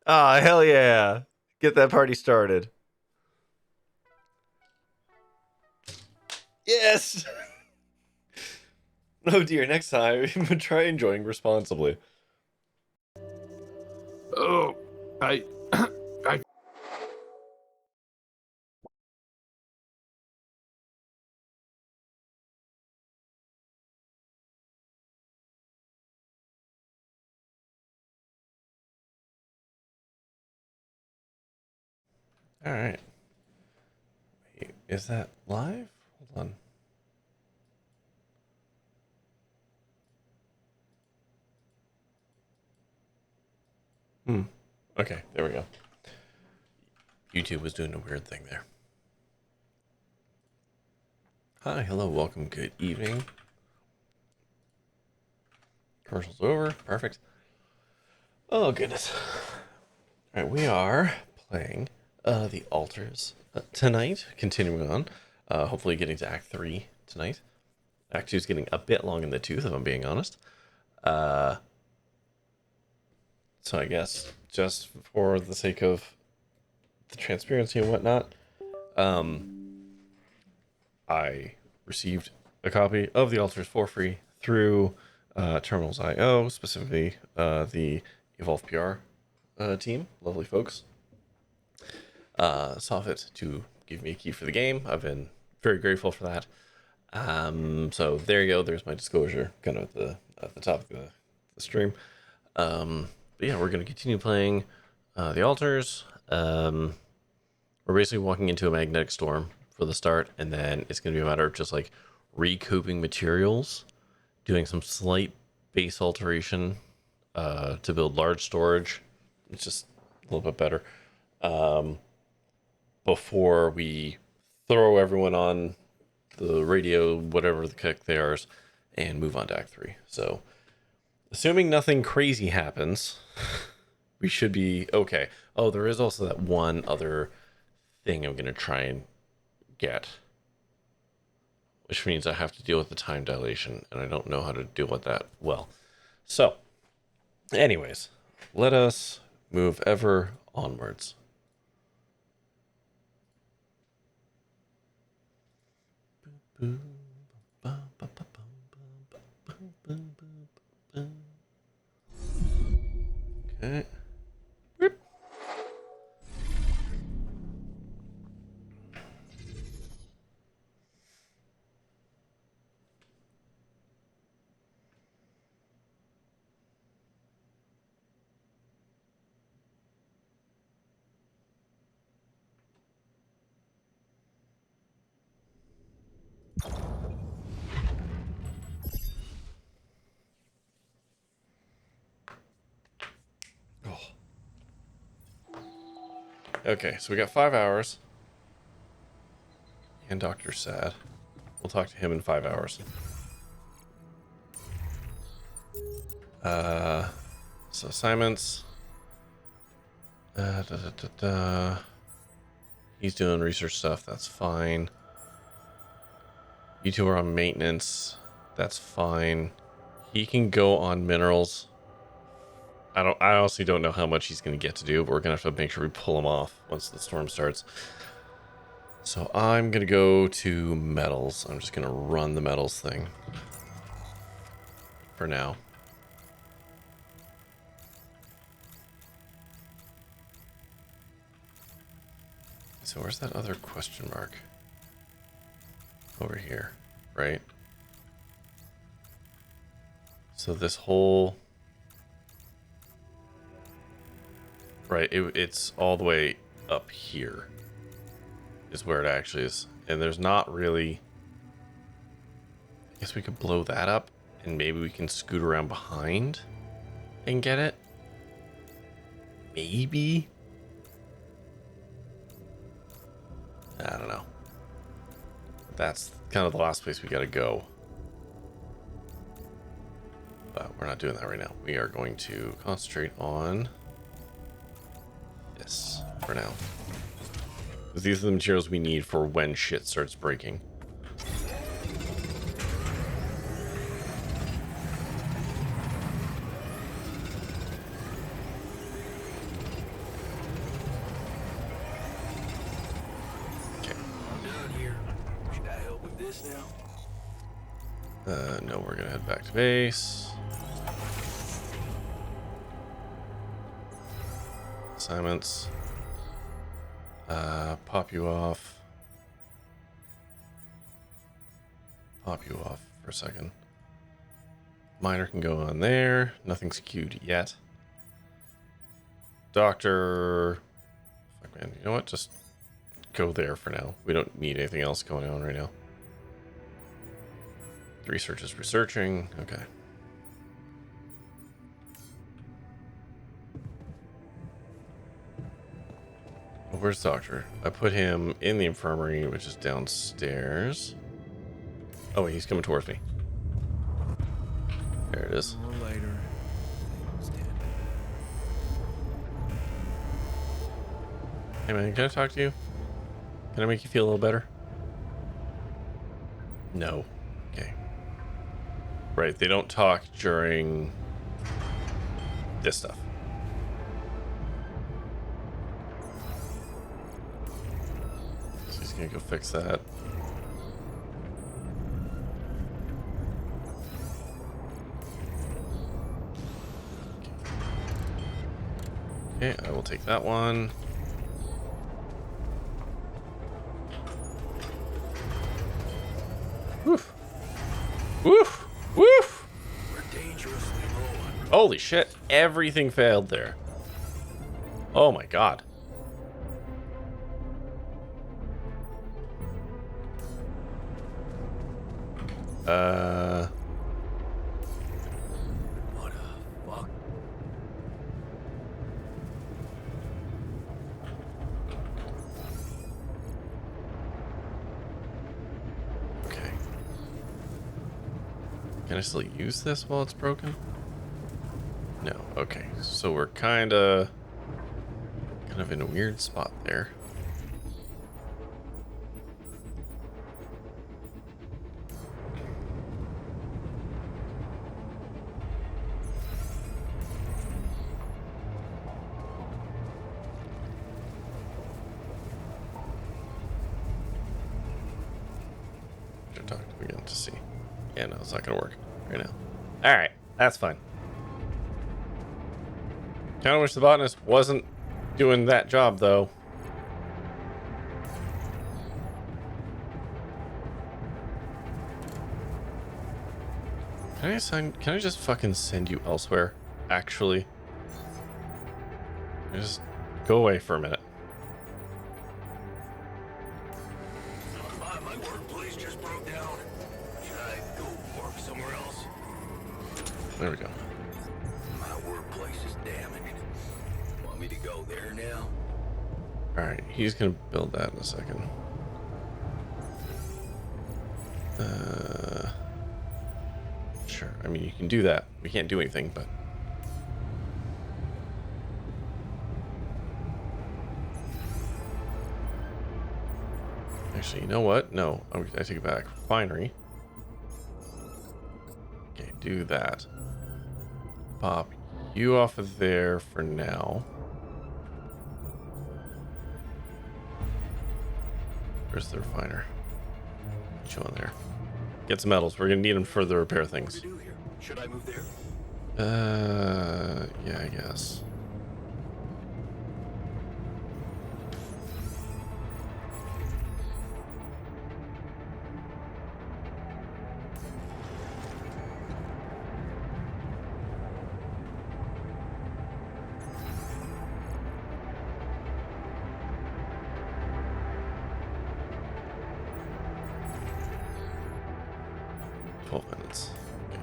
Ah, hell yeah. Get that party started. Yes! Oh dear, next time, try enjoying responsibly. Oh, I, I. Alright. Wait, is that live? Hold on. Okay, there we go. YouTube was doing a weird thing there. Hi, hello, welcome, good evening. Commercial's over. Perfect. Oh, goodness. Alright, we are playing The Altars tonight, continuing on. Hopefully getting to Act 3 tonight. Act 2 is getting a bit long in the tooth, if I'm being honest. So I guess, just for the sake of the transparency and whatnot, I received a copy of The Altars for free through Terminals.io, specifically the Evolve PR team. Lovely folks. Saw fit to give me a key for the game. I've been very grateful for that. So there you go. There's my disclosure, kind of at the top of the stream. But yeah, we're going to continue playing the altars. We're basically walking into a magnetic storm for the start, and then it's going to be a matter of just like recouping materials, doing some slight base alteration to build large storage. It's just a little bit better before we throw everyone on the radio, whatever the heck they are, and move on to Act 3. So, assuming nothing crazy happens, we should be okay. Oh, there is also that one other thing I'm going to try and get, which means I have to deal with the time dilation, and I don't know how to deal with that well. So, anyways, let us move ever onwards. Okay. Oh. Okay, so we got 5 hours. And Dr. Sad. We'll talk to him in 5 hours. So assignments. He's doing research stuff. That's fine. You two are on maintenance. That's fine. He can go on minerals. I honestly don't know how much he's going to get to do, but we're going to have to make sure we pull him off once the storm starts. So I'm going to go to metals. I'm just going to run the metals thing for now. So where's that other question mark? Over here, right? So this whole... Right, it's all the way up here is where it actually is. And there's not really... I guess we could blow that up and maybe we can scoot around behind and get it. Maybe? I don't know. That's kind of the last place we gotta go. But we're not doing that right now. We are going to concentrate on this for now. Because these are the materials we need for when shit starts breaking. us now? No, we're gonna head back to base. Assignments. Pop you off. Pop you off for a second. Miner can go on there. Nothing's queued yet. Doctor. Fuck, man. You know what? Just go there for now. We don't need anything else going on right now. Research is researching. Okay. Well, where's Doctor? I put him in the infirmary, which is downstairs. Oh, wait, he's coming towards me. There it is. A little later. Hey, man, can I talk to you? Can I make you feel a little better? No. Okay. Right, they don't talk during this stuff. So he's gonna go fix that. Okay, I will take that one. Woof. Woof. Woof. We're dangerously low. Holy shit, everything failed there. Oh my god. What the fuck? Okay. Can I still use this while it's broken? No. Okay. So we're kind of in a weird spot there. Talk to him again to see. Yeah, no, it's not gonna work right now. Alright, that's fine. Kinda wish the botanist wasn't doing that job though. Can I just fucking send you elsewhere? Actually. Just go away for a minute. My workplace just broke down. Should I go work somewhere else? There we go. My workplace is damaged. Want me to go there now? Alright, he's gonna build that in a second. Sure. I mean, you can do that. We can't do anything, but... Actually, you know what? No, I take it back. Refinery. Okay, do that. Pop you off of there for now. Where's the refiner? Put you on there. Get some metals. We're gonna need them for the repair things. Should I move there? Yeah, I guess. Minutes. Okay.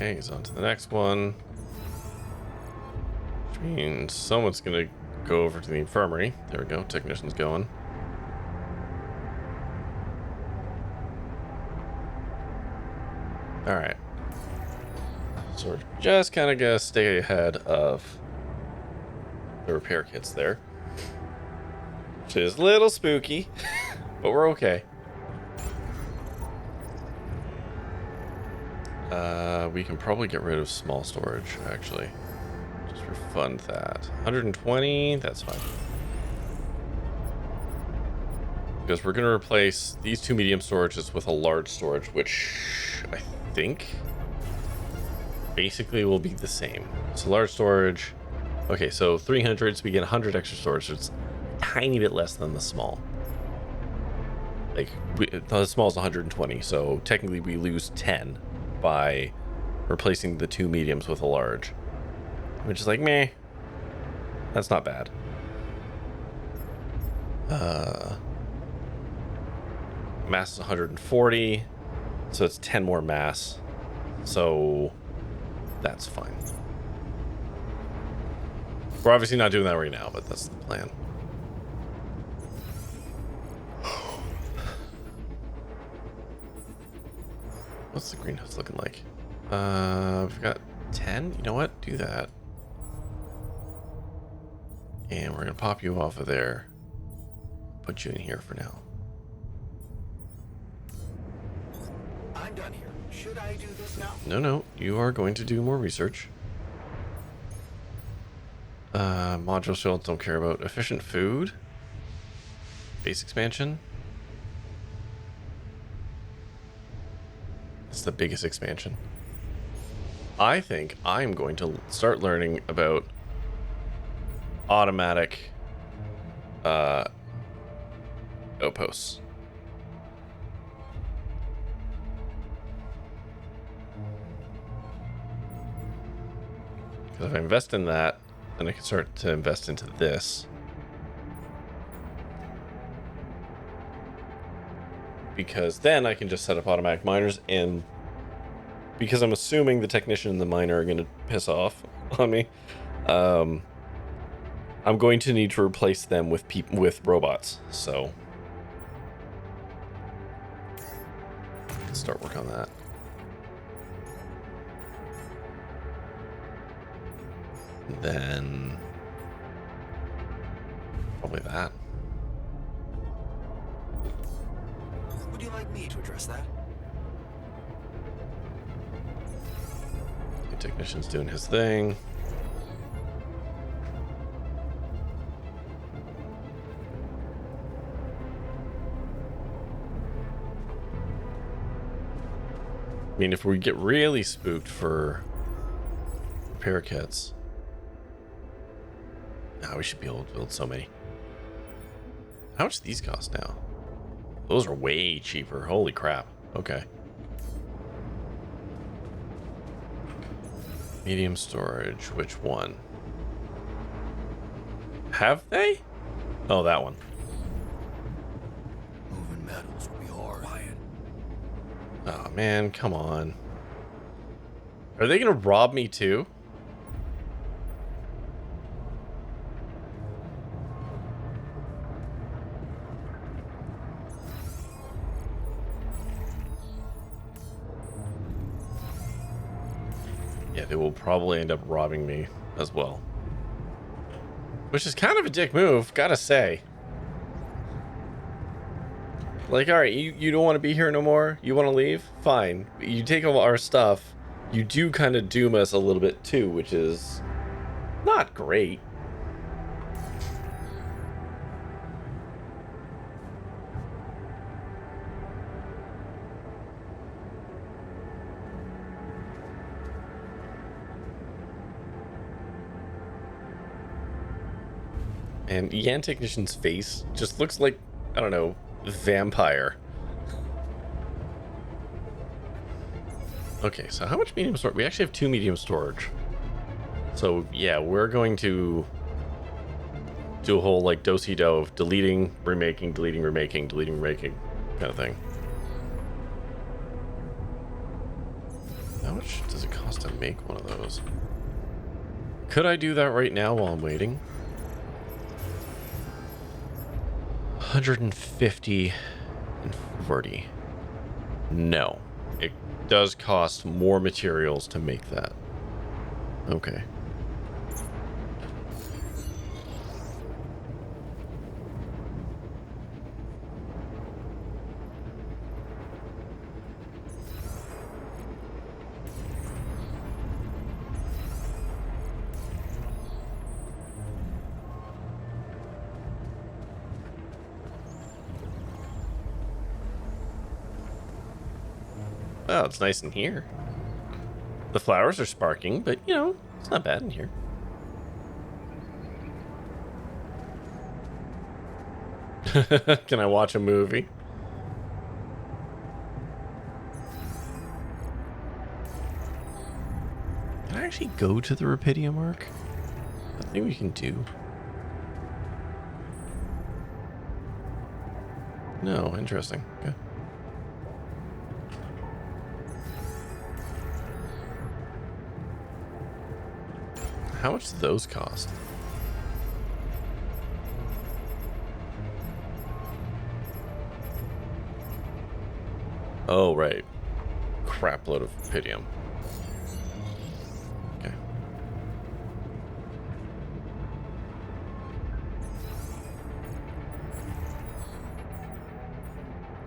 Okay, he's on to the next one. Which means someone's gonna go over to the infirmary. There we go, technician's going. Alright. So we're just kind of gonna stay ahead of the repair kits there. Which is a little spooky, but we're okay. We can probably get rid of small storage, actually. Just refund that. 120, that's fine. Because we're going to replace these two medium storages with a large storage, which I think basically will be the same. So large storage. Okay, so 300, so we get 100 extra storage. So it's a tiny bit less than the small. Like, the small is 120, so technically we lose 10 by replacing the two mediums with a large. Which is like, meh. That's not bad. Mass is 140, so it's 10 more mass. So that's fine. We're obviously not doing that right now, but that's the plan. What's the greenhouse looking like? We've got 10. You know what? Do that. And we're gonna pop you off of there. Put you in here for now. I'm done here. Should I do this now? No, you are going to do more research. Module shields don't care about. Efficient food. Base expansion. It's the biggest expansion. I think I'm going to start learning about automatic outposts. Because if I invest in that, then I can start to invest into this. Because then I can just set up automatic miners, and because I'm assuming the technician and the miner are going to piss off on me, I'm going to need to replace them with robots. So let's start work on that. And then probably that. Would you like me to address that? The technician's doing his thing. I mean, if we get really spooked for repair kits, we should be able to build so many. How much do these cost now? Those are way cheaper. Holy crap. Okay. Medium storage. Which one? Have they? Oh, that one. Moving metals will be hard. Quiet. Oh, man. Come on. Are they going to rob me too? Yeah, they will probably end up robbing me as well. Which is kind of a dick move, gotta say. Like, alright, you don't want to be here no more? You want to leave? Fine. You take all our stuff. You do kind of doom us a little bit too, which is not great. And Yan Technician's face just looks like, I don't know, vampire. Okay, so how much medium storage? We actually have 2 medium storage. So yeah, we're going to do a whole like do-si-do of deleting, remaking, deleting, remaking, deleting, remaking kind of thing. How much does it cost to make one of those? Could I do that right now while I'm waiting? 150 and 40. No, it does cost more materials to make that. Okay. Oh, it's nice in here. The flowers are sparking, but, you know, it's not bad in here. Can I watch a movie? Can I actually go to the Rapidium Arc? I think we can do. No, interesting. Okay. How much do those cost? Oh, right. Crap load of Rapidium. Okay.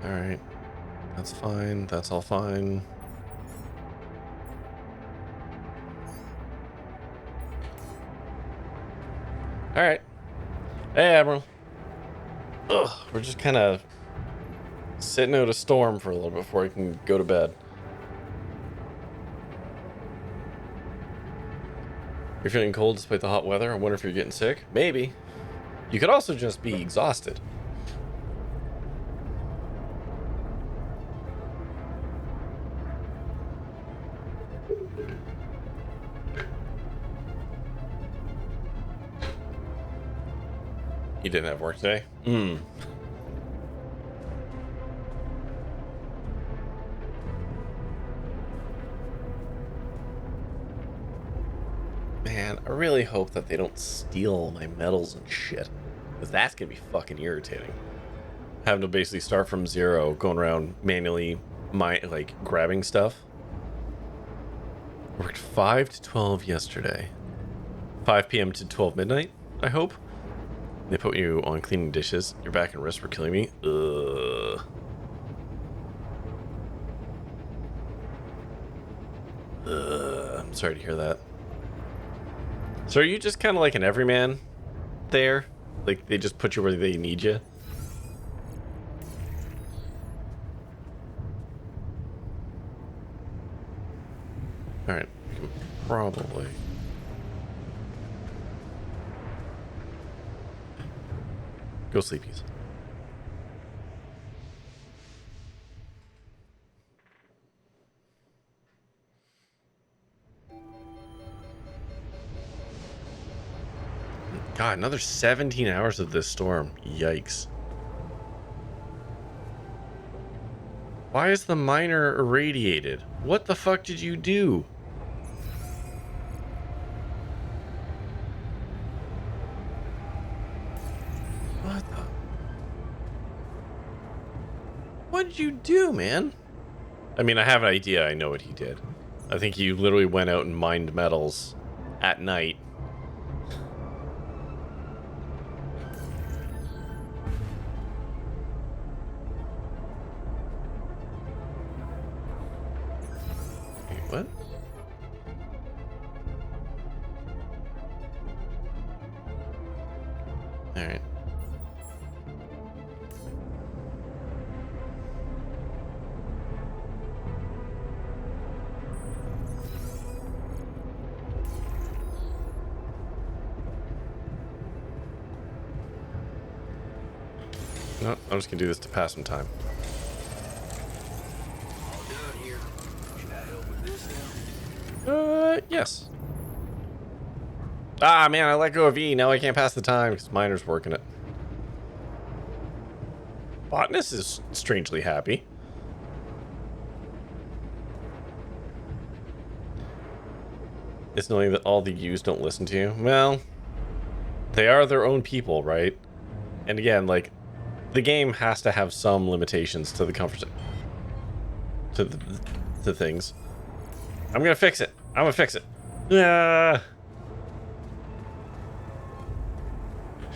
Alright. That's fine. That's all fine. Alright. Hey, Admiral. Ugh, we're just kind of sitting out a storm for a little bit before I can go to bed. You're feeling cold despite the hot weather? I wonder if you're getting sick? Maybe. You could also just be exhausted. You didn't have work today? Man, I really hope that they don't steal my medals and shit. Because that's going to be fucking irritating. Having to basically start from zero, going around manually, grabbing stuff. Worked 5 to 12 yesterday. 5 p.m. to 12 midnight, I hope. They put you on cleaning dishes. Your back and wrist were killing me. Ugh. I'm sorry to hear that. So are you just kind of like an everyman there? Like, they just put you where they need you? Alright, we can probably... Go sleepies. God, another 17 hours of this storm. Yikes. Why is the miner irradiated? What the fuck did you do? What the... What did you do, man? I mean, I have an idea. I know what he did. I think he literally went out and mined metals at night. What? All right. No, I'm just gonna do this to pass some time. All done here. Should I help with this now? Yes. Ah, man, I let go of E. Now I can't pass the time because miner's working it. Botanist is strangely happy. It's knowing that all the U's don't listen to you. Well, they are their own people, right? And again, like, the game has to have some limitations to the comfort... to things. I'm gonna fix it. I'm gonna fix it. Ah.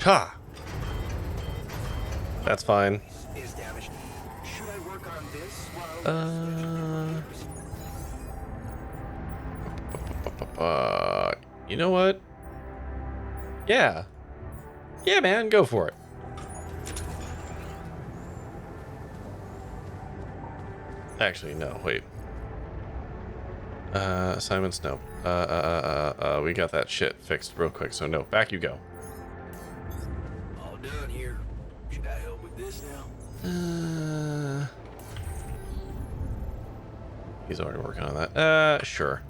Ha. That's fine. Is damaged. Should I work on this while You know what? Yeah. Yeah, man, go for it. Actually, no, wait. Assignments, no. We got that shit fixed real quick, so no, back you go. all done here? Should I help with this now? He's already working on that. Sure.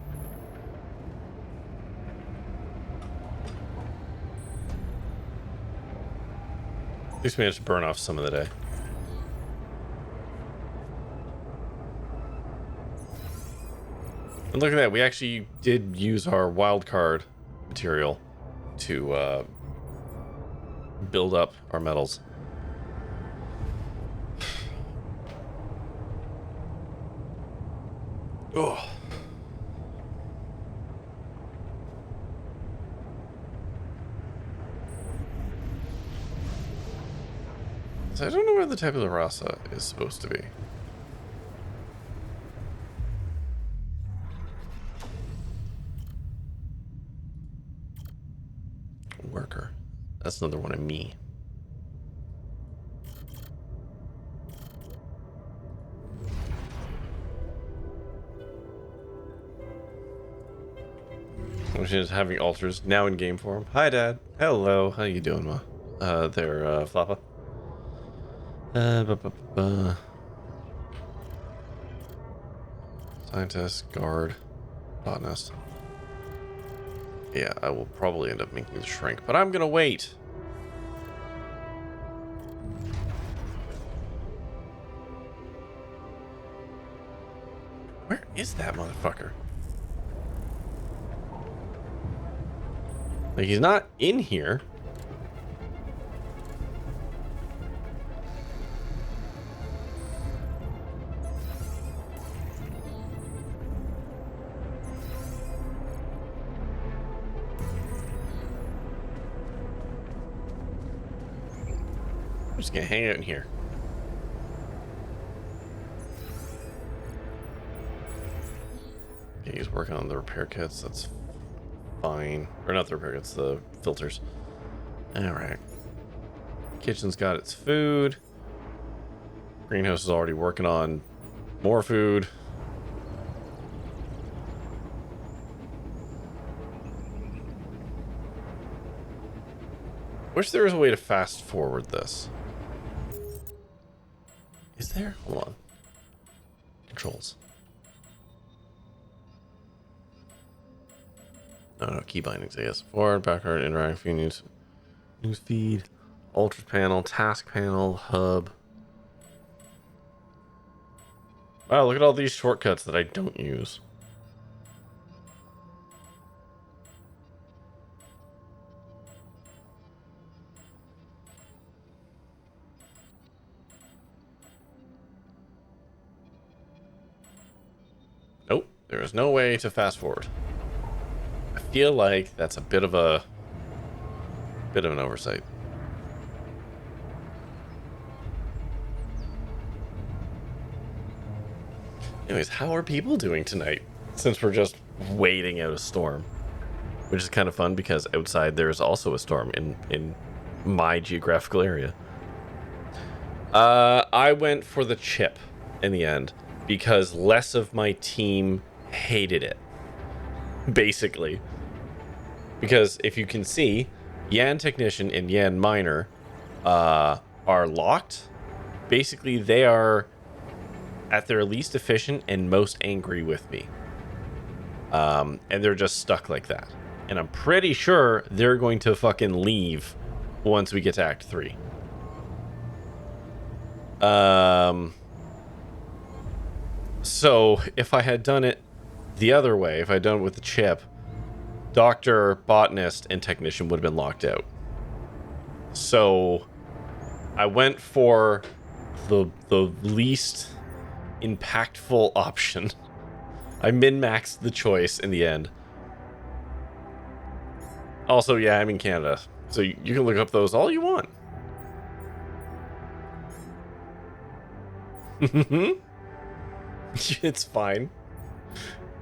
At least managed to burn off some of the day. And look at that, we actually did use our wild card material to build up our metals. Oh. So I don't know where the tabula rasa is supposed to be. Worker. That's another one of me. Which is having altars now in game form. Hi, Dad. Hello. How you doing, Ma? There, Flappa. Scientist, guard, botanist. Yeah, I will probably end up making the shrink, but I'm gonna wait. Where is that motherfucker? Like, he's not in here. I'm just gonna hang out in here. Okay, he's working on the repair kits. That's fine. Or not the repair kits, the filters. Alright. Kitchen's got its food. Greenhouse is already working on more food. Wish there was a way to fast forward this. Is there? Hold on. Controls. No, key bindings, I guess. Forward, backward, interact, view news feed, ultra panel, task panel, hub. Wow, look at all these shortcuts that I don't use. Nope, there is no way to fast forward. I feel like that's a bit of an oversight. Anyways, how are people doing tonight? Since we're just waiting out a storm, which is kind of fun because outside there is also a storm in my geographical area. I went for the chip in the end because less of my team hated it. Basically. Because if you can see, Yan Technician and Yan Miner are locked. Basically, they are at their least efficient and most angry with me. And they're just stuck like that. And I'm pretty sure they're going to fucking leave once we get to Act 3. So if I had done it the other way, if I'd done it with the chip, Doctor, Botanist, and Technician would have been locked out. So I went for the least impactful option. I min-maxed the choice in the end. Also, yeah, I'm in Canada, so you can look up those all you want. It's fine.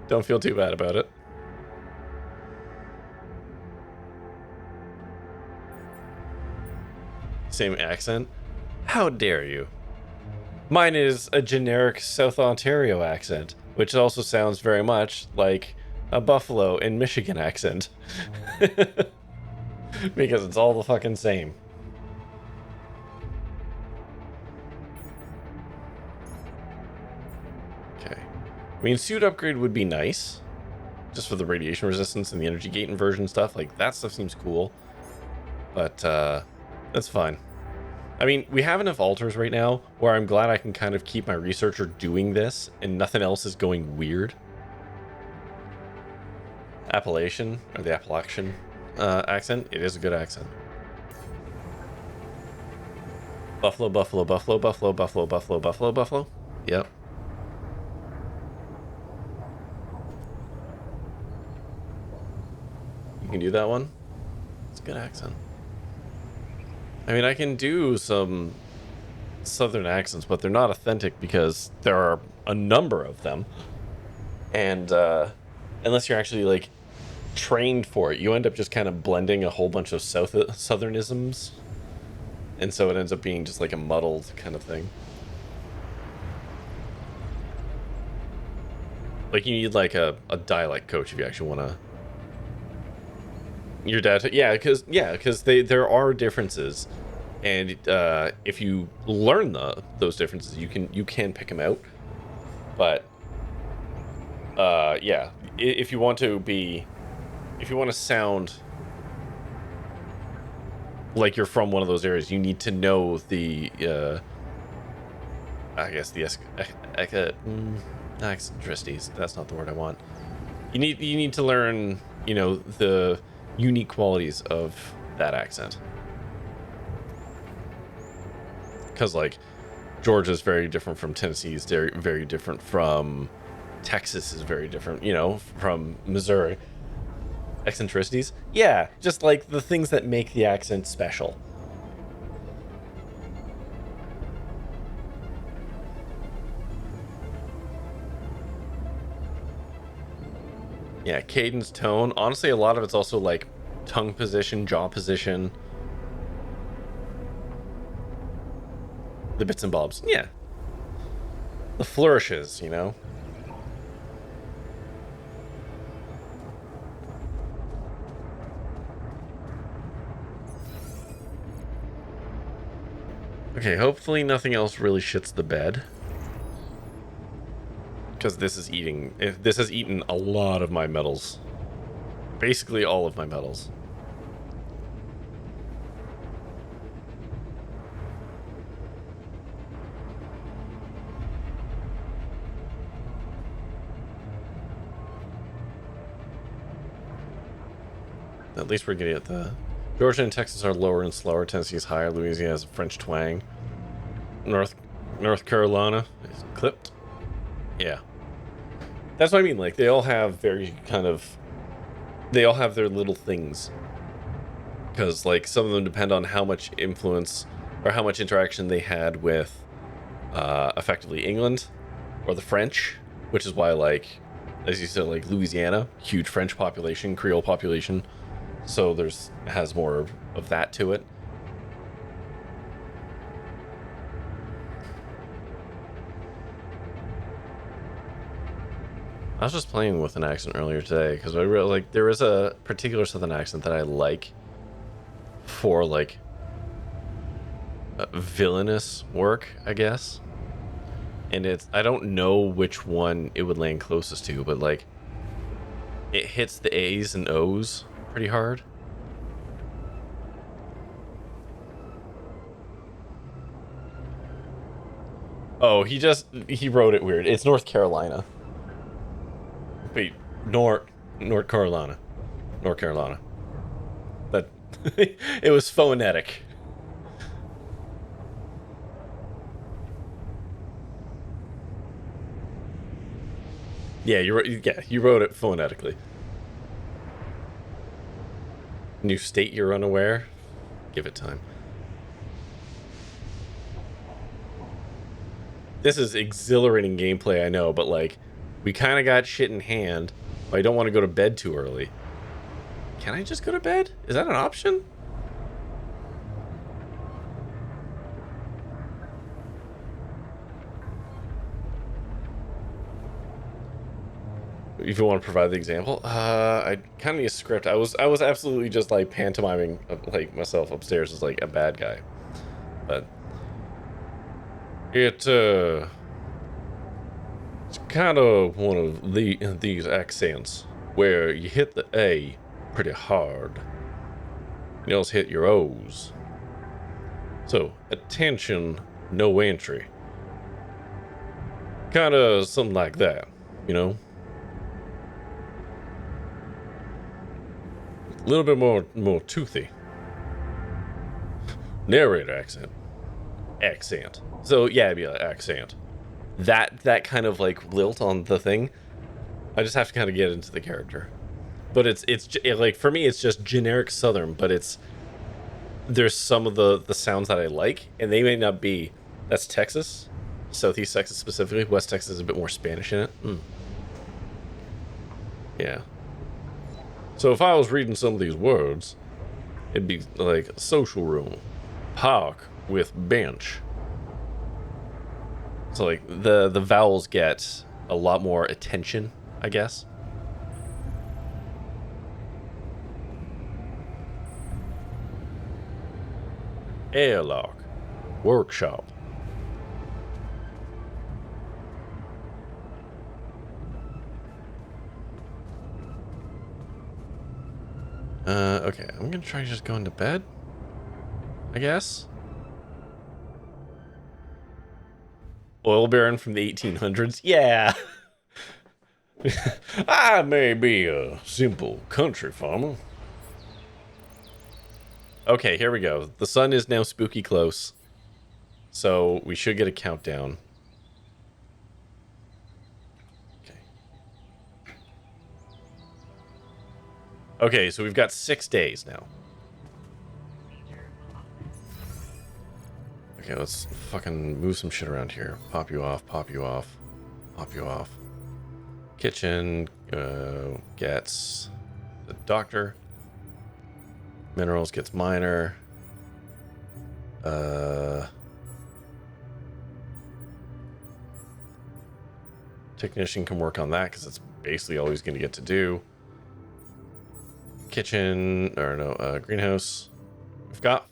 Don't feel too bad about it. Same accent? How dare you? Mine is a generic South Ontario accent, which also sounds very much like a Buffalo and Michigan accent. Because it's all the fucking same. Okay. I mean, suit upgrade would be nice. Just for the radiation resistance and the energy gate inversion stuff. Like, that stuff seems cool. But, that's fine. I mean, we have enough altars right now where I'm glad I can kind of keep my researcher doing this and nothing else is going weird. Appellation, or the Appalachian accent, it is a good accent. Buffalo, buffalo, buffalo, buffalo, buffalo, buffalo, buffalo, buffalo. Yep. You can do that one? It's a good accent. I mean, I can do some southern accents, but they're not authentic because there are a number of them. And unless you're actually, like, trained for it, you end up just kind of blending a whole bunch of southernisms. And so it ends up being just like a muddled kind of thing. Like, you need like a dialect coach if you actually want to. Your dad, yeah, because there are differences, and if you learn those differences, you can pick them out. But yeah, if you want to sound like you're from one of those areas, you need to know the I guess the eccentricities. That's not the word I want. You need to learn, the unique qualities of that accent. Because, like, Georgia is very different from Tennessee, is very, very different from Texas, is very different, from Missouri. Eccentricities? Yeah, just like the things that make the accent special. Yeah, cadence, tone. Honestly, a lot of it's also like tongue position, jaw position. The bits and bobs. Yeah. The flourishes, Okay, hopefully nothing else really shits the bed. Because this has eaten a lot of my metals. Basically all of my metals. At least we're getting at the... Georgia and Texas are lower and slower. Tennessee is higher. Louisiana has a French twang. North Carolina is clipped. Yeah. That's what I mean. Like, they all have very kind of... They all have their little things. Because, like, some of them depend on how much influence or how much interaction they had with effectively England or the French. Which is why, like, as you said, like, Louisiana, huge French population, Creole population. So has more of that to it. I was just playing with an accent earlier today because I realized, like, there is a particular southern accent that I like for, like, villainous work, I guess. And I don't know which one it would land closest to, but, like, it hits the A's and O's pretty hard. Oh, he wrote it weird. It's North Carolina. Wait, North Carolina. North Carolina. That it was phonetic. Yeah, you wrote it phonetically. New state you're unaware? Give it time. This is exhilarating gameplay, I know, but like, we kind of got shit in hand, but I don't want to go to bed too early. Can I just go to bed? Is that an option? If you want to provide the example, I kind of need a script. I was absolutely just like pantomiming like myself upstairs as like a bad guy, but it's kind of one of these accents where you hit the A pretty hard. You also hit your O's. So attention, no entry. Kind of something like that, you know. A little bit more toothy. Narrator accent. So yeah, it'd be like accent. That kind of like lilt on the thing. I just have to kind of get into the character. But it's like, for me it's just generic Southern, but there's some of the sounds that I like, and they may not be. That's Texas, Southeast Texas specifically. West Texas is a bit more Spanish in it. Yeah. So if I was reading some of these words, it'd be like social room, park with bench. So like the vowels get a lot more attention, I guess. Airlock, workshop. Okay, I'm gonna try just going to bed, I guess. Oil baron from the 1800s? Yeah. I may be a simple country farmer. Okay, here we go. The sun is now spooky close, so we should get a countdown. Okay, so we've got 6 days now. Okay, let's fucking move some shit around here. Pop you off, pop you off, pop you off. Kitchen gets the doctor. Minerals gets miner. Technician can work on that because it's basically all he's going to get to do. Kitchen, or no, greenhouse. We've got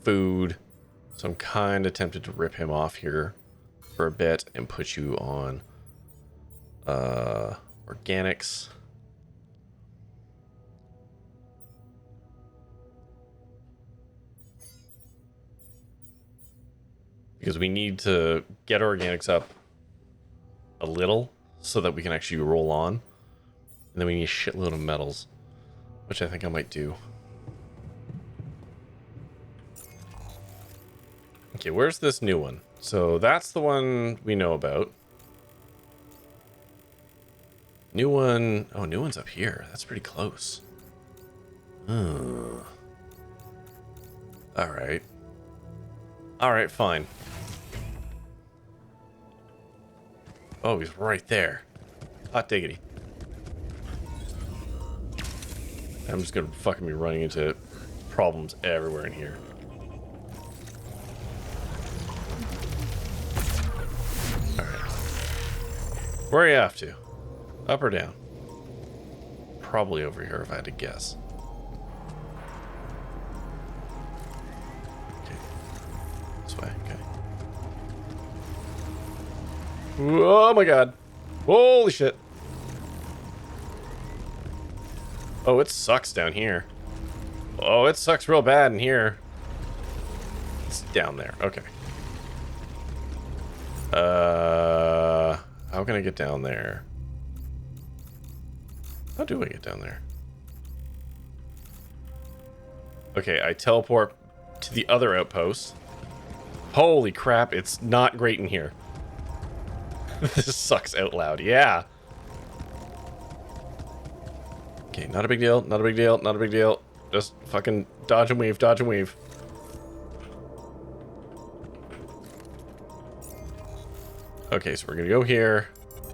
food, so I'm kind of tempted to rip him off here for a bit and put you on organics. Because we need to get organics up a little so that we can actually roll on. And then we need a shitload of metals, which I think I might do. Okay, where's this new one? So that's the one we know about. New one. Oh, new one's up here. That's pretty close. Alright. Alright, fine. Oh, he's right there. Hot diggity. I'm just gonna fucking be running into problems everywhere in here. Alright. Where are you off to? Up or down? Probably over here if I had to guess. Okay. This way, okay. Oh my god. Holy shit. Oh, it sucks down here. Oh, it sucks real bad in here. It's down there. Okay. How can I get down there? How do I get down there? Okay, I teleport to the other outpost. Holy crap, it's not great in here. This sucks out loud, yeah. Okay, not a big deal, not a big deal, not a big deal. Just fucking dodge and weave, dodge and weave. Okay, so we're gonna go here.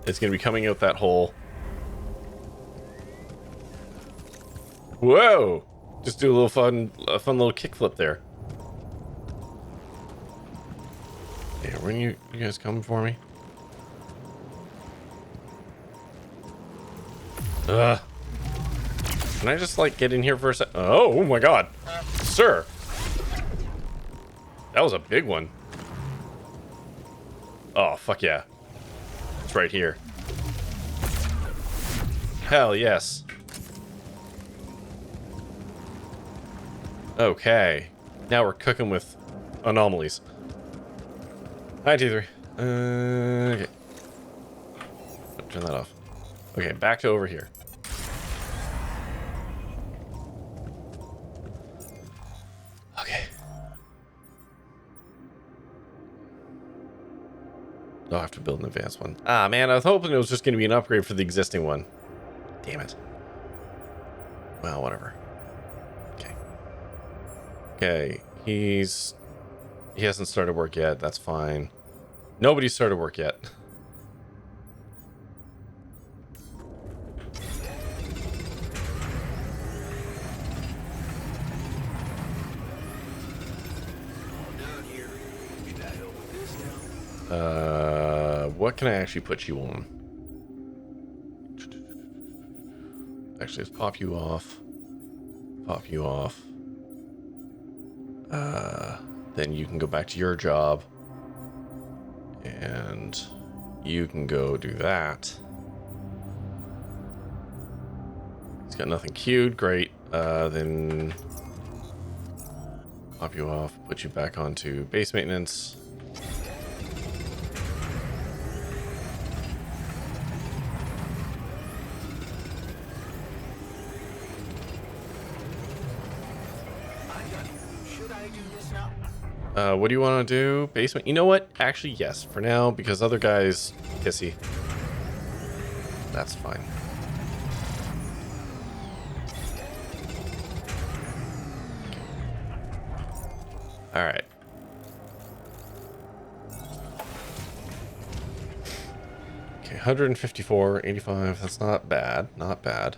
It's gonna be coming out that hole. Whoa! Just do a fun little kickflip there. Yeah, when you guys coming for me? Ugh. Can I just like get in here for a sec? Oh my god, sir! That was a big one. Oh fuck yeah! It's right here. Hell yes. Okay, now we're cooking with anomalies. Hi, T3. Okay. Turn that off. Okay, back to over here. Okay. I'll have to build an advanced one. Ah, man, I was hoping it was just going to be an upgrade for the existing one. Damn it. Well, whatever. Okay. Okay, he hasn't started work yet. That's fine. Nobody's started work yet. What can I actually put you on? Actually, let's pop you off. Pop you off. Then you can go back to your job. And you can go do that. He's got nothing queued. Great. Then pop you off. Put you back onto base maintenance. What do you want to do? Basement? You know what? Actually, yes. For now, because other guys pissy. That's fine. All right. Okay, 154, 85. That's not bad. Not bad.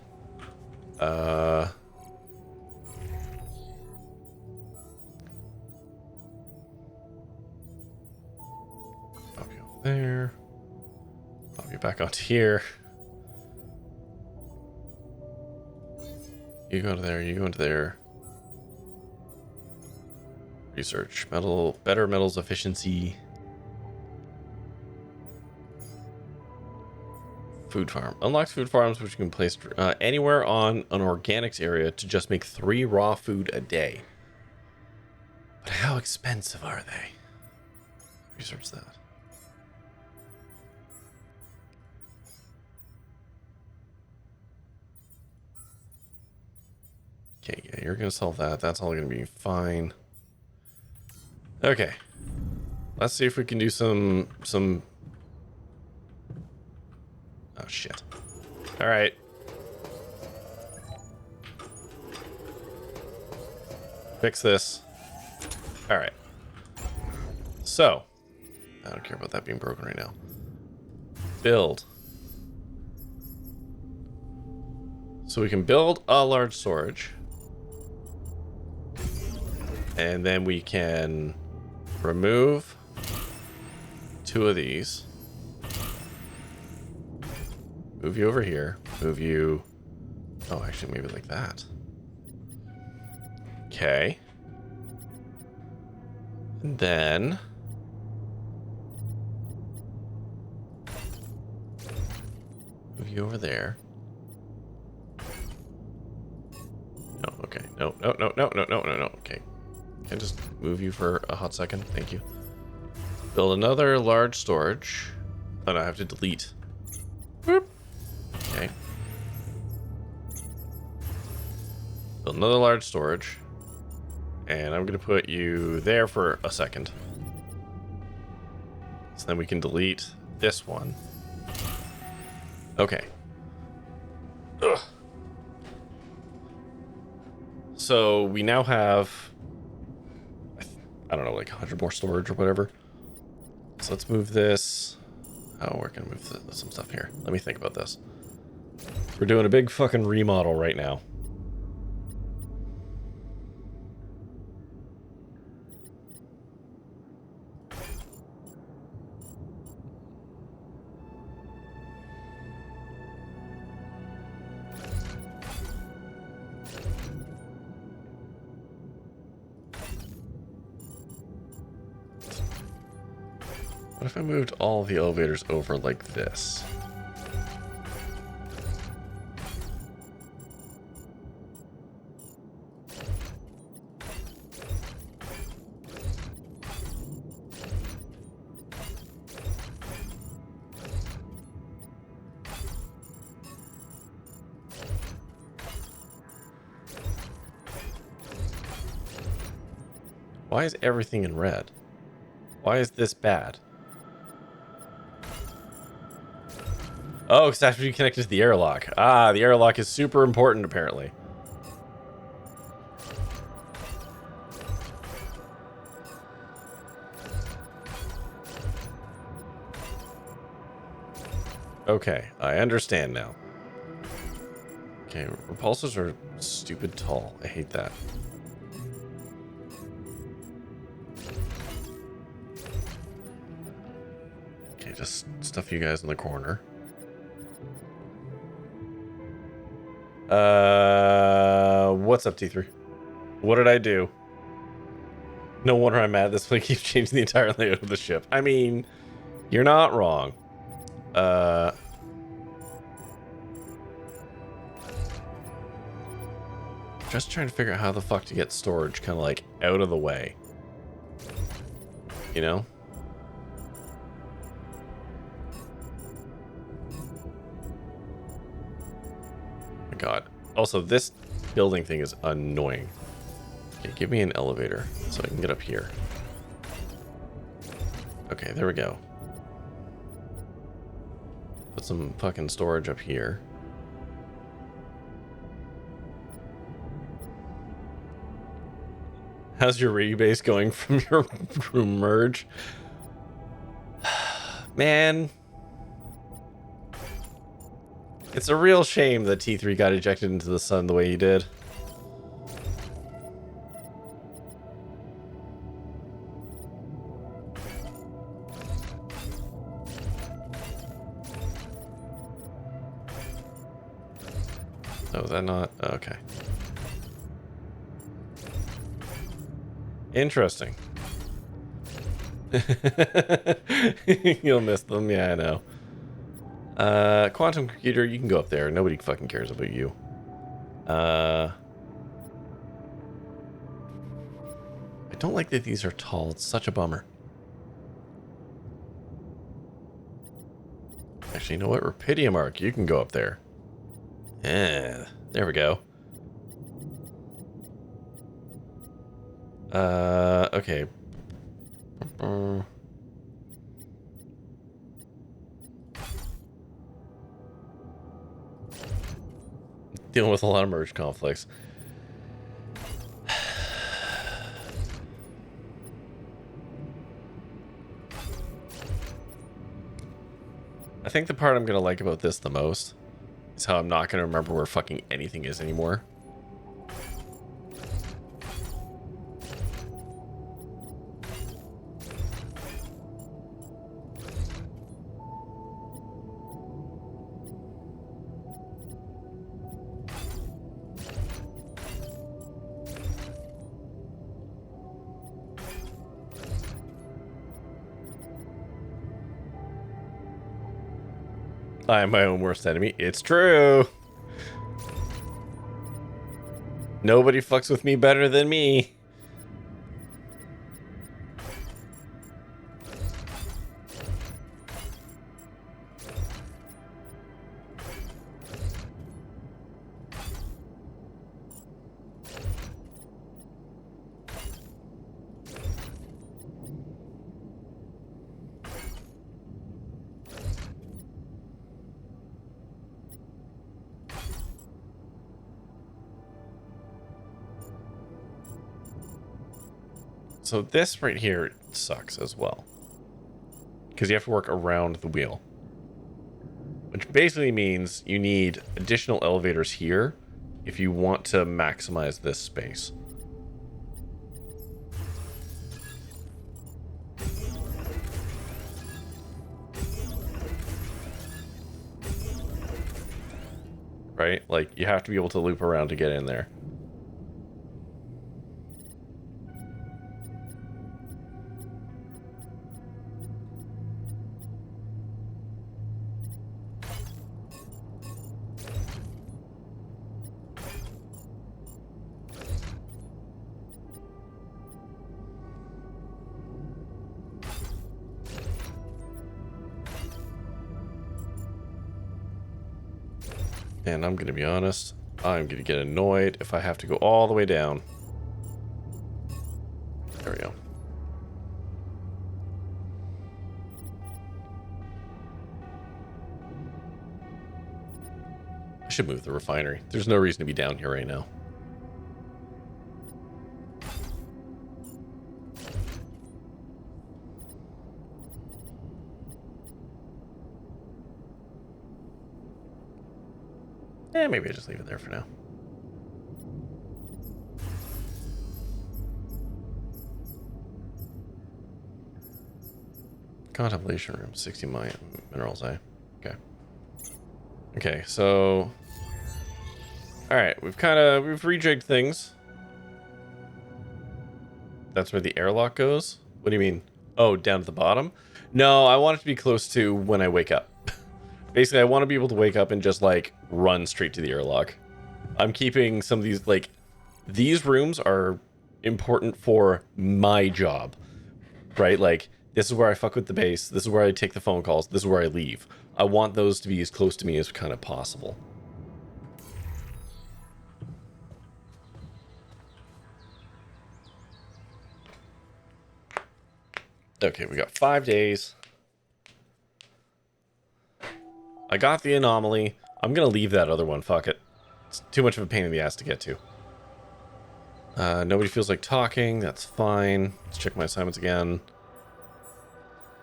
There. Pop you back onto here. You go to there, you go into there. Research. Better metals efficiency. Food farm. Unlocks food farms which you can place anywhere on an organics area to just make 3 raw food a day. But how expensive are they? Research that. Okay, yeah, you're gonna solve that. That's all gonna be fine. Okay. Let's see if we can do some... Oh, shit. Alright. Fix this. Alright. So. I don't care about that being broken right now. Build. So we can build a large storage. And then we can remove 2 of these. Move you over here. Move you... Oh, actually, maybe like that. Okay. And then... move you over there. No, okay. No. Okay. Can I just move you for a hot second? Thank you. Build another large storage. Oh, no, I have to delete. Boop. Okay. Build another large storage. And I'm going to put you there for a second. So then we can delete this one. Okay. Ugh. So we now have, I don't know, like 100 more storage or whatever. So let's move this. Oh, we're gonna move some stuff here. Let me think about this. We're doing a big fucking remodel right now. What if I moved all the elevators over like this? Why is everything in red? Why is this bad? Oh, because that's be connected to the airlock. Ah, the airlock is super important, apparently. Okay, I understand now. Okay, repulsors are stupid tall. I hate that. Okay, just stuff you guys in the corner. What's up, T3? What did I do? No wonder I'm mad. This thing keeps changing the entire layout of the ship. I mean, you're not wrong. Just trying to figure out how the fuck to get storage kind of like out of the way. You know? My God. Also, this building thing is annoying. Okay, give me an elevator so I can get up here. Okay, there we go. Put some fucking storage up here. How's your rebase going from your room merge? Man. It's a real shame that T3 got ejected into the sun the way he did. Oh, is that not? Oh, okay. Interesting. You'll miss them. Yeah, I know. Quantum computer, you can go up there. Nobody fucking cares about you. I don't like that these are tall. It's such a bummer. Actually, you know what? Rapidium Arc, you can go up there. Yeah, there we go. Okay. Dealing with a lot of merge conflicts. I think the part I'm gonna like about this the most is how I'm not gonna remember where fucking anything is anymore. I am my own worst enemy. It's true. Nobody fucks with me better than me. So this right here sucks as well. Because you have to work around the wheel. Which basically means you need additional elevators here if you want to maximize this space. Right? Like, you have to be able to loop around to get in there. And I'm going to be honest, I'm going to get annoyed if I have to go all the way down. There we go. I should move the refinery. There's no reason to be down here right now. Maybe I just leave it there for now. Contemplation room, 60 minerals, eh? Okay. Okay, so... Alright, we've rejigged things. That's where the airlock goes? What do you mean? Oh, down at the bottom? No, I want it to be close to when I wake up. Basically, I want to be able to wake up and just, like, run straight to the airlock. I'm keeping some of these, like... These rooms are important for my job. Right? Like, this is where I fuck with the base. This is where I take the phone calls. This is where I leave. I want those to be as close to me as kind of possible. Okay, we got 5 days. I got the anomaly. I'm gonna leave that other one. Fuck it. It's too much of a pain in the ass to get to. Nobody feels like talking. That's fine. Let's check my assignments again.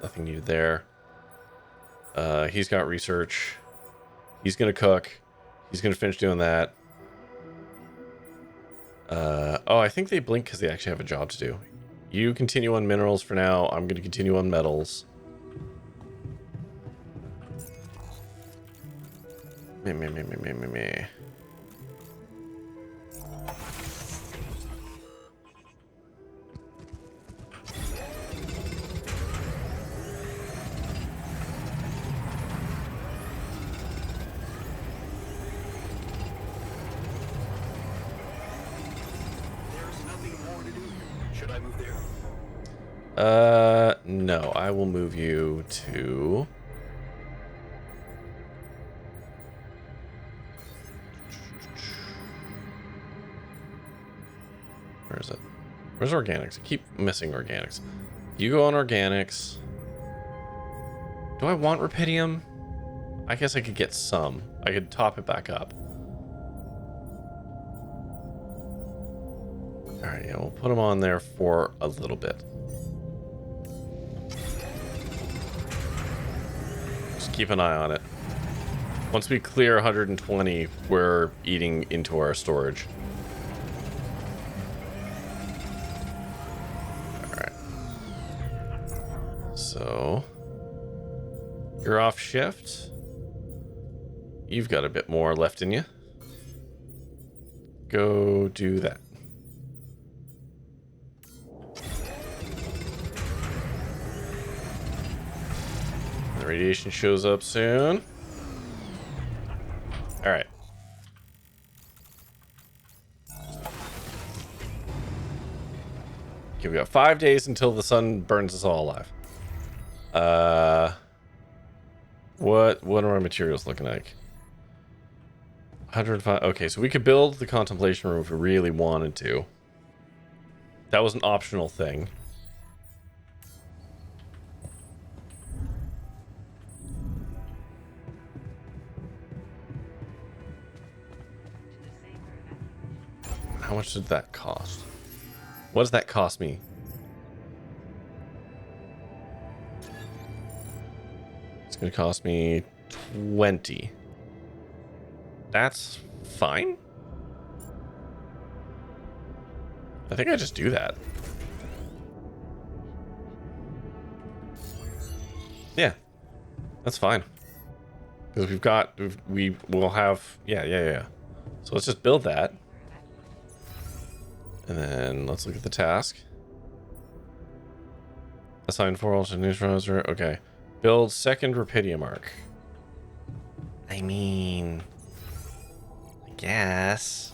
Nothing needed there. He's got research. He's gonna cook. He's gonna finish doing that. Oh, I think they blink because they actually have a job to do. You continue on minerals for now. I'm gonna continue on metals. Me. No, I will move you to... Where is it? Where's organics? I keep missing organics. You go on organics. Do I want rupidium? I guess I could get some. I could top it back up. Alright, yeah, we'll put them on there for a little bit. Just keep an eye on it. Once we clear 120, we're eating into our storage. Alright. So... You're off shift. You've got a bit more left in you. Go do that. The radiation shows up soon. All right. Okay, we got 5 days until the sun burns us all alive. What are our materials looking like? 105. Okay, so we could build the contemplation room if we really wanted to. That was an optional thing. How much did that cost? What does that cost me? It's going to cost me 20. That's fine. I think I just do that. Yeah, that's fine. Because we will have, yeah. So let's just build that. And then let's look at the task. Assign 4 alternate neutralizer. Okay. Build second Rapidium arc. I mean, I guess.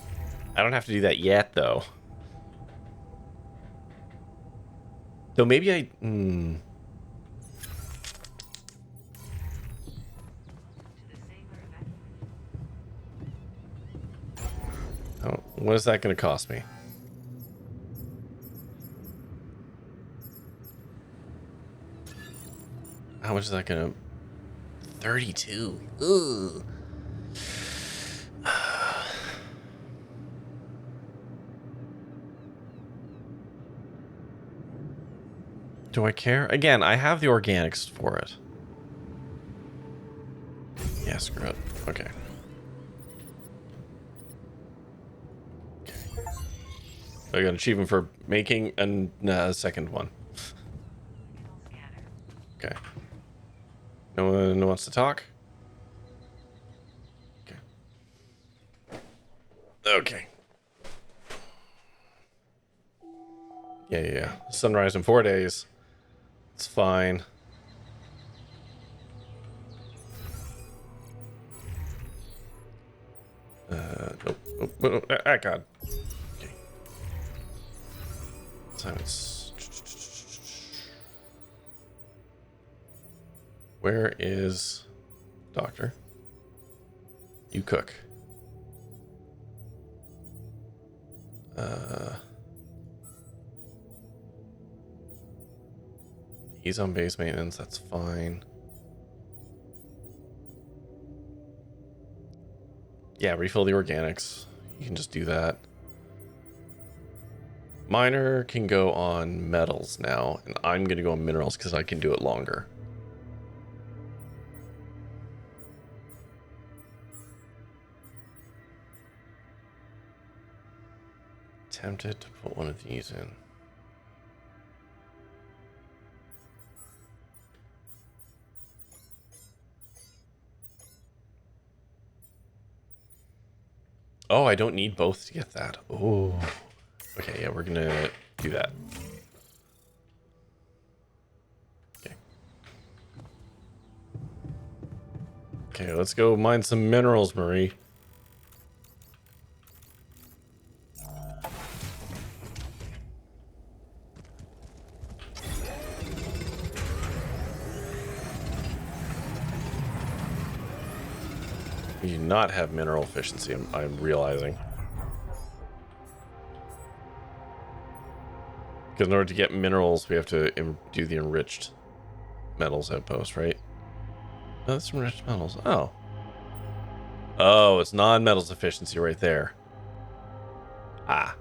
I don't have to do that yet, though. Though maybe I... Oh, what is that going to cost me? How much is that going to... 32. Ooh. Do I care? Again, I have the organics for it. Yeah, screw it. Okay. I got an achievement for making a second one. Okay. No one wants to talk? Okay. Okay. Yeah. Sunrise in 4 days. It's fine. Nope. Ah, God. Okay. Silence. Where is Doctor? You cook. He's on base maintenance, that's fine. Yeah, refill the organics. You can just do that. Miner can go on metals now, and I'm gonna go on minerals because I can do it longer. Tempted to put one of these in. Oh, I don't need both to get that. Oh. Okay, yeah, we're gonna do that. Okay. Okay, let's go mine some minerals, Marie. We do not have mineral efficiency, I'm realizing. Because in order to get minerals, we have to do the enriched metals outpost, right? No, that's enriched metals. Oh. Oh, it's non-metals efficiency right there. Ah.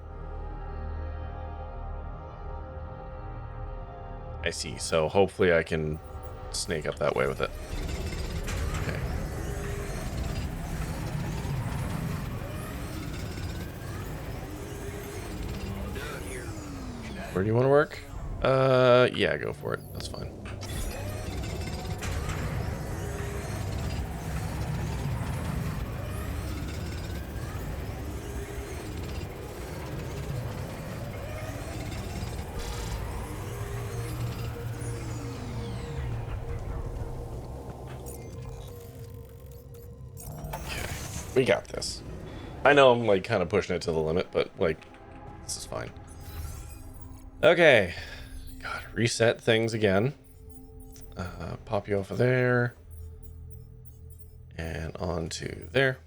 I see. So hopefully I can snake up that way with it. Okay. Where do you want to work? Yeah, go for it. That's fine. Okay. We got this. I know I'm like kind of pushing it to the limit, but like, this is fine. Okay. God, reset things again. Pop you off of there. And onto there.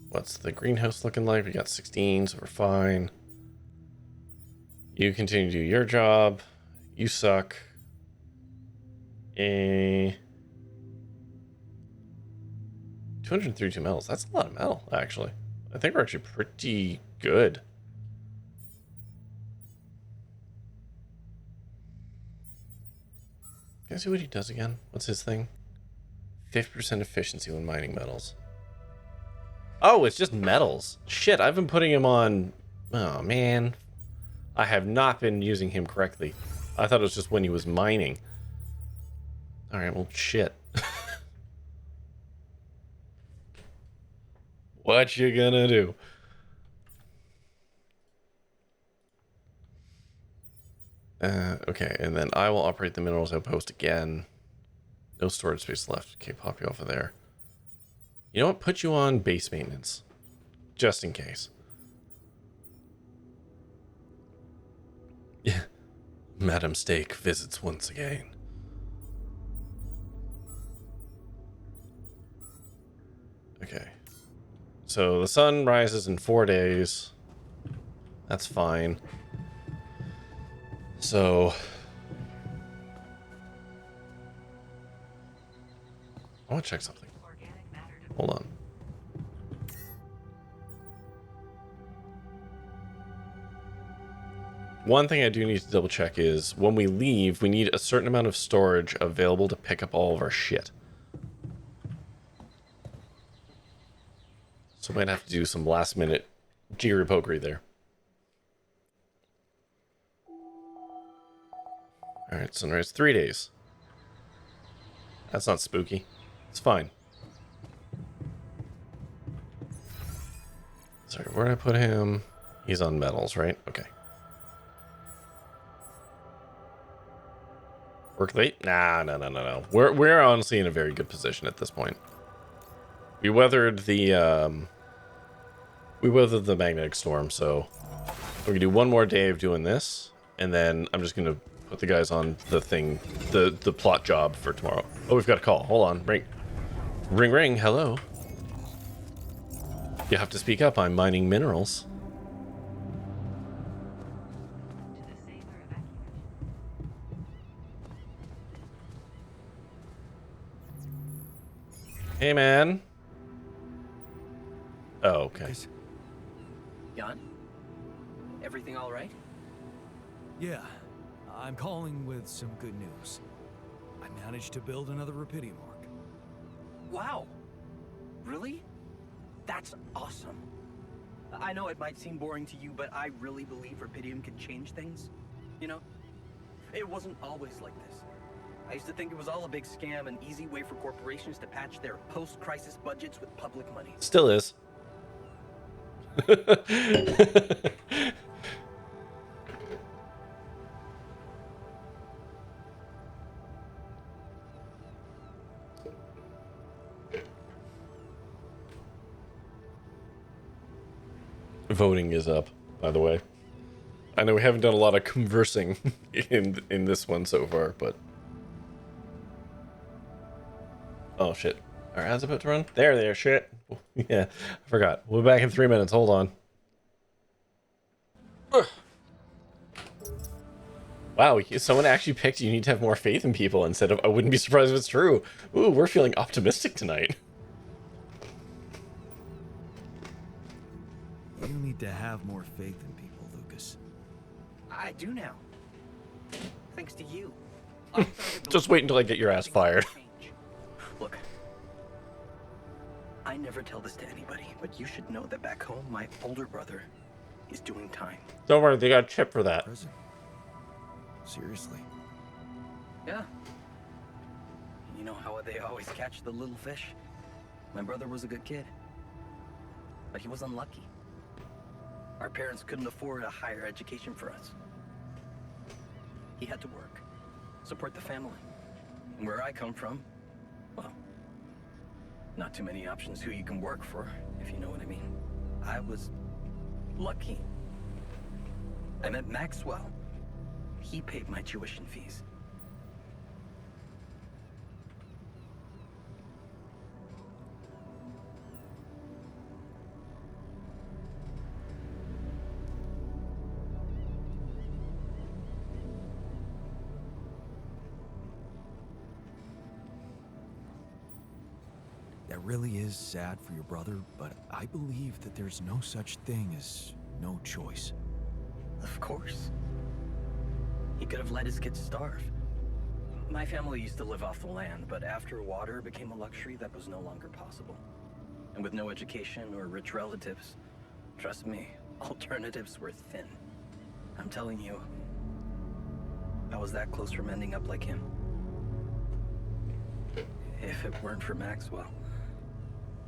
What's the greenhouse looking like? We got 16, so we're fine. You continue to do your job. You suck. 232 metals. That's a lot of metal, actually. I think we're actually pretty good. Can I see what he does again? What's his thing? 50% efficiency when mining metals. Oh, it's just metals. Shit, I've been putting him on... Oh, man. I have not been using him correctly. I thought it was just when he was mining. Alright, well, shit. What you gonna do? Okay, and then I will operate the minerals outpost again. No storage space left. Okay, pop you off of there. You know what? Put you on base maintenance. Just in case. Yeah. Madam Steak visits once again. Okay. So the sun rises in 4 days. That's fine. So... I want to check something. Hold on. One thing I do need to double check is when we leave, we need a certain amount of storage available to pick up all of our shit. So we might have to do some last minute jiggery pokery there. Alright, sunrise 3 days. That's not spooky. It's fine. Sorry, where did I put him? He's on metals, right? Okay. Work late? Nah, no. We're honestly in a very good position at this point. We weathered the magnetic storm, so we can do one more day of doing this, and then I'm just gonna put the guys on the thing, the plot job for tomorrow. Oh, we've got a call. Hold on. Ring. Hello. You have to speak up. I'm mining minerals. Hey, man. Oh, okay. Jan? Everything all right? Yeah, I'm calling with some good news. I managed to build another Rapidium arc. Wow. Really? That's awesome. I know it might seem boring to you, but I really believe Rapidium can change things. You know? It wasn't always like this. I used to think it was all a big scam, an easy way for corporations to patch their post-crisis budgets with public money. Still is. Voting is up, by the way. I know we haven't done a lot of conversing in this one so far, but... Oh, shit. Our ads about to run? There, shit. Yeah, I forgot. We'll be back in 3 minutes. Hold on. Wow, someone actually picked you need to have more faith in people instead of I wouldn't be surprised if it's true. Ooh, we're feeling optimistic tonight. You need to have more faith in people, Lucas. I do now. Thanks to you. Just wait until I get your ass fired. Look, I never tell this to anybody, but you should know that back home, my older brother is doing time. Don't worry, they got a chip for that. Prison? Seriously? Yeah. You know how they always catch the little fish? My brother was a good kid, but he was unlucky. Our parents couldn't afford a higher education for us. He had to work, support the family. And where I come from, well, not too many options who you can work for, if you know what I mean. I was lucky. I met Maxwell. He paid my tuition fees. That really is sad for your brother, but I believe that there's no such thing as no choice. Of course. He could have let his kids starve. My family used to live off the land, but after water became a luxury, that was no longer possible. And with no education or rich relatives, trust me, alternatives were thin. I'm telling you, I was that close from ending up like him. If it weren't for Maxwell,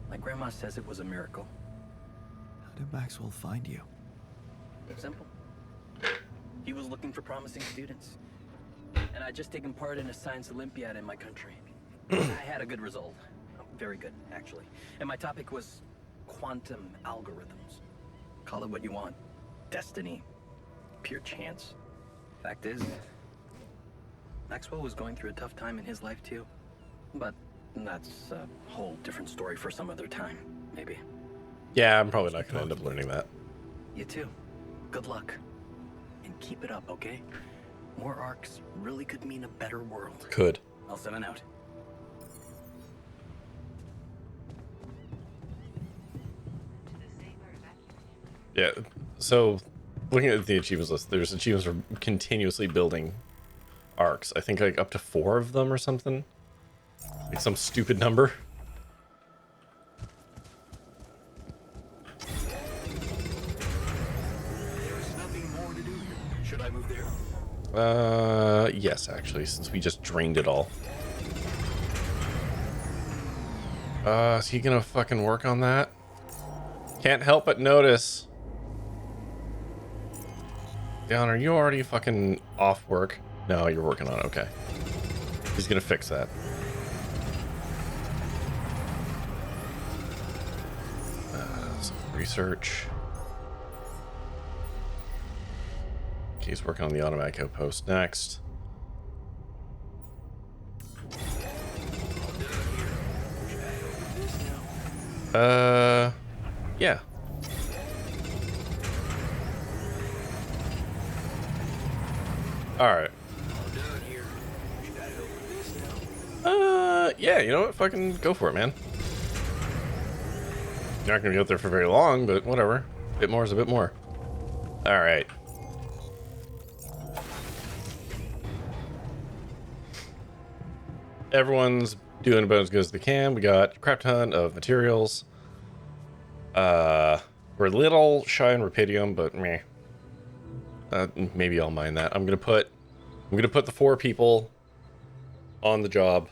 my grandma says it was a miracle. How did Maxwell find you? Simple. He was looking for promising students. And I'd just taken part in a science Olympiad in my country. I had a good result. Very good, actually. And my topic was quantum algorithms. Call it what you want. Destiny. Pure chance. Fact is, Maxwell was going through a tough time in his life too. But that's a whole different story for some other time, maybe. Yeah, I'm probably not going to end up learning that. You too. Good luck. And keep it up, okay? More arcs really could mean a better world. Could. I'll 7 out. Yeah, so looking at the achievements list, there's achievements for continuously building arcs. I think like up to 4 of them or something. Like some stupid number. There's nothing more to do here. Should I move there? Yes, actually, since we just drained it all. Is he gonna fucking work on that? Can't help but notice. Don, are you already fucking off work? No, you're working on it. Okay. He's gonna fix that. Some research. Okay, he's working on the automatic outpost next. Yeah. Alright. Yeah, you know what? Fucking go for it, man. You're not gonna be out there for very long, but whatever. A bit more is a bit more. Alright. Everyone's doing about as good as they can. We got a crap ton of materials. We're a little shy on Rapidium, but meh. Maybe I'll mind that. I'm gonna put the 4 people on the job.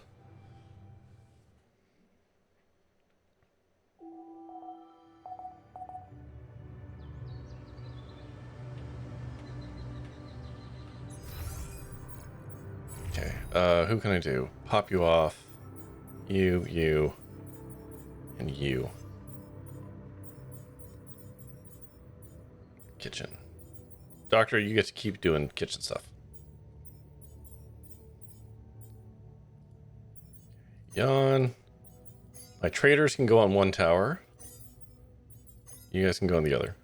Okay, who can I do? Pop you off. You, and you. Kitchen. Doctor, you get to keep doing kitchen stuff. Yawn. My traders can go on one tower. You guys can go on the other.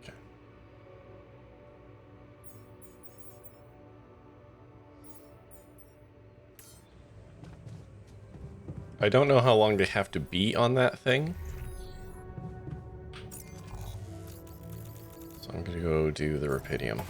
Okay. I don't know how long they have to be on that thing. So I'm gonna go do the Rapidium.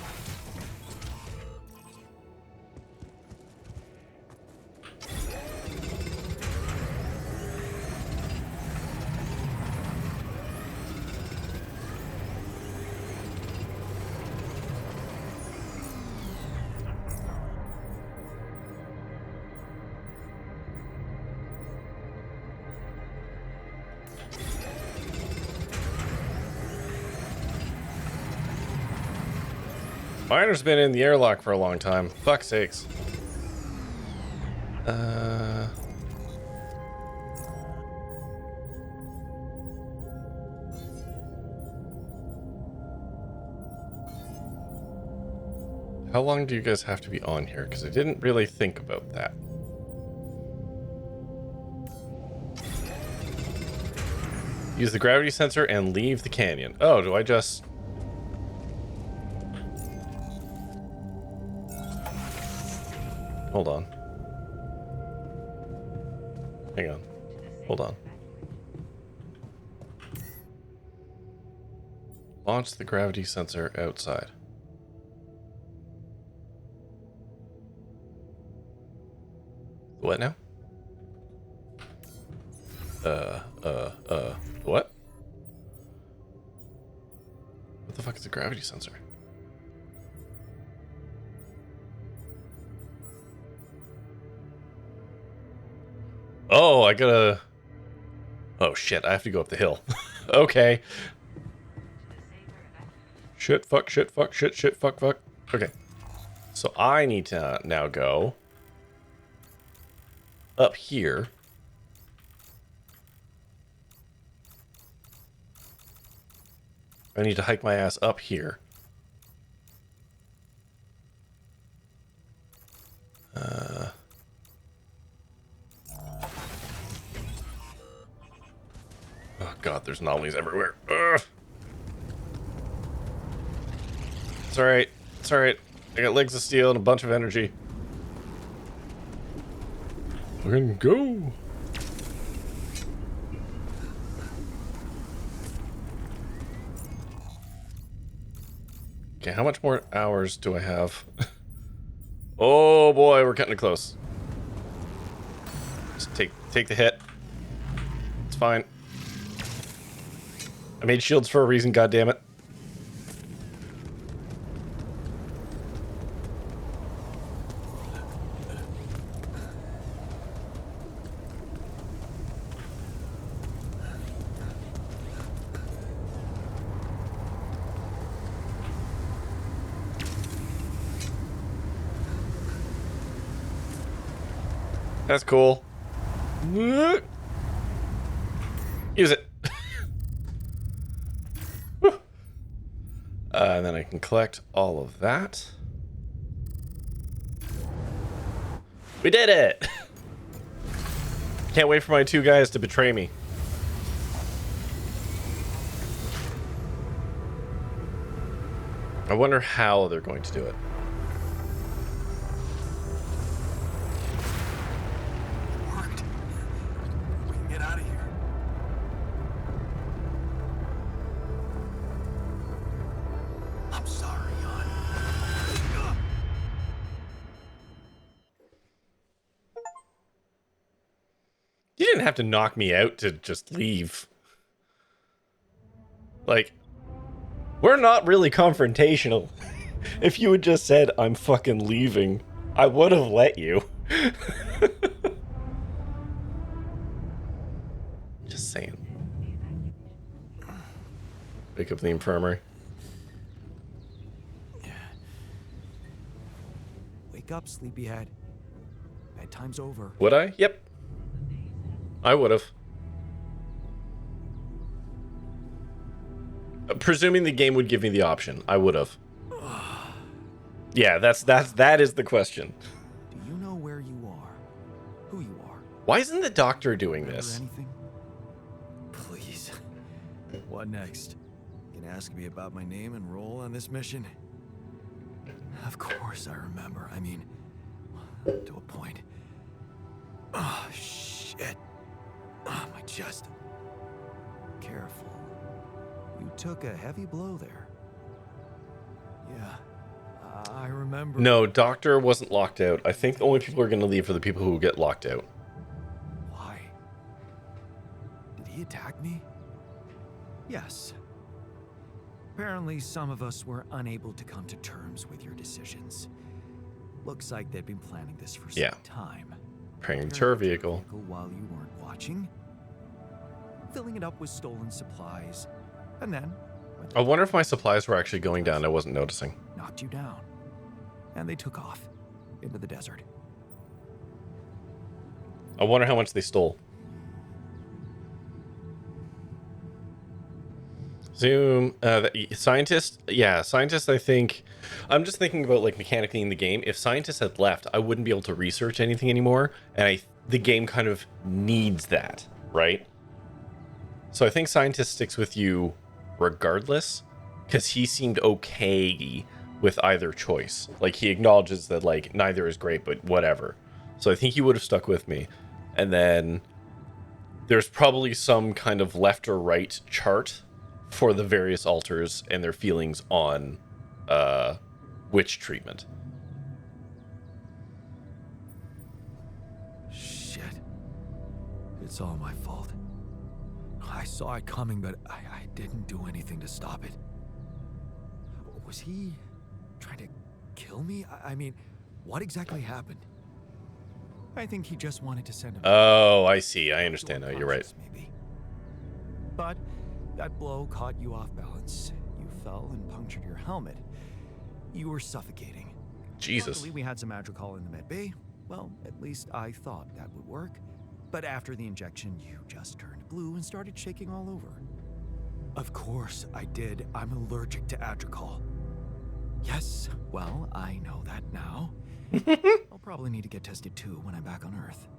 Miner's been in the airlock for a long time. Fuck's sakes. How long do you guys have to be on here? Because I didn't really think about that. Use the gravity sensor and leave the canyon. Oh, do I just... Hold on. Hang on. Hold on. Launch the gravity sensor outside. What now? What? What the fuck is a gravity sensor? Oh, I gotta... Oh shit, I have to go up the hill. Okay. Shit, fuck, shit, fuck, shit, shit, fuck, fuck. Okay. So I need to now go up here. I need to hike my ass up here. Oh god, there's anomalies everywhere. Ugh. It's alright. It's alright. I got legs of steel and a bunch of energy. I can go. Okay, how much more hours do I have? Oh boy, we're cutting it close. Just take the hit. It's fine. I made shields for a reason, goddammit. That's cool. Use it. And then I can collect all of that. We did it! Can't wait for my two guys to betray me. I wonder how they're going to do it. You didn't have to knock me out to just leave. Like, we're not really confrontational. If you had just said, I'm fucking leaving, I would have let you. Just saying. Pick up the infirmary. Wake up, sleepyhead. Bedtime's over. Would I? Yep. I would have. Presuming the game would give me the option, I would have. Yeah, that is the question. Do you know where you are? Who you are? Why isn't the doctor doing Remember this? anything? Please. What next? You can ask me about my name and role on this mission? Of course I remember. I mean, to a point. Oh, shit. Oh, my chest. Careful. You took a heavy blow there. Yeah, I remember. No, doctor wasn't locked out. I think the only people who are going to leave are the people who get locked out. Why? Did he attack me? Yes. Apparently, some of us were unable to come to terms with your decisions. Looks like they'd been planning this for some time. Preparing the tour vehicle. While you weren't watching. Filling it up with stolen supplies. And then... I wonder if my supplies were actually going down. I wasn't noticing. Knocked you down. And they took off. Into the desert. I wonder how much they stole. Zoom. Scientist? Yeah, scientist, I think... I'm just thinking about, like, mechanically in the game. If scientists had left, I wouldn't be able to research anything anymore. And the game kind of needs that, right? So I think scientist sticks with you regardless. Because he seemed okay with either choice. Like, he acknowledges that, like, neither is great, but whatever. So I think he would have stuck with me. And then there's probably some kind of left or right chart for the various alters and their feelings on witch treatment. Shit. It's all my fault. I saw it coming, but I didn't do anything to stop it. Was he trying to kill me? I mean, what exactly happened? I think he just wanted to send him. Oh, I see. I understand now. You're right. Maybe. But that blow caught you off balance. You fell and punctured your helmet. You were suffocating. Jesus. Luckily, we had some Adricol in the med bay. Well, at least I thought that would work. But after the injection, you just turned blue and started shaking all over. Of course I did. I'm allergic to Adricol. Yes, well, I know that now. I'll probably need to get tested too when I'm back on Earth.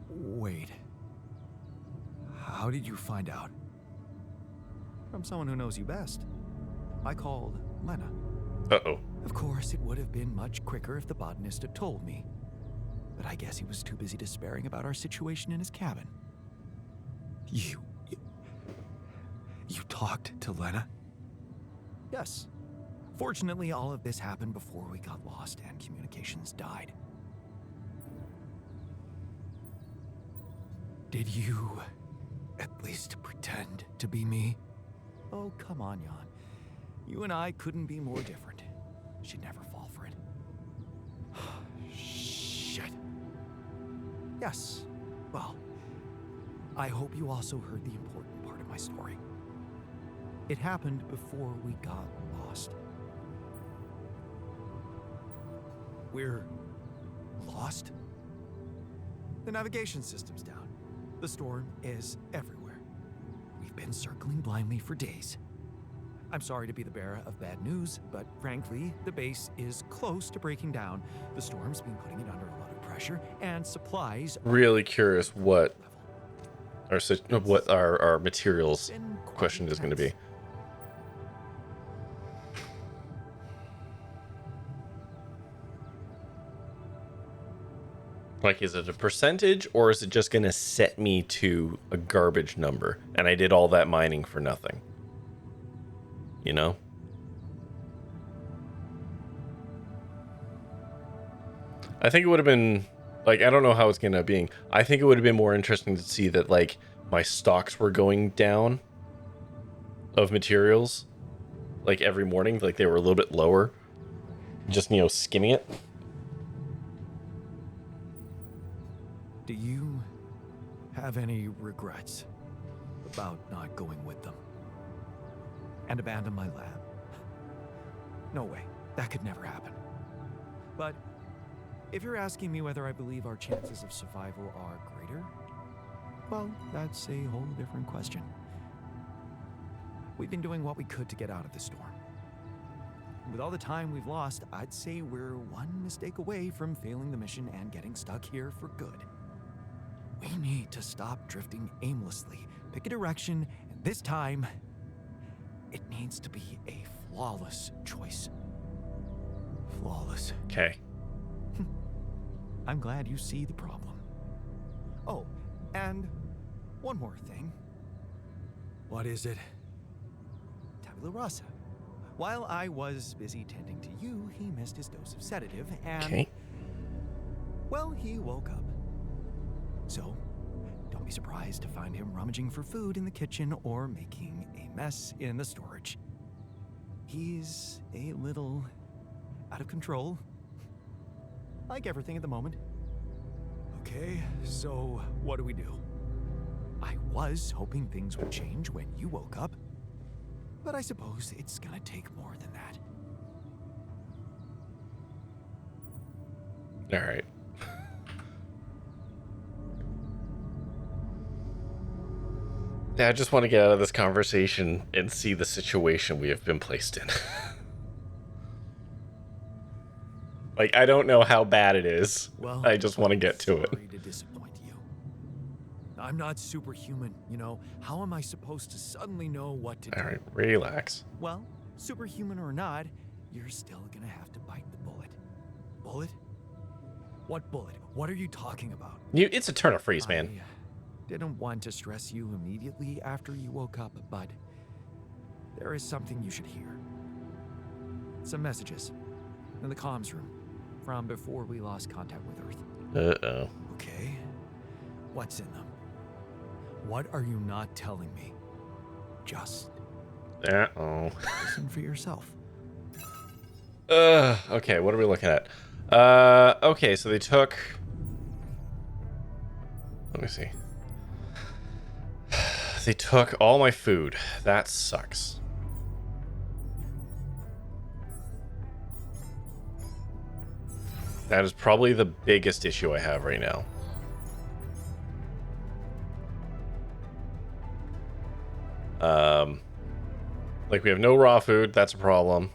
Wait. How did you find out? From someone who knows you best. I called Lena. Uh-oh. Of course, it would have been much quicker if the botanist had told me. But I guess he was too busy despairing about our situation in his cabin. You talked to Lena? Yes. Fortunately, all of this happened before we got lost and communications died. Did you at least pretend to be me? Oh, come on, Jan. You and I couldn't be more different. She'd never fall for it. Shit. Yes. Well, I hope you also heard the important part of my story. It happened before we got lost. We're lost? The navigation system's down. The storm is everywhere. We've been circling blindly for days. I'm sorry to be the bearer of bad news, but frankly, the base is close to breaking down. The storm's been putting it under a lot of pressure, and supplies Really curious what our materials question is going to be. Like, is it a percentage, or is it just going to set me to a garbage number? And I did all that mining for nothing. You know? I think it would have been, like, I don't know how it's going to be. I think it would have been more interesting to see that, like, my stocks were going down of materials. Like, every morning. Like, they were a little bit lower. Just, you know, skimming it. Do you have any regrets about not going with them? And abandon my lab? No way. That could never happen. But if you're asking me whether I believe our chances of survival are greater, well, that's a whole different question. We've been doing what we could to get out of the storm. With all the time we've lost, I'd say we're one mistake away from failing the mission and getting stuck here for good. We need to stop drifting aimlessly, pick a direction, and this time, it needs to be a flawless choice. Flawless. Okay. I'm glad you see the problem. Oh, and one more thing. What is it? Tabula rasa. While I was busy tending to you, he missed his dose of sedative and... Okay. Well, he woke up. So, don't be surprised to find him rummaging for food in the kitchen or making a mess in the storage. He's a little out of control. Like everything at the moment. Okay, so what do we do? I was hoping things would change when you woke up, but I suppose it's gonna take more than that. All right. Yeah, I just want to get out of this conversation and see the situation we have been placed in. Like, I don't know how bad it is. Well, I just want to get to it. Sorry to disappoint you. I'm not superhuman, you know. How am I supposed to suddenly know what to do? All right, relax. Well, superhuman or not, you're still gonna have to bite the bullet. Bullet? What bullet? What are you talking about? It's a turn of phrase, man. I didn't want to stress you immediately after you woke up, but there is something you should hear. Some messages in the comms room from before we lost contact with Earth. Uh-oh. Okay, what's in them? What are you not telling me? Just Uh-oh. listen for yourself. Okay, what are we looking at? Okay, so they took... Let me see. They took all my food. That sucks. That is probably the biggest issue I have right now. Like, we have no raw food. That's a problem.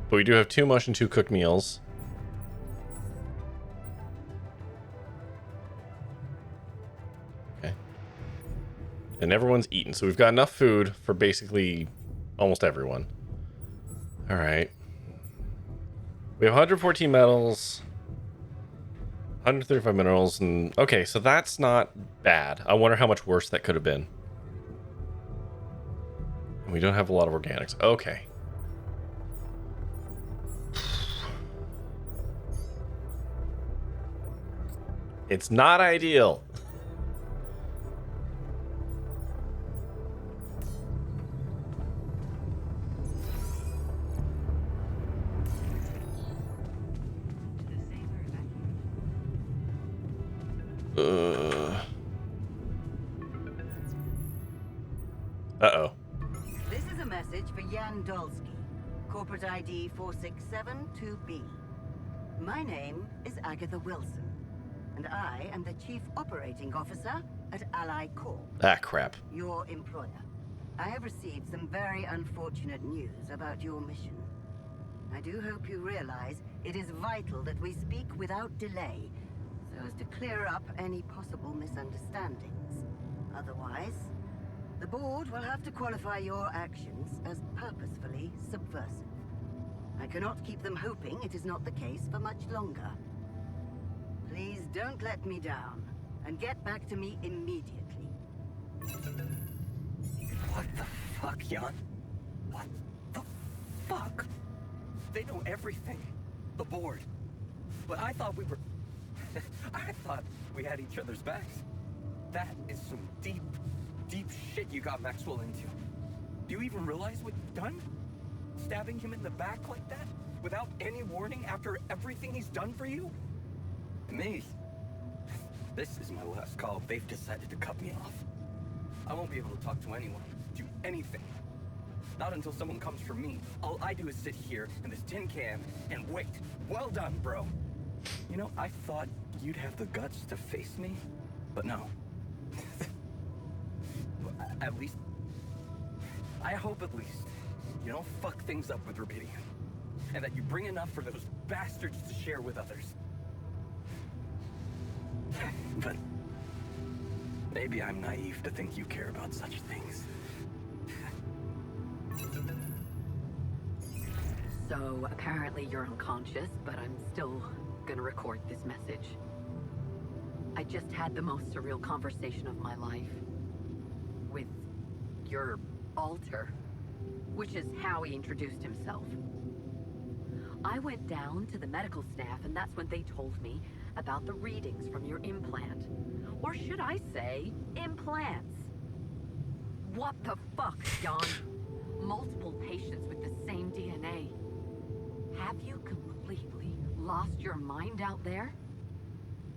But we do have 2 mush and 2 cooked meals. Okay. And everyone's eaten. So we've got enough food for basically almost everyone. Alright. We have 114 metals. 135 minerals. And okay, so that's not bad. I wonder how much worse that could have been. And we don't have a lot of organics. Okay. It's not ideal. Uh-oh. This is a message for Jan Dolsky, corporate ID 4672B. My name is Agatha Wilson, and I am the Chief Operating Officer at Ally Corp, Ah, crap. your employer. I have received some very unfortunate news about your mission. I do hope you realize it is vital that we speak without delay, so as to clear up any possible misunderstandings. Otherwise, the board will have to qualify your actions as purposefully subversive. I cannot keep them hoping it is not the case for much longer. Please don't let me down, and get back to me immediately. What the fuck, Jan? What the fuck? They know everything. The board. But I thought we were... I thought we had each other's backs. That is some deep, deep shit you got Maxwell into. Do you even realize what you've done? Stabbing him in the back like that? Without any warning after everything he's done for you? Me? This is my last call. They've decided to cut me off. I won't be able to talk to anyone, do anything. Not until someone comes for me. All I do is sit here in this tin can and wait. Well done, bro. You know, I thought you'd have the guts to face me, but no. At least... I hope at least you don't fuck things up with Rubidium. And that you bring enough for those bastards to share with others. But... maybe I'm naive to think you care about such things. So, apparently you're unconscious, but I'm still gonna record this message. I just had the most surreal conversation of my life. With your alter, which is how he introduced himself. I went down to the medical staff, and that's when they told me about the readings from your implant. Or should I say, implants? What the fuck, Jan? Multiple patients with the same DNA. Have you completely lost your mind out there?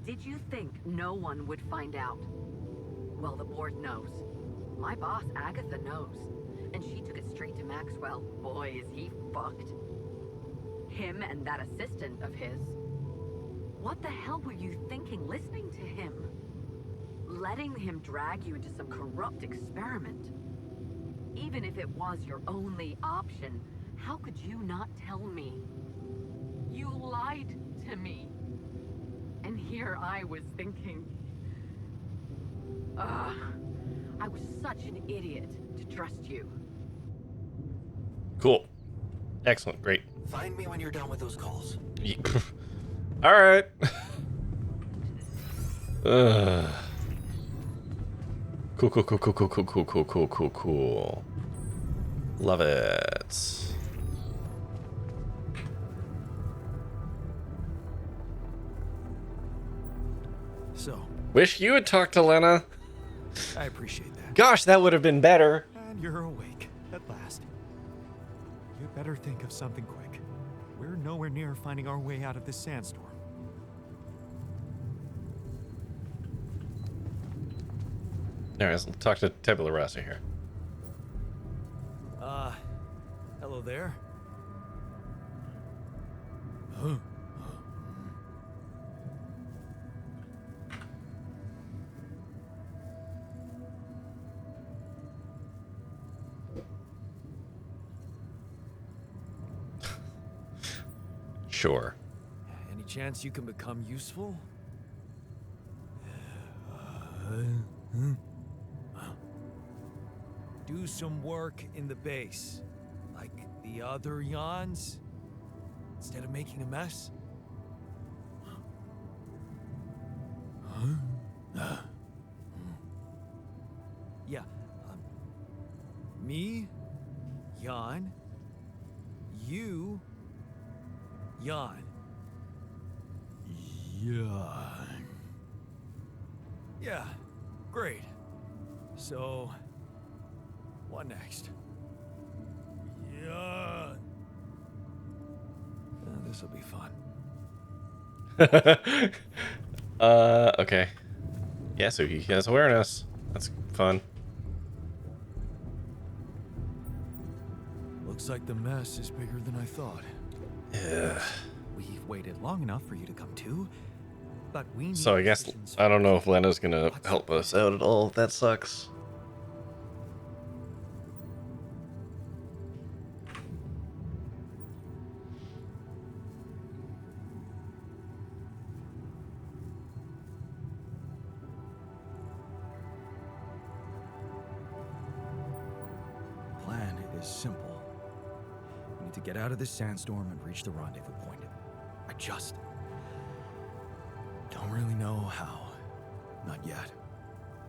Did you think no one would find out? Well, the board knows. My boss, Agatha, knows. And she took it straight to Maxwell. Boy, is he fucked. Him and that assistant of his. What the hell were you thinking listening to him? Letting him drag you into some corrupt experiment. Even if it was your only option, how could you not tell me? You lied to me. And here I was thinking... I was such an idiot to trust you. Cool. Excellent. Great. Find me when you're done with those calls. All right. Cool, cool, cool, cool, cool, cool, cool, cool, cool, cool, cool. Love it. So, Wish you had talked to Lena. I appreciate that. Gosh, that would have been better. And you're awake, at last. You better think of something quick. We're nowhere near finding our way out of this sandstorm. Anyways, let's talk to Tabula Rasa here. Hello there. Sure. Any chance you can become useful? Do some work in the base, like the other Yans, instead of making a mess? Yeah, me, Yan, you, Yan. Yan. Yeah, great. So, what next? Yan. This'll be fun. Okay. Yeah, so he has awareness. That's fun. Looks like the mess is bigger than I thought. Yeah. We've waited long enough for you to come to, but we need So I guess decisions I don't know if quickly. Lena's gonna What's help up? us out at all. That sucks. Plan is simple. We need to get out of this sandstorm and reach the rendezvous point. I just don't really know how. Not yet.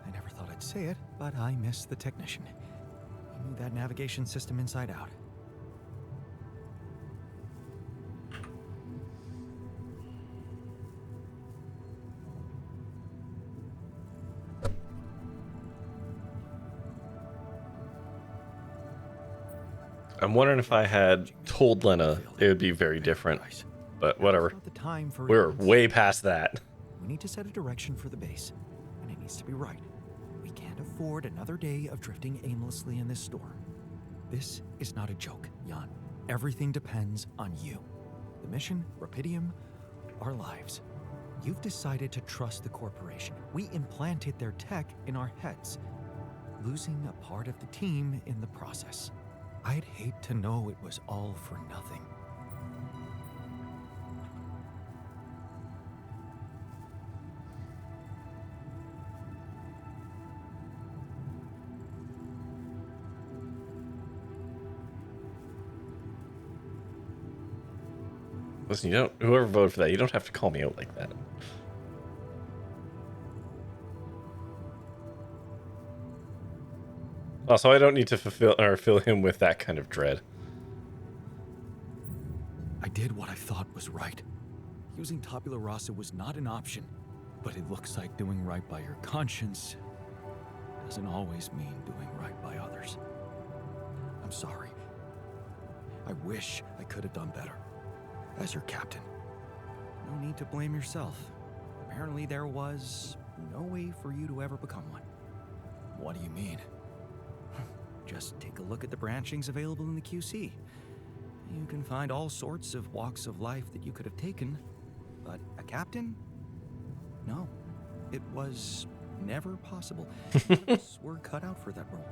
I never thought I'd say it, but I miss the technician. He knew that navigation system inside out. I'm wondering if I had told Lena, it would be very different. But whatever. It's not the time for We're events. way past that. We need to set a direction for the base, and it needs to be right. We can't afford another day of drifting aimlessly in this storm. This is not a joke, Jan. Everything depends on you. The mission, Rapidium, our lives. You've decided to trust the corporation. We implanted their tech in our heads, losing a part of the team in the process. I'd hate to know it was all for nothing. Listen, you don't. Whoever voted for that, you don't have to call me out like that. Also, I don't need to fill him with that kind of dread. I did what I thought was right. Using tabula rasa was not an option, but it looks like doing right by your conscience doesn't always mean doing right by others. I'm sorry. I wish I could have done better. As your captain, no need to blame yourself. Apparently there was no way for you to ever become one. What do you mean? Just take a look at the branchings available in the QC. You can find all sorts of walks of life that you could have taken, but a captain? No, it was never possible. None of us were cut out for that role.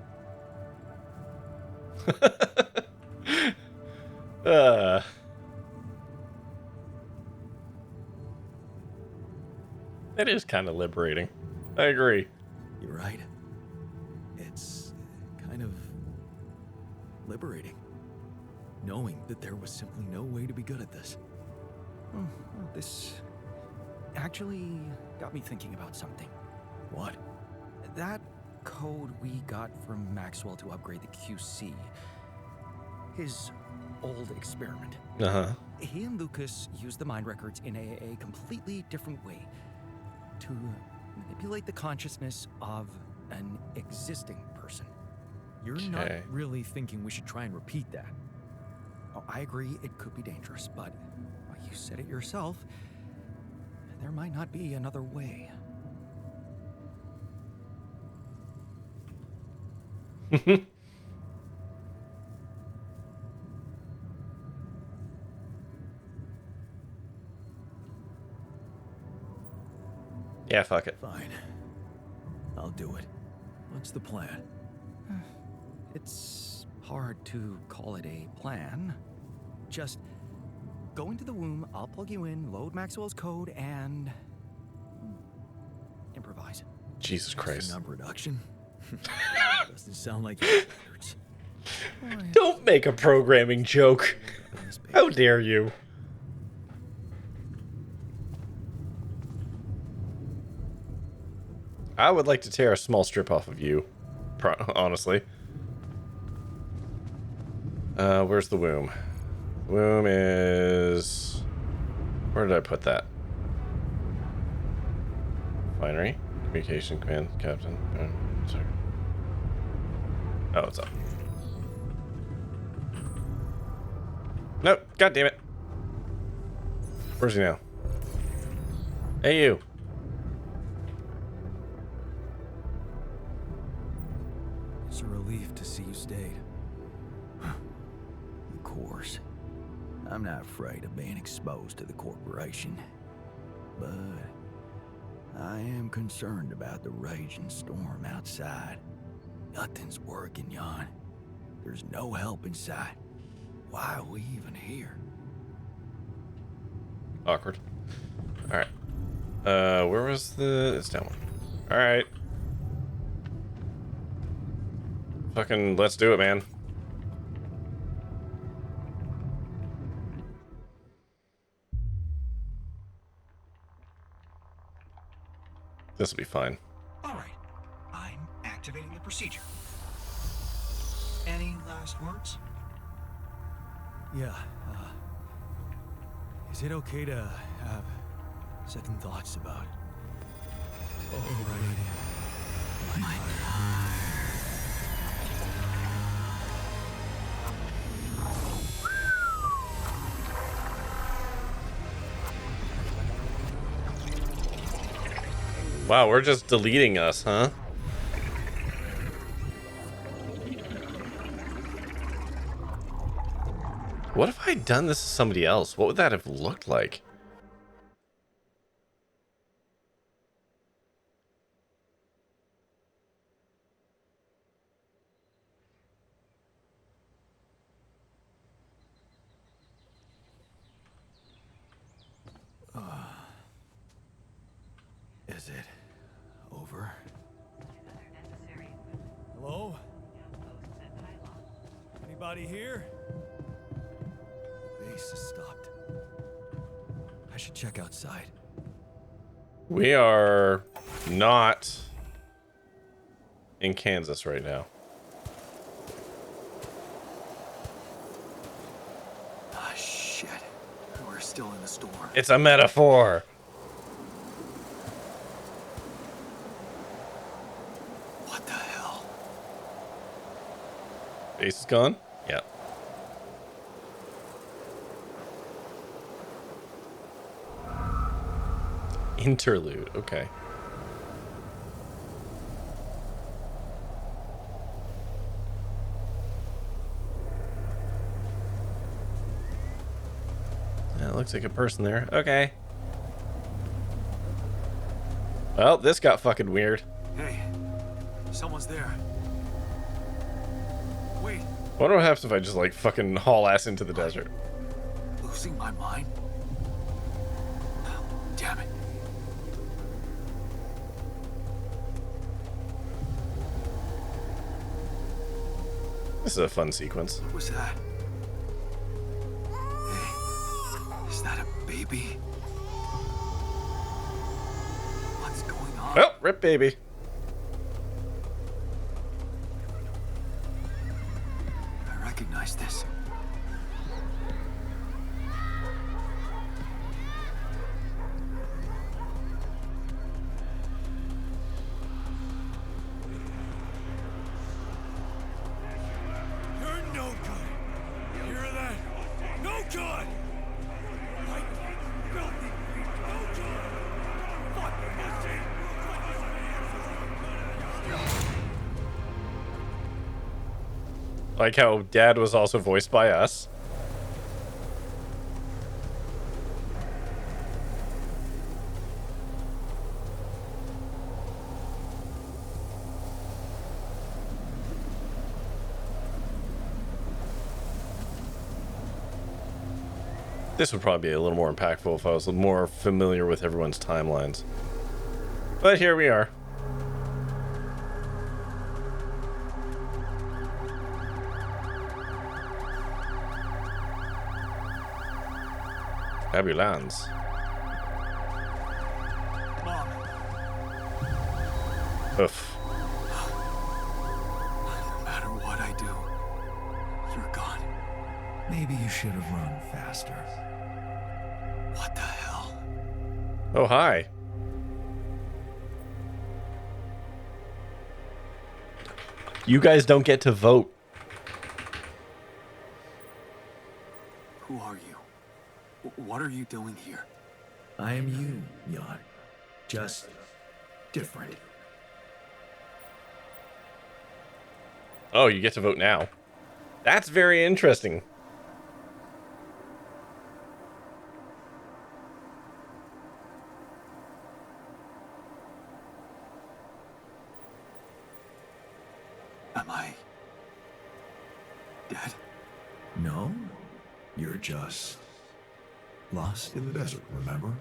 It is kind of liberating. I agree. You're right. It's kind of liberating, knowing that there was simply no way to be good at this. Well, this actually got me thinking about something. What? That code we got from Maxwell to upgrade the QC. His old experiment. Uh-huh. He and Lucas used the mind records in a completely different way to manipulate the consciousness of an existing person. You're not Okay. really thinking we should try and repeat that. Oh, I agree it could be dangerous, but well, you said it yourself. There might not be another way. Yeah, fuck it. Fine. I'll do it. What's the plan? It's hard to call it a plan. Just go into the womb, I'll plug you in, load Maxwell's code, and improvise. Jesus Christ. Number reduction? Doesn't sound like it. Don't make a programming joke. How dare you? I would like to tear a small strip off of you, honestly. Where's the womb? The womb is... Where did I put that? Finery? Communication command, captain. Sorry. Oh, it's up. Nope. God damn it. Where's he now? Hey, you. It's a relief to see you stayed. Of course. I'm not afraid of being exposed to the corporation. But I am concerned about the raging storm outside. Nothing's working, Jan. There's no help in sight. Why are we even here? Awkward. Alright. Where was the... It's down one. Alright. Fucking let's do it, man. This'll be fine. All right, I'm activating the procedure. Any last words? Yeah, is it okay to have second thoughts about... Oh, right. Wow, we're just deleting us, huh? What if I'd done this to somebody else? What would that have looked like? Is it over? Hello? Anybody here? The base has stopped. I should check outside. We are not in Kansas right now. Ah, shit. We're still in the storm. It's a metaphor. What the hell? Ace is gone? Yeah. Interlude, okay. That looks like a person there. Okay. Well, this got fucking weird. Hey, someone's there. Wait, What happens if I just like fucking haul ass into the desert? losing my mind? Damn it. This is a fun sequence. What was that? Hey, is that a baby? What's going on? Well, rip baby. Like how Dad was also voiced by us. This would probably be a little more impactful if I was more familiar with everyone's timelines. But here we are. Ambulance. Mom, Oof. no matter what I do, you're gone. Maybe you should have run faster. What the hell? Oh, hi. You guys don't get to vote. Who are you? What are you doing here? I am you, Jan. Just different. Oh, you get to vote now. That's very interesting. Am I dead? No, you're just lost in the desert, remember?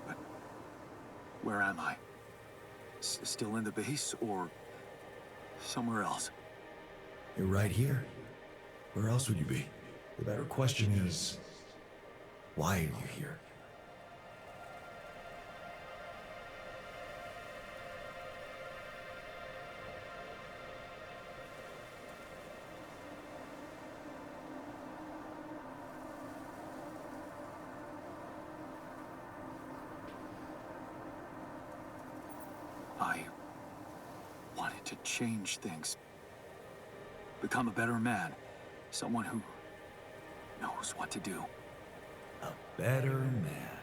But where am I? Still in the base or somewhere else? You're right here. Where else would you be? The better question is, why are you here? I wanted to change things. Become a better man. Someone who knows what to do. A better man?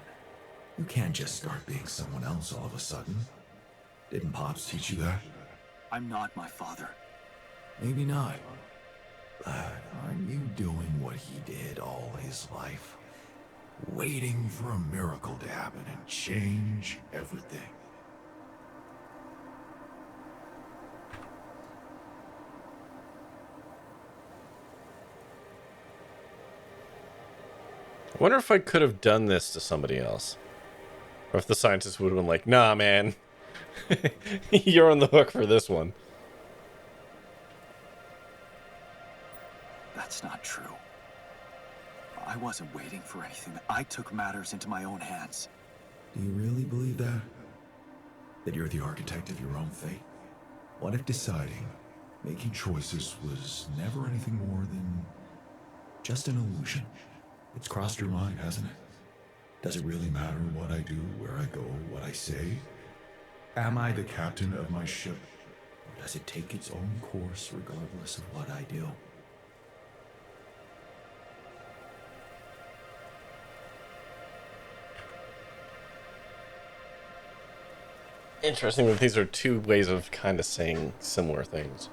You can't just start being someone else all of a sudden. Didn't Pops teach you that? I'm not my father. Maybe not. But aren't you doing what he did all his life? Waiting for a miracle to happen and change everything. I wonder if I could have done this to somebody else. Or if the scientist would have been like, nah, man. You're on the hook for this one. That's not true. I wasn't waiting for anything. I took matters into my own hands. Do you really believe that? That you're the architect of your own fate? What if deciding, making choices was never anything more than just an illusion? It's crossed your mind, hasn't it? Does it really matter what I do, where I go, what I say? Am I the captain of my ship? Or does it take its own course regardless of what I do? Interesting that these are two ways of kind of saying similar things.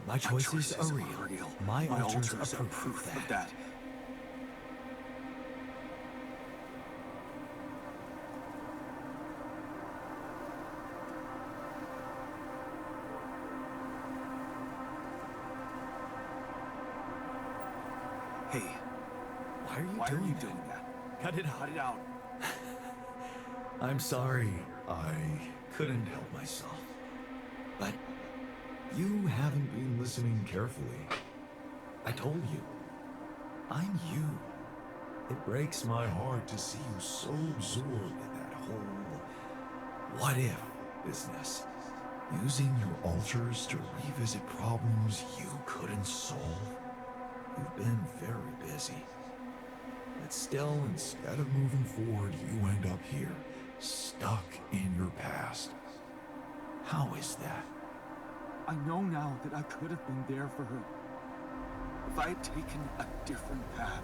My choices are real. My altars are proof of that. Hey, why are you doing that? Cut it out. Cut it out. I'm sorry. I couldn't help myself. But you haven't been listening carefully. I told you. I'm you. It breaks my heart to see you so absorbed in that whole what if business. Using your altars to revisit problems you couldn't solve? You've been very busy. But still, instead of moving forward, you end up here, stuck in your past. How is that? I know now that I could have been there for her. If I had taken a different path.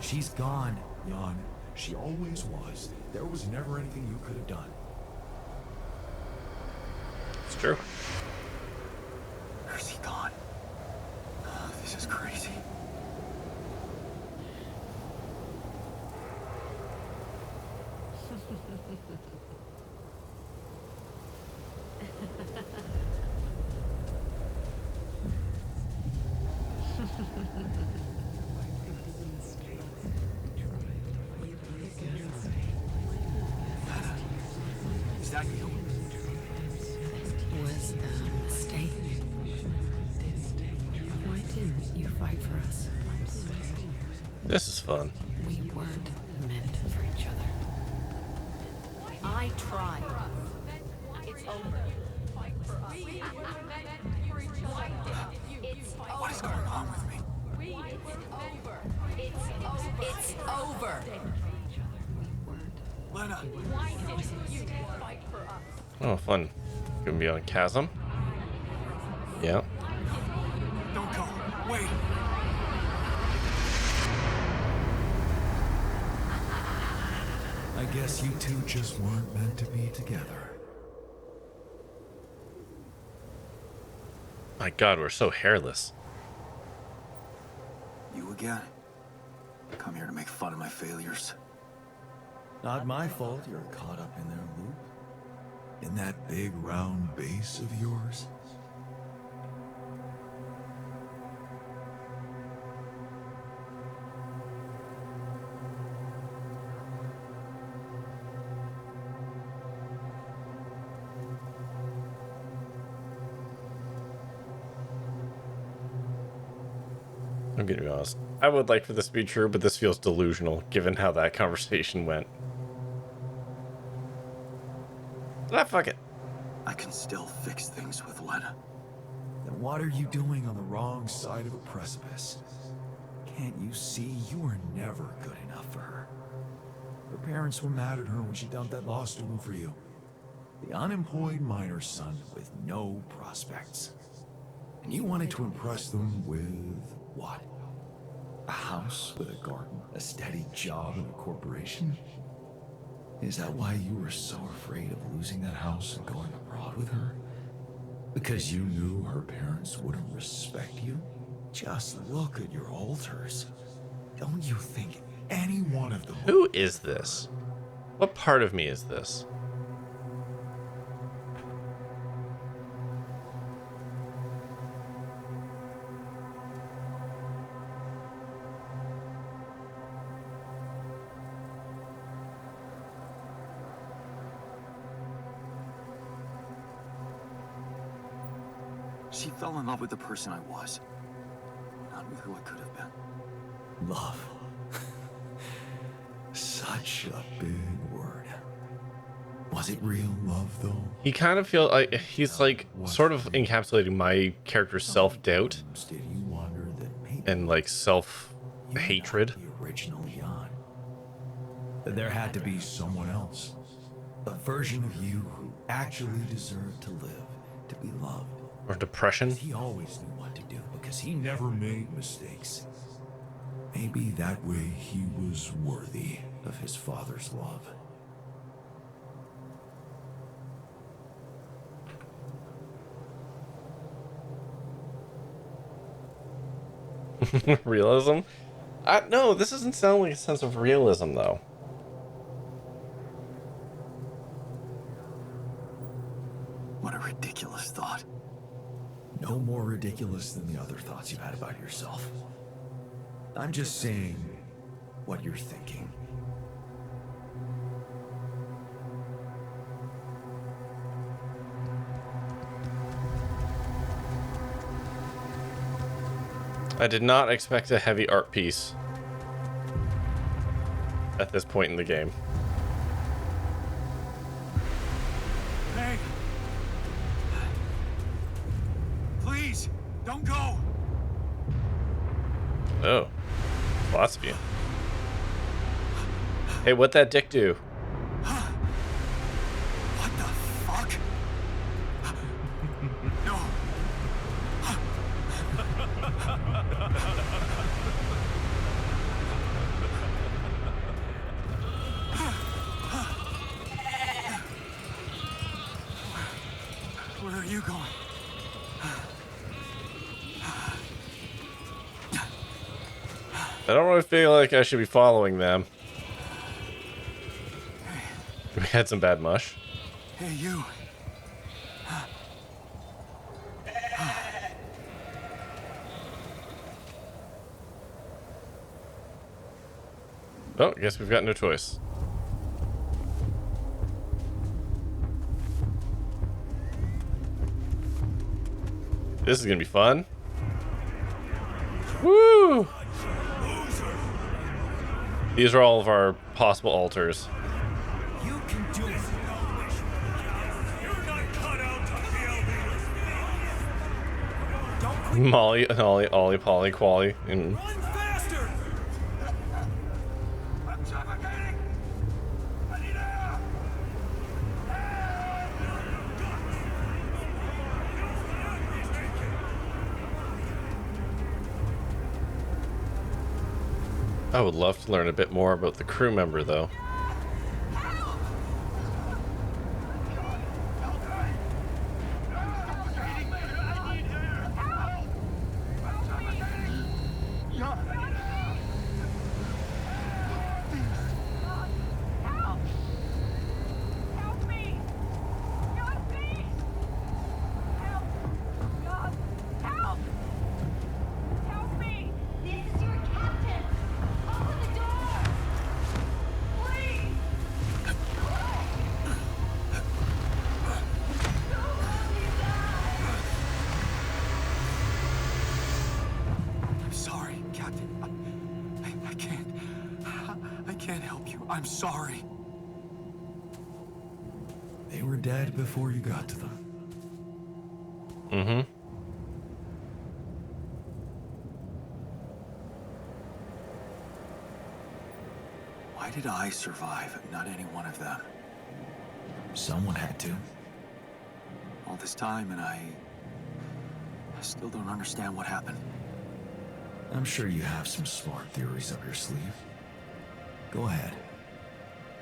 She's gone, Jan. She always was. There was never anything you could have done. It's true. Where's he gone? Oh, this is crazy. Is that you? Was a mistake. Why didn't you fight for us? This is fun. We weren't meant for each other. I tried. It's over. What is going on with me? It's over. Lena! Oh, fun. Gonna be on Chasm. Yeah. Don't go. Wait. I guess you two just weren't meant to be together. My God, we're so hairless. You again? Come here to make fun of my failures. Not my fault you're caught up in their loop. In that big round base of yours. I'm gonna be honest. I would like for this to be true, but this feels delusional given how that conversation went. Ah, fuck it. I can still fix things with Lena. Then what are you doing on the wrong side of a precipice? Can't you see you were never good enough for her? Her parents were mad at her when she dumped that law student for you. The unemployed miner's son with no prospects. And you wanted to impress them with what? A house with a garden, a steady job in a corporation? Is that why you were so afraid of losing that house and going abroad with her? Because you knew her parents wouldn't respect you? Just look at your altars. Don't you think any one of them... Who is this? What part of me is this? She fell in love with the person I was, not with who I could have been. Love. Such a big word. Was it real love, though? He kind of feels like he's like sort of encapsulating my character's self-doubt Did you wonder that maybe and like self-hatred. the original Jan? That there had to be someone else. A version of you who actually deserved to live, to be loved. Or depression. He always knew what to do because he never made mistakes. Maybe that way he was worthy of his father's love. Realism? No, this doesn't sound like a sense of realism, though. What a ridiculous thought. No more ridiculous than the other thoughts you've had about yourself. I'm just saying what you're thinking. I did not expect a heavy art piece at this point in the game. Hey! Don't go! Oh. Lots of you. Hey, what'd that dick do? What the fuck? No. Where are you going? I don't really feel like I should be following them. We had some bad mush. Hey, you. Oh, I guess we've got no choice. This is gonna be fun. Woo! These are all of our possible alters. You can do it. You're not cut out to be a leader. Molly, Ollie, Polly, Quali, and Run faster! I'm suffocating! I need air! I would love to learn a bit more about the crew member, though. I'm sorry, Captain. I can't. I can't help you. I'm sorry. They were dead before you got to them. Mm-hmm. Why did I survive, not any one of them? Someone had to. All this time, and I still don't understand what happened. I'm sure you have some smart theories up your sleeve. Go ahead.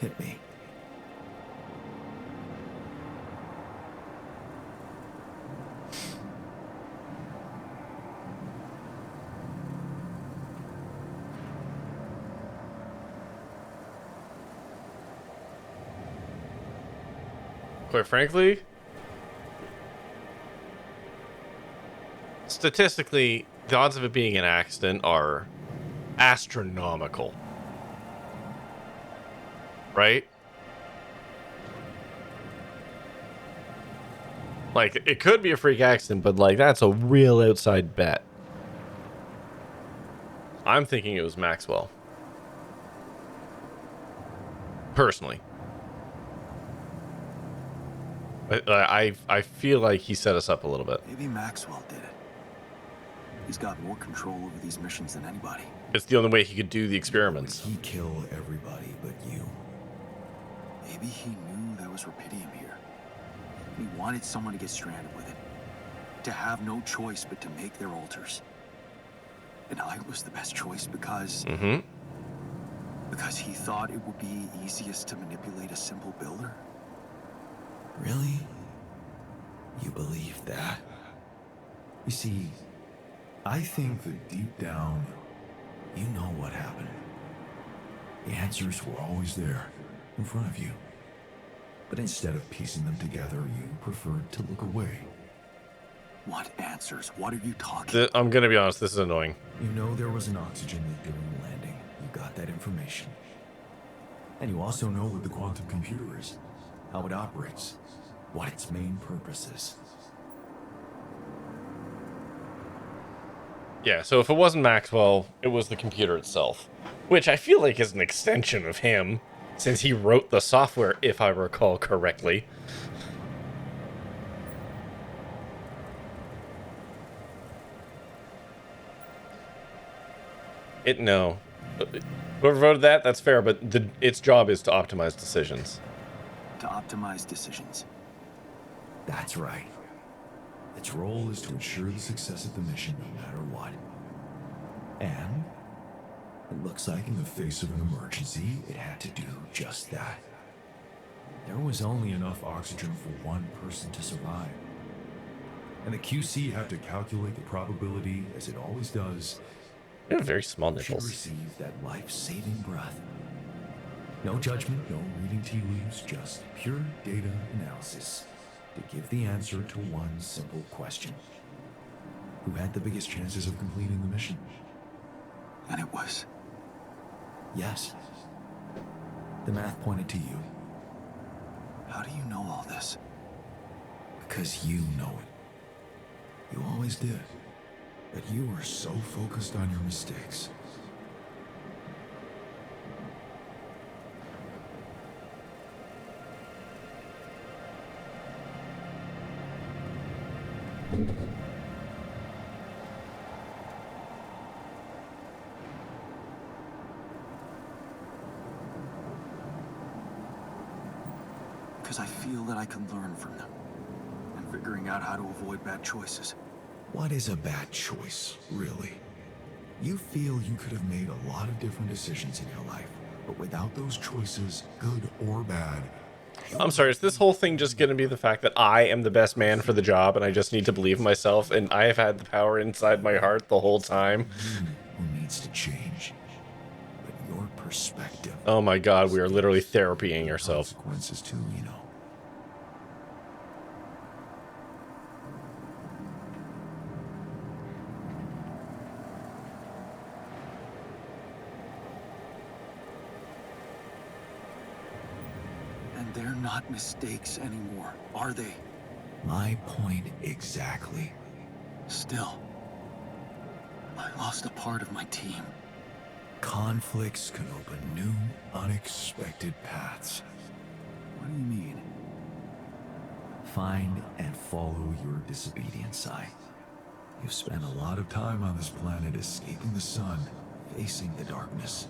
Hit me. Quite frankly, statistically, the odds of it being an accident are astronomical. Right? Like, it could be a freak accident, but, like, that's a real outside bet. I'm thinking it was Maxwell. Personally. I feel like he set us up a little bit. Maybe Maxwell did it. He's got more control over these missions than anybody. It's the only way he could do the experiments. He kill everybody but you. Maybe he knew there was rubidium here. He wanted someone to get stranded with it. To have no choice but to make their altars. And I was the best choice because... Mm-hmm. Because he thought it would be easiest to manipulate a simple builder? Really? You believe that? You see, I think that deep down, you know what happened. The answers were always there, in front of you. But instead of piecing them together, you preferred to look away. What answers? What are you talking about? I'm gonna be honest, this is annoying. You know there was an oxygen leak during the landing. You got that information. And you also know what the quantum computer is, how it operates, what its main purpose is. Yeah, so if it wasn't Maxwell, it was the computer itself. Which I feel like is an extension of him, since he wrote the software, if I recall correctly. No. Whoever voted that, that's fair, but its job is to optimize decisions. To optimize decisions. That's right. Its role is to ensure the success of the mission no matter what. And it looks like in the face of an emergency, it had to do just that. There was only enough oxygen for one person to survive. And the QC had to calculate the probability, as it always does, They have very small she'd nipples. receive that life-saving breath. No judgment, no reading tea leaves, just pure data analysis to give the answer to one simple question. Who had the biggest chances of completing the mission? And it was. Yes. The math pointed to you. How do you know all this? Because you know it. You always did. But you were so focused on your mistakes. Because I feel that I can learn from them. And figuring out how to avoid bad choices. What is a bad choice, really? You feel you could have made a lot of different decisions in your life, but without those choices, good or bad. I'm sorry, is this whole thing just going to be the fact that I am the best man for the job and I just need to believe in myself and I have had the power inside my heart the whole time? Who needs to change? But your perspective. Oh my god, we are literally therapying ourselves. Consequences too, you know. And they're not mistakes anymore, are they? My point exactly. Still, I lost a part of my team. Conflicts can open new, unexpected paths. What do you mean? Find and follow your disobedience eye. You've spent a lot of time on this planet escaping the sun, facing the darkness.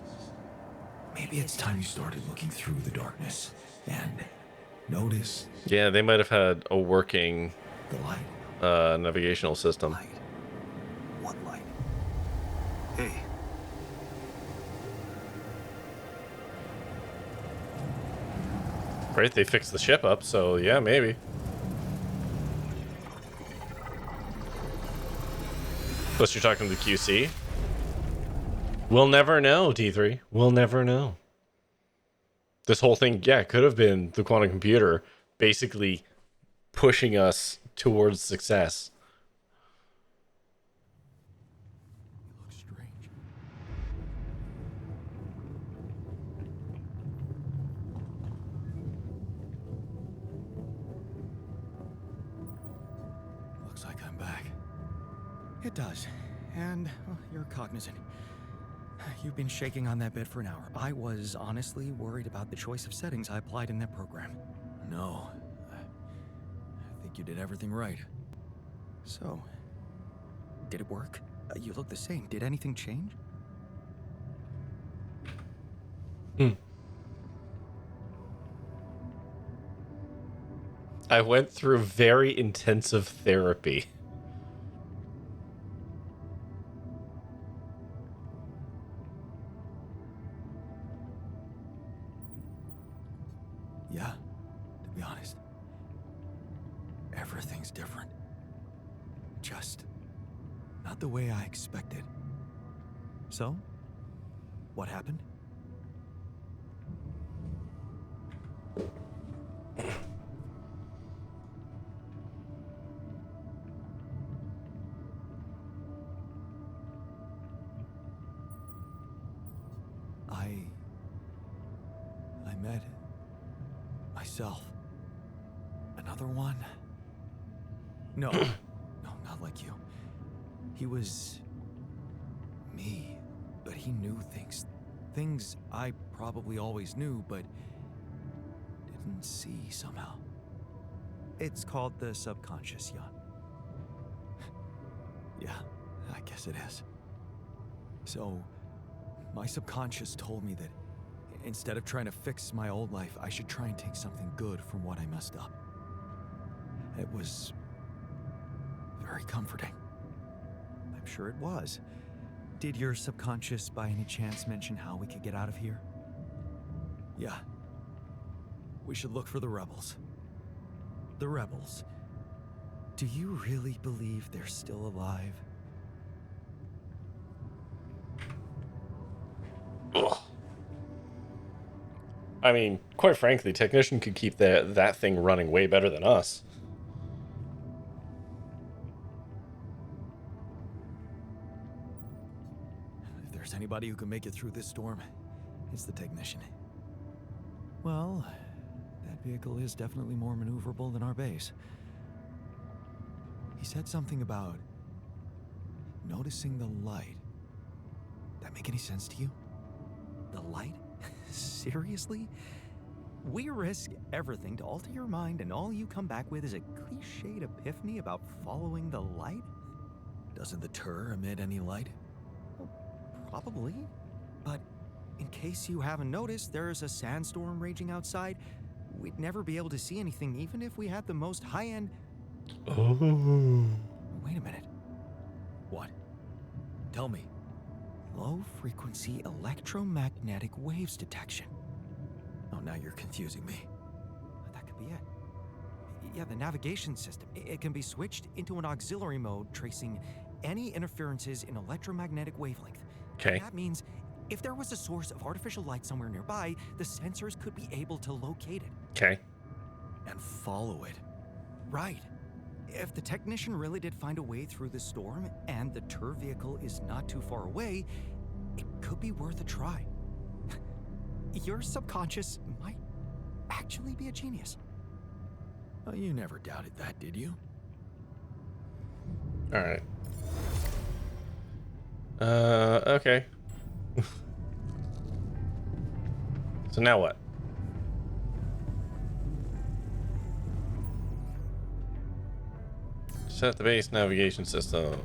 Maybe it's time you started looking through the darkness and notice Yeah, they might have had a working the light. navigational system. Light. What light? Hey, Right, they fixed the ship up, so yeah, maybe. Plus you're talking to the QC? We'll never know, T3. We'll never know. This whole thing, yeah, could have been the quantum computer basically pushing us towards success. You look strange. Looks like I'm back. It does. And well, you're cognizant. You've been shaking on that bed for an hour. I was honestly worried about the choice of settings I applied in that program. No. I think you did everything right. So, did it work? You look the same. Did anything change? I went through very intensive therapy. Yeah, to be honest. Everything's different. Just not the way I expected. So, what happened? I met myself. Another one? No, no, not like you. He was me, but he knew things. Things I probably always knew, but didn't see somehow. It's called the subconscious, Jan. Yeah, I guess it is. So, My subconscious told me that instead of trying to fix my old life, I should try and take something good from what I messed up. It was very comforting. I'm sure it was. Did your subconscious by any chance mention how we could get out of here? Yeah. We should look for the rebels. The rebels. Do you really believe they're still alive? Ugh. I mean, quite frankly, Technician could keep that thing running way better than us. If there's anybody who can make it through this storm, it's the Technician. Well, that vehicle is definitely more maneuverable than our base. He said something about noticing the light. That make any sense to you? The light? Seriously? We risk everything to alter your mind, and all you come back with is a cliched epiphany about following the light? Doesn't the Tur emit any light? Probably. But in case you haven't noticed, there's a sandstorm raging outside. We'd never be able to see anything, even if we had the most high-end... Oh. Wait a minute. What? Tell me. Low-frequency electromagnetic waves detection. Oh, now you're confusing me. That could be it. Yeah, the navigation system. It can be switched into an auxiliary mode, tracing any interferences in electromagnetic wavelength. Okay. That means if there was a source of artificial light somewhere nearby, the sensors could be able to locate it. Okay. And follow it. Right. If the Technician really did find a way through the storm, and the Tur vehicle is not too far away, it could be worth a try. Your subconscious might actually be a genius. Oh, you never doubted that, did you? All right. Okay. So now what? Set the base navigation system.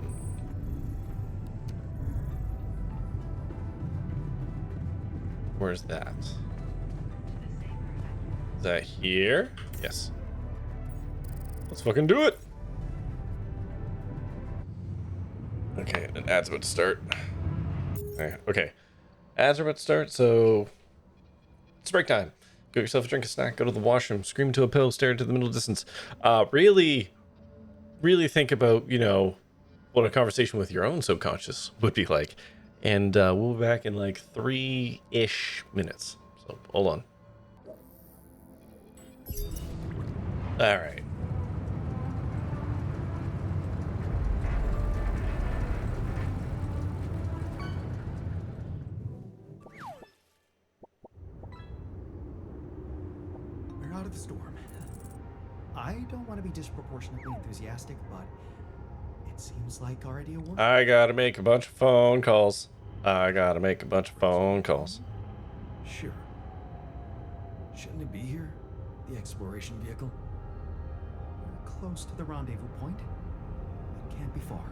Where's that? Is that here? Yes. Let's fucking do it. Okay, an ad's about to start. Okay. Ads are about to start, so it's break time. Get yourself a drink, a snack, go to the washroom, scream into a pillow, stare into the middle distance. Really think about, what a conversation with your own subconscious would be like. And we'll be back in like 3-ish minutes. So hold on. All right. We're out of the storm. I don't want to be disproportionately enthusiastic, but it seems like our idea worked. I gotta make a bunch of phone calls. Sure. Shouldn't it be here? The exploration vehicle? We're close to the rendezvous point. It can't be far.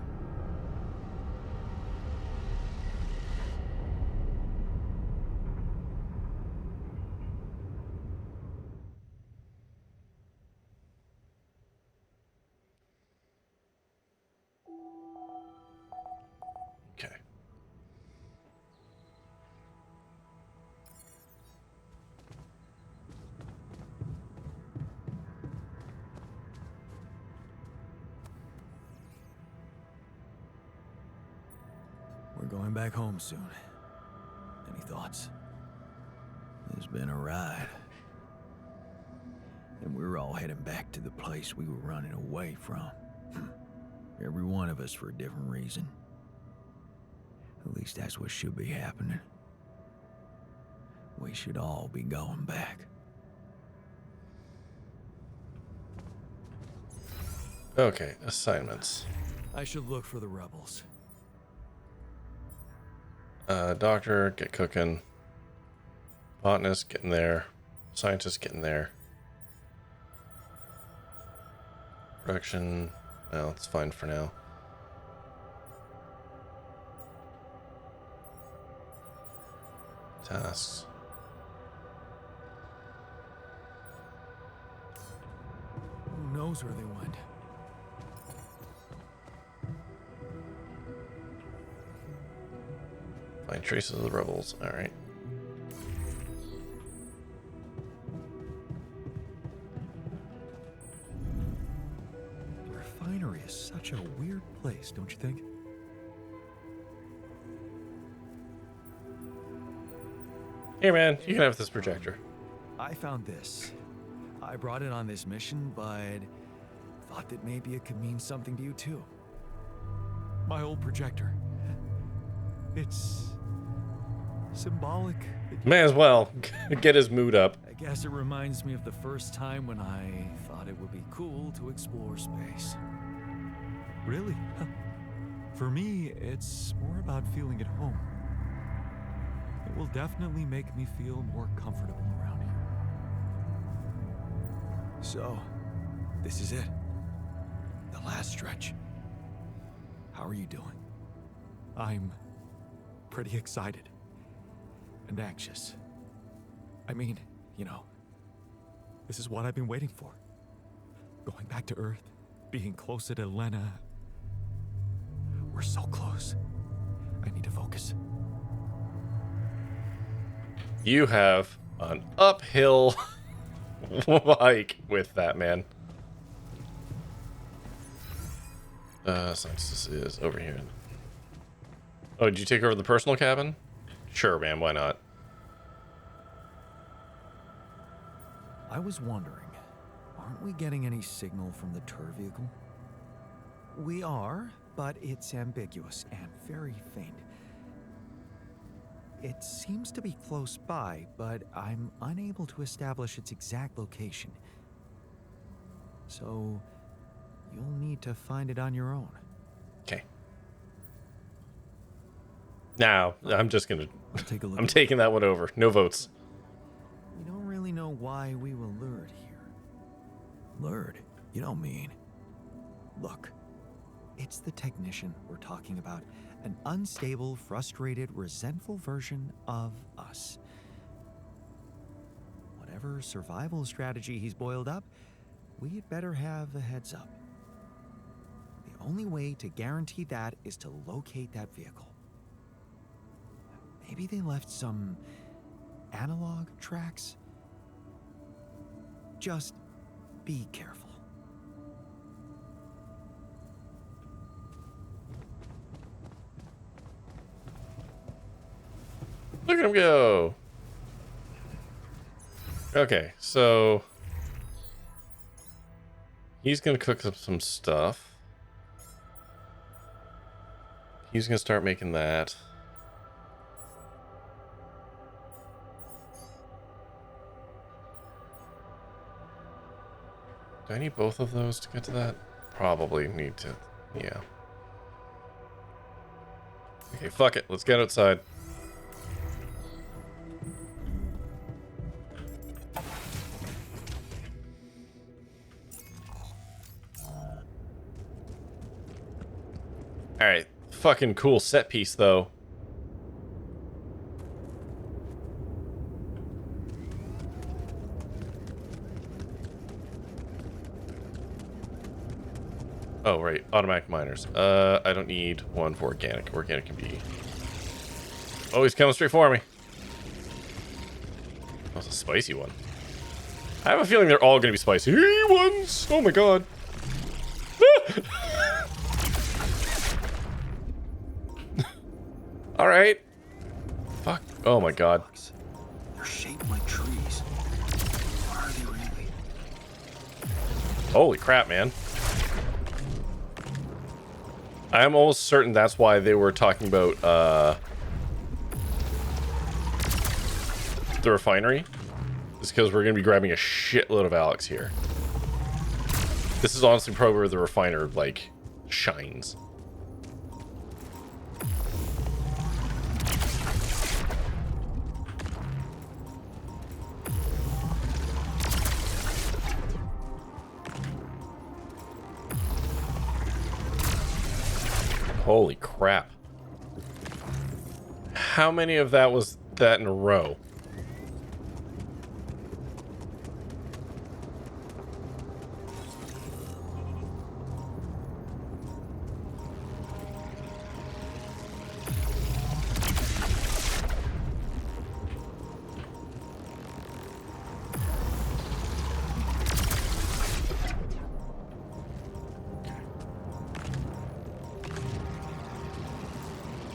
Okay. We're going back home soon. Any thoughts? It's been a ride. And we're all heading back to the place we were running away from. Every one of us for a different reason. At least that's what should be happening. We should all be going back. Okay, assignments. I should look for the rebels. Doctor, get cooking. Botanist, getting there. Scientist, getting there. Production, no, it's fine for now. tasks. Who knows where they went? Find traces of the rebels. All right. The refinery is such a weird place, don't you think? Here, man, you can have this projector. I found this. I brought it on this mission, but thought that maybe it could mean something to you too. My old projector. It's symbolic. May as well get his mood up. I guess it reminds me of the first time when I thought it would be cool to explore space. Really? For me, it's more about feeling at home. It will definitely make me feel more comfortable around here. So, this is it. The last stretch. How are you doing? I'm pretty excited and anxious. I mean, you know, this is what I've been waiting for. Going back to Earth, being closer to Lena. We're so close. I need to focus. You have an uphill hike with that, man. Science is over here. Oh, did you take over the personal cabin? Sure, man, why not? I was wondering, aren't we getting any signal from the Tur vehicle? We are, but it's ambiguous and very faint. It seems to be close by, but I'm unable to establish its exact location. So, you'll need to find it on your own. Okay. Now, I'm just gonna... Take a look. I'm taking that one over. No votes. We don't really know why we were lured here. Lured? You don't mean. Look, it's the technician we're talking about. An unstable, frustrated, resentful version of us. Whatever survival strategy he's boiled up, we'd better have a heads up. The only way to guarantee that is to locate that vehicle. Maybe they left some analog tracks? Just be careful. Look at him go. Okay, so he's gonna cook up some stuff. He's gonna start making that. Do I need both of those to get to that? Probably need to, yeah. Okay, fuck it. Let's get outside. Alright, fucking cool set piece, though. Oh, right. Automatic miners. I don't need one for organic. Organic can be... Oh, he's coming straight for me. That was a spicy one. I have a feeling they're all going to be spicy ones. Oh my god. Alright. Fuck. Oh my god. They're shaped like trees. What are they really? Holy crap, man. I'm almost certain that's why they were talking about the refinery. It's because we're going to be grabbing a shitload of Alex here. This is honestly probably where the refiner, like, shines. Holy crap. How many of that was that in a row.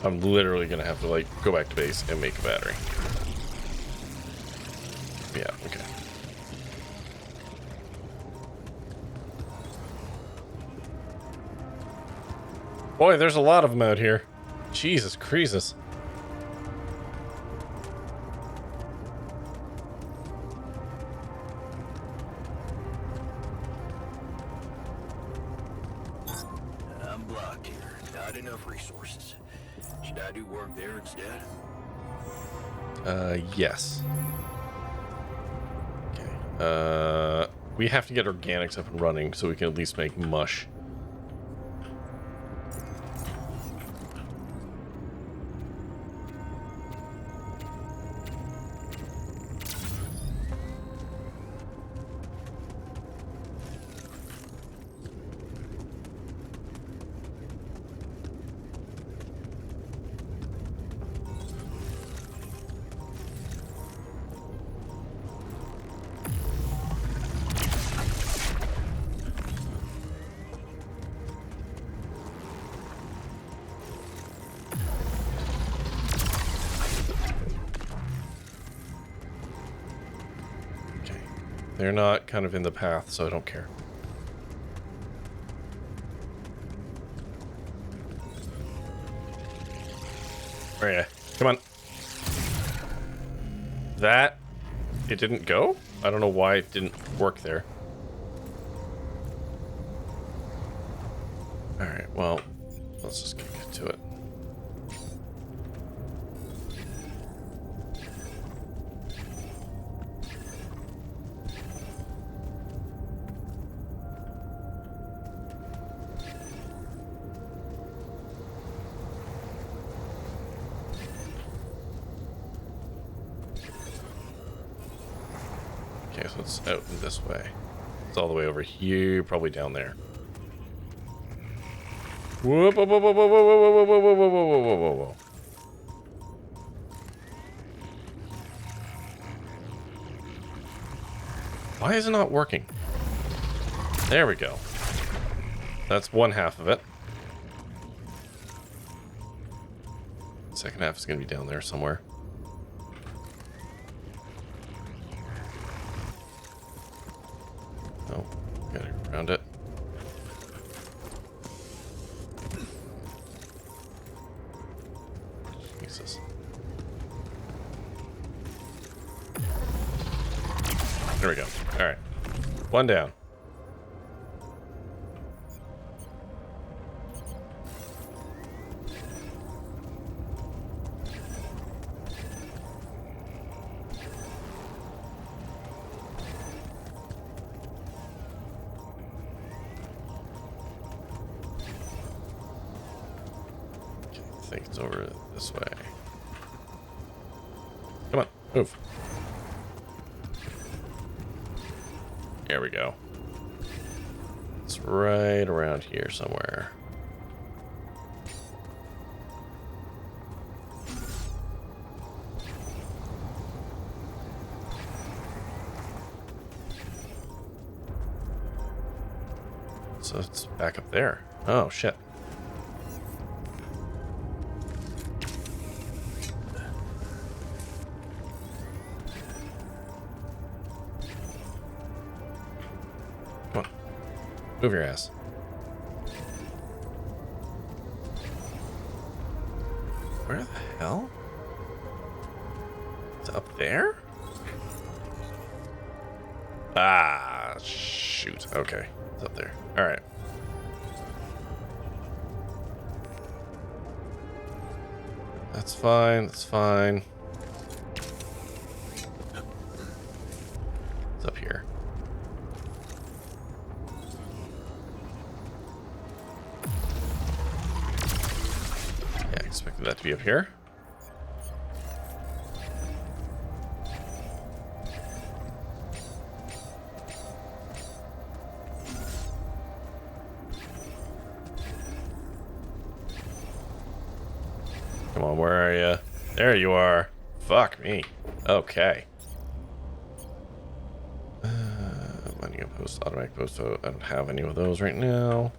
I'm literally gonna have to like go back to base and make a battery. Yeah, okay. Boy, there's a lot of them out here. Jesus Christus. I'm blocked here. Not enough resources. Should I do work there instead? Yes. Okay. We have to get organics up and running so we can at least make mush. They're not kind of in the path, so I don't care. Oh yeah, come on. That, it didn't go? I don't know why it didn't work there. Alright, well, let's just get to it. Okay, so it's out this way. It's all the way over here, probably down there. Whoop, whoa, whoa, whoa, whoa, whoa, whoa, whoa, whoa, whoa, whoa, whoa, whoa, whoa, whoa. Why is it not working? There we go. That's one half of it. Second half is going to be down there somewhere. Oh, got it around it. Jesus. There we go. All right. One down. I think it's over this way. Come on, move. There we go. It's right around here somewhere. So it's back up there. Oh, shit. Come on. Move your ass. Where the hell? It's up there? Ah, shoot. Okay. It's up there. All right. That's fine. That's fine. It's up here. Yeah, I expected that to be up here. Come on, where are you? There you are. Fuck me. Okay. Mining post, automatic post, so I don't have any of those right now.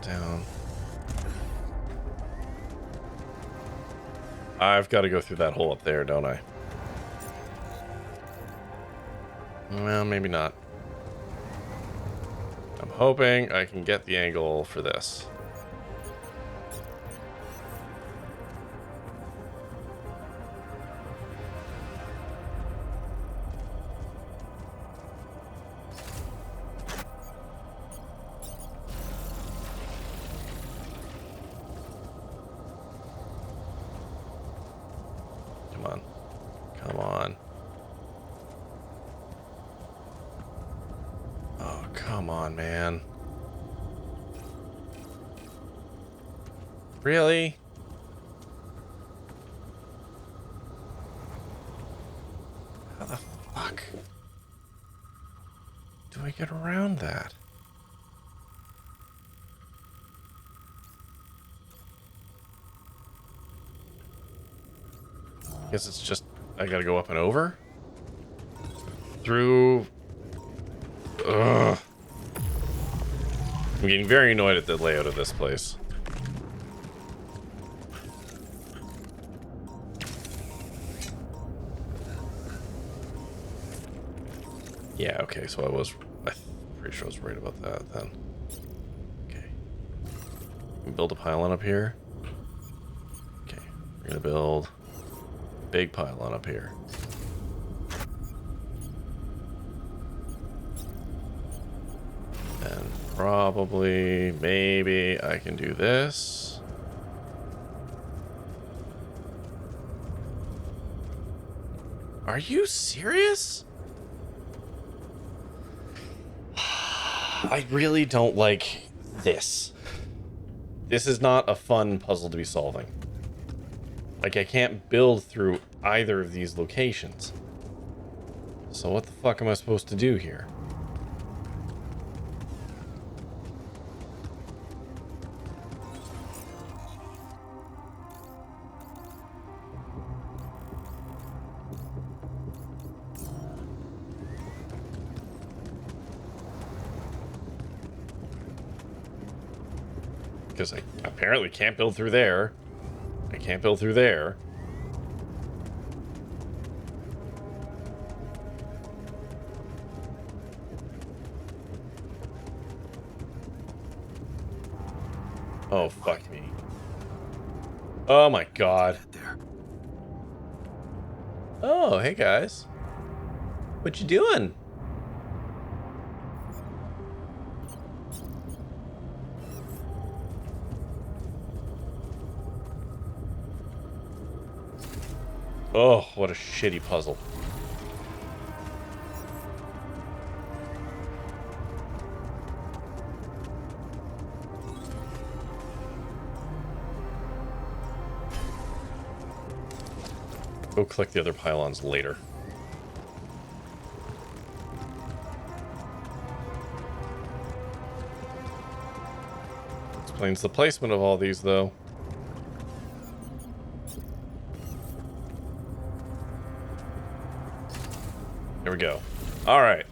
Down. I've got to go through that hole up there, don't I? Well, maybe not. I'm hoping I can get the angle for this. Come on. Come on. Oh, come on, man. Really? How the fuck do I get around that? Guess it's just I gotta go up and over? Through... Ugh. I'm getting very annoyed at the layout of this place. Yeah, okay, so I'm pretty sure I was right about that then. Okay. Build a pylon up here. Okay, we're gonna build a big pylon up here. And probably, maybe I can do this. Are you serious? I really don't like this. This is not a fun puzzle to be solving. Like, I can't build through either of these locations. So what the fuck am I supposed to do here? Because I apparently can't build through there. I can't build through there. Oh, fuck me. Oh my god. Oh, hey guys. What you doing? Oh, what a shitty puzzle. Go collect the other pylons later. Explains the placement of all these, though. There we go. All right.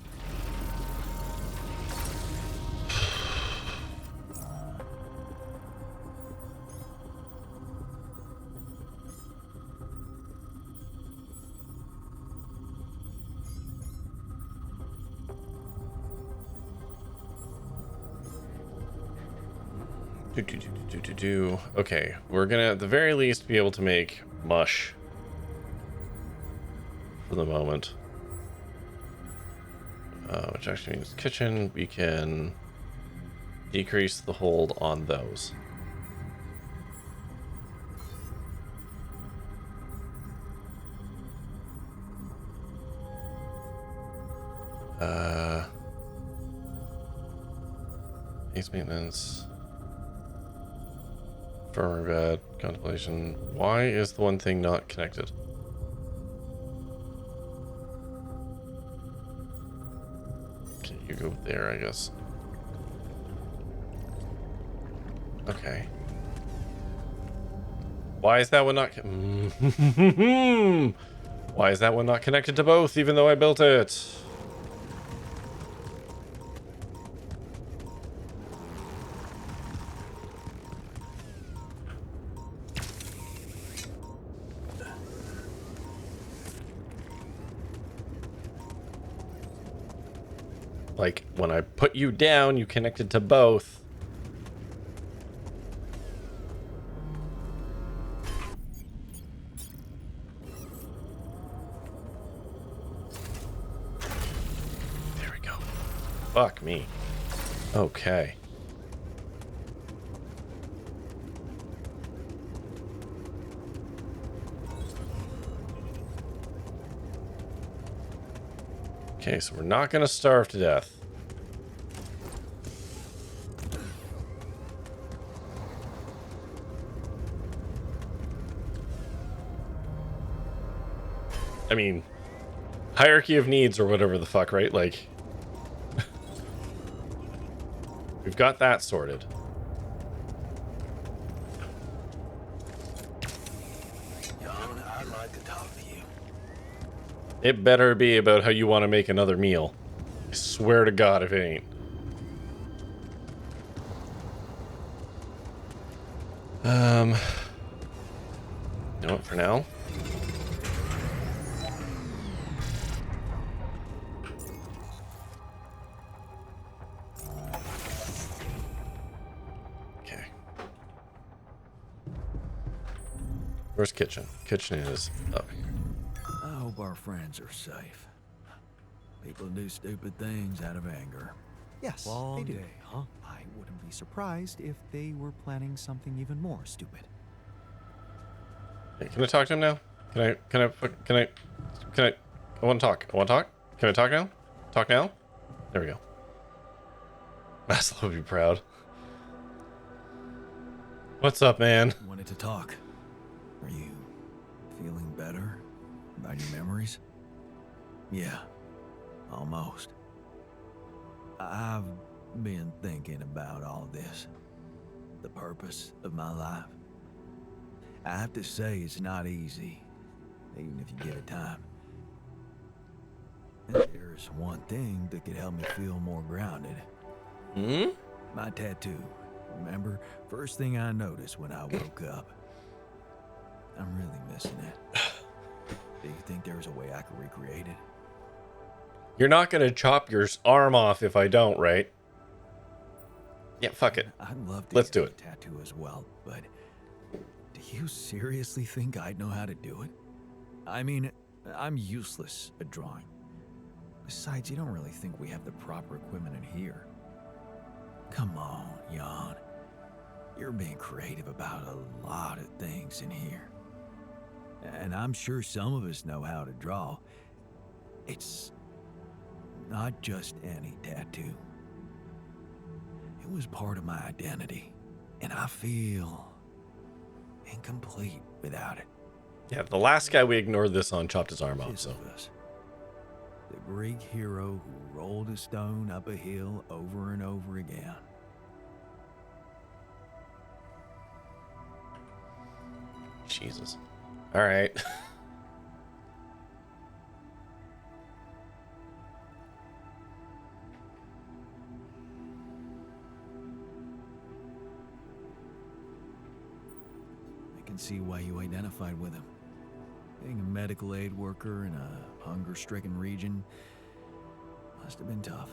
Okay, we're gonna at the very least be able to make mush for the moment. Which actually means kitchen. We can decrease the hold on those. Base maintenance. Firmware bad. Contemplation. Why is the one thing not connected? Okay, you go there, I guess. Okay. Why is that one not... Why is that one not connected to both, even though I built it? Like, when I put you down, you connected to both. There we go. Fuck me. Okay. Okay, so we're not gonna starve to death. I mean, hierarchy of needs or whatever the fuck, right? Like, we've got that sorted. Jan, I'd like to talk to you. It better be about how you want to make another meal. I swear to God if it ain't. You know what, for now? Okay. Where's kitchen? Kitchen is up. I hope our friends are safe. People do stupid things out of anger. Yes, Long they do. day, huh? I wouldn't be surprised if they were planning something even more stupid. Hey, can I talk to him now? I want to talk. I want to talk. Can I talk now? Talk now? There we go. Maslow would be proud. What's up, man? Wanted to talk. Are you feeling better about your memories? Yeah, almost. I've been thinking about all this. The purpose of my life. I have to say it's not easy, even if you give it time. There's one thing that could help me feel more grounded. Hmm? My tattoo. Remember? First thing I noticed when I woke up. I'm really missing it. Do you think there's a way I could recreate it? You're not gonna chop your arm off if I don't, right? Yeah, fuck it. I'd love to Let's get do a it. tattoo as well, but do you seriously think I'd know how to do it? I mean, I'm useless at drawing. Besides, you don't really think we have the proper equipment in here. Come on, Jan. You're being creative about a lot of things in here. And I'm sure some of us know how to draw. It's not just any tattoo. It was part of my identity, and I feel incomplete without it. Yeah, the last guy we ignored this on chopped his arm off, so. Sisyphus, the Greek hero who rolled a stone up a hill over and over again. Jesus. Alright. I can see why you identified with him. Being a medical aid worker in a hunger-stricken region must have been tough.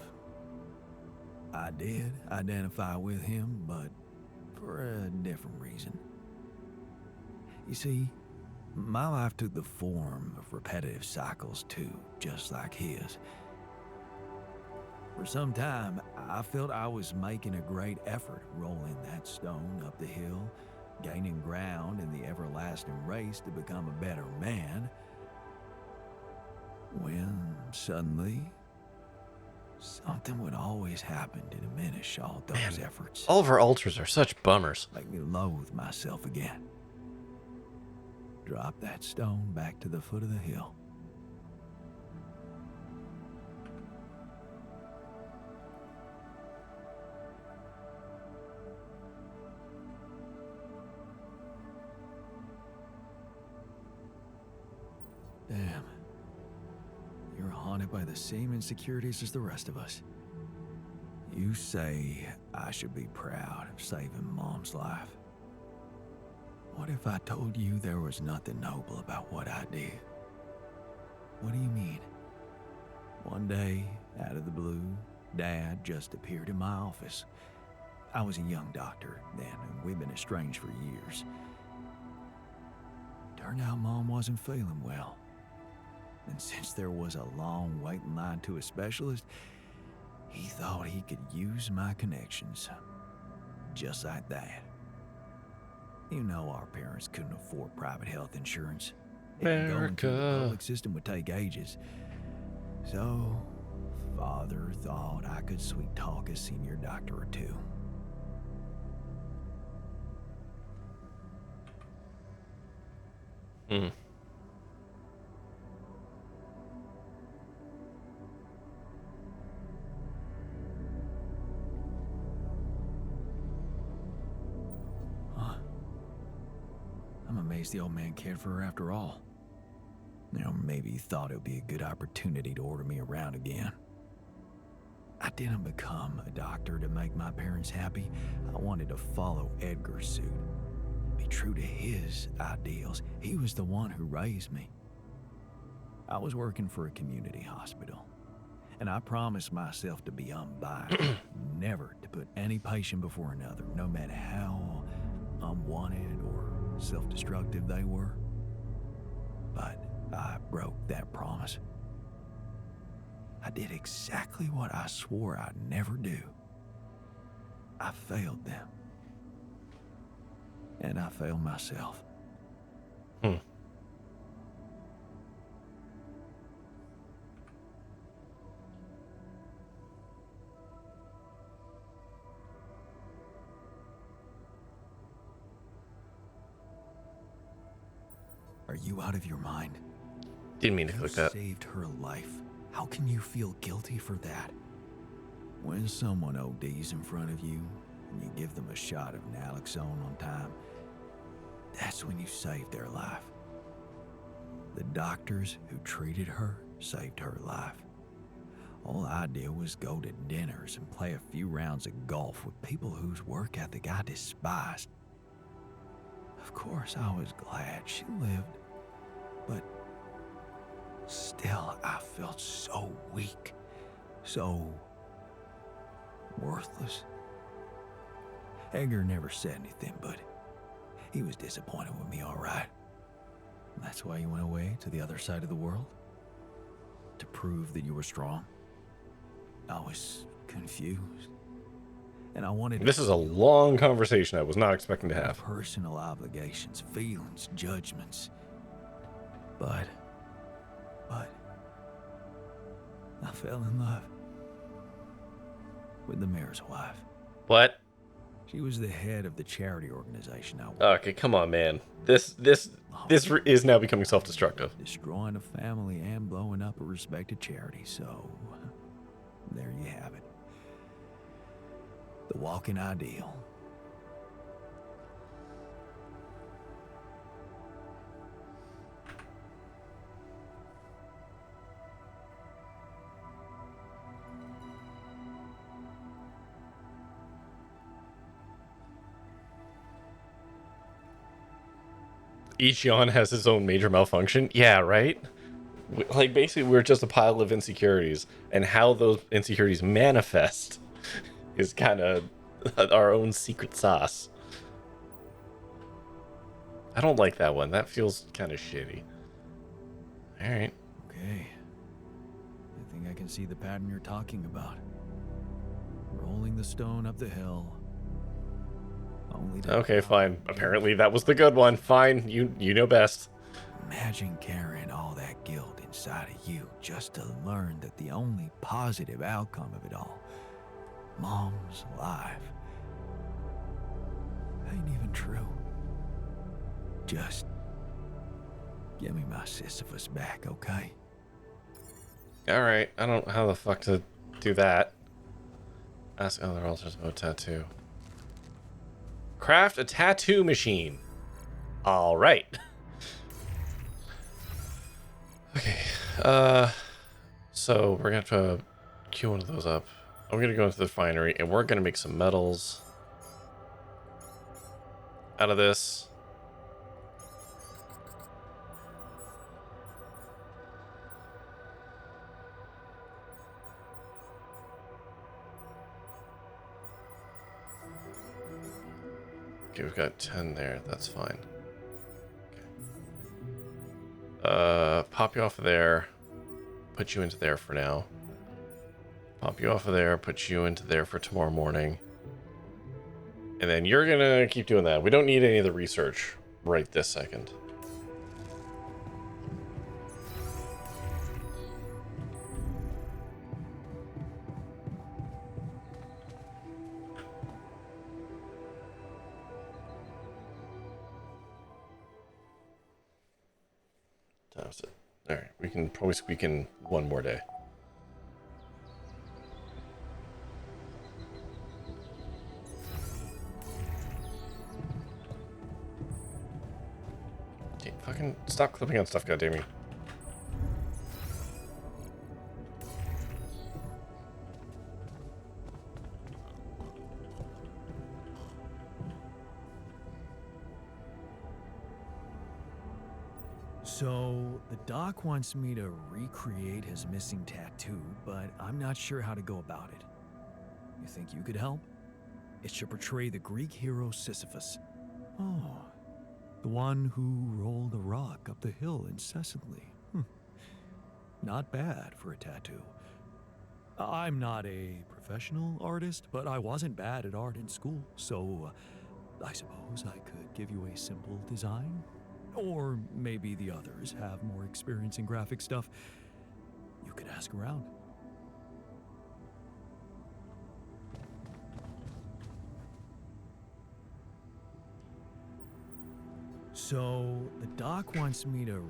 I did identify with him, but for a different reason. You see, my life took the form of repetitive cycles too, just like his. For some time, I felt I was making a great effort rolling that stone up the hill, gaining ground in the everlasting race to become a better man. When suddenly, Something would always happen to diminish all those efforts. All of our altars are such bummers. Make me loathe myself again. Drop that stone back to the foot of the hill. Damn. You're haunted by the same insecurities as the rest of us. You say I should be proud of saving Mom's life. What if I told you there was nothing noble about what I did? What do you mean? One day, out of the blue, Dad just appeared in my office. I was a young doctor then, and we'd been estranged for years. Turned out Mom wasn't feeling well. And since there was a long waiting line to a specialist, he thought he could use my connections. Just like that. You know our parents couldn't afford private health insurance. And going through the public system would take ages. So, Father thought I could sweet talk a senior doctor or two. Hmm. I'm amazed the old man cared for her after all. You know, maybe he thought it would be a good opportunity to order me around again. I didn't become a doctor to make my parents happy. I wanted to follow Edgar's suit. Be true to his ideals. He was the one who raised me. I was working for a community hospital, and I promised myself to be unbiased, never to put any patient before another, no matter how unwanted or self-destructive they were. But I broke that promise. I did exactly what I swore I'd never do. I failed them. And I failed myself. Are you out of your mind? Didn't mean to click that. Saved her life. How can you feel guilty for that? When someone ODs in front of you and you give them a shot of naloxone on time, that's when you saved their life. The doctors who treated her saved her life. All I did was go to dinners and play a few rounds of golf with people whose work ethic I despised. Of course, I was glad she lived, but still, I felt so weak, so worthless. Edgar never said anything, but he was disappointed with me, all right. That's why you went away to the other side of the world? To prove that you were strong? I was confused. And I wanted This is a long conversation I was not expecting to have. personal obligations, feelings, judgments. But I fell in love with the mayor's wife. What? She was the head of the charity organization I worked. Okay, come on, man. This is now becoming self-destructive. Destroying a family and blowing up a respected charity, so there you have it. The walking ideal. Each yawn has its own major malfunction. Yeah, right? Like, basically, we're just a pile of insecurities, and how those insecurities manifest is kind of our own secret sauce. I don't like that one. That feels kind of shitty. Alright. Okay. I think I can see the pattern you're talking about. Rolling the stone up the hill. Only to Okay, fine. Apparently that was the good one. Fine. You know best. Imagine carrying all that guilt inside of you just to learn that the only positive outcome of it all, Mom's alive, ain't even true. Just give me my Sisyphus back, okay? Alright, I don't know how the fuck to do that. Ask other altars about tattoo. Craft a tattoo machine. Alright. Okay, so we're gonna have to queue one of those up. I'm gonna go into the refinery and we're gonna make some metals out of this. Okay, we've got 10 there, that's fine. Pop you off of there, put you into there for now. Pop you off of there, put you into there for tomorrow morning. And then you're gonna keep doing that. We don't need any of the research right this second. That's it. Alright, we can probably squeak in one more day. Okay, fucking stop clipping on stuff, goddammit. So, the doc wants me to recreate his missing tattoo, but I'm not sure how to go about it. You think you could help? It should portray the Greek hero Sisyphus. Oh, the one who rolled a rock up the hill incessantly. Not bad for a tattoo. I'm not a professional artist, but I wasn't bad at art in school, so I suppose I could give you a simple design. Or maybe the others have more experience in graphic stuff. You could ask around. So, the doc wants me to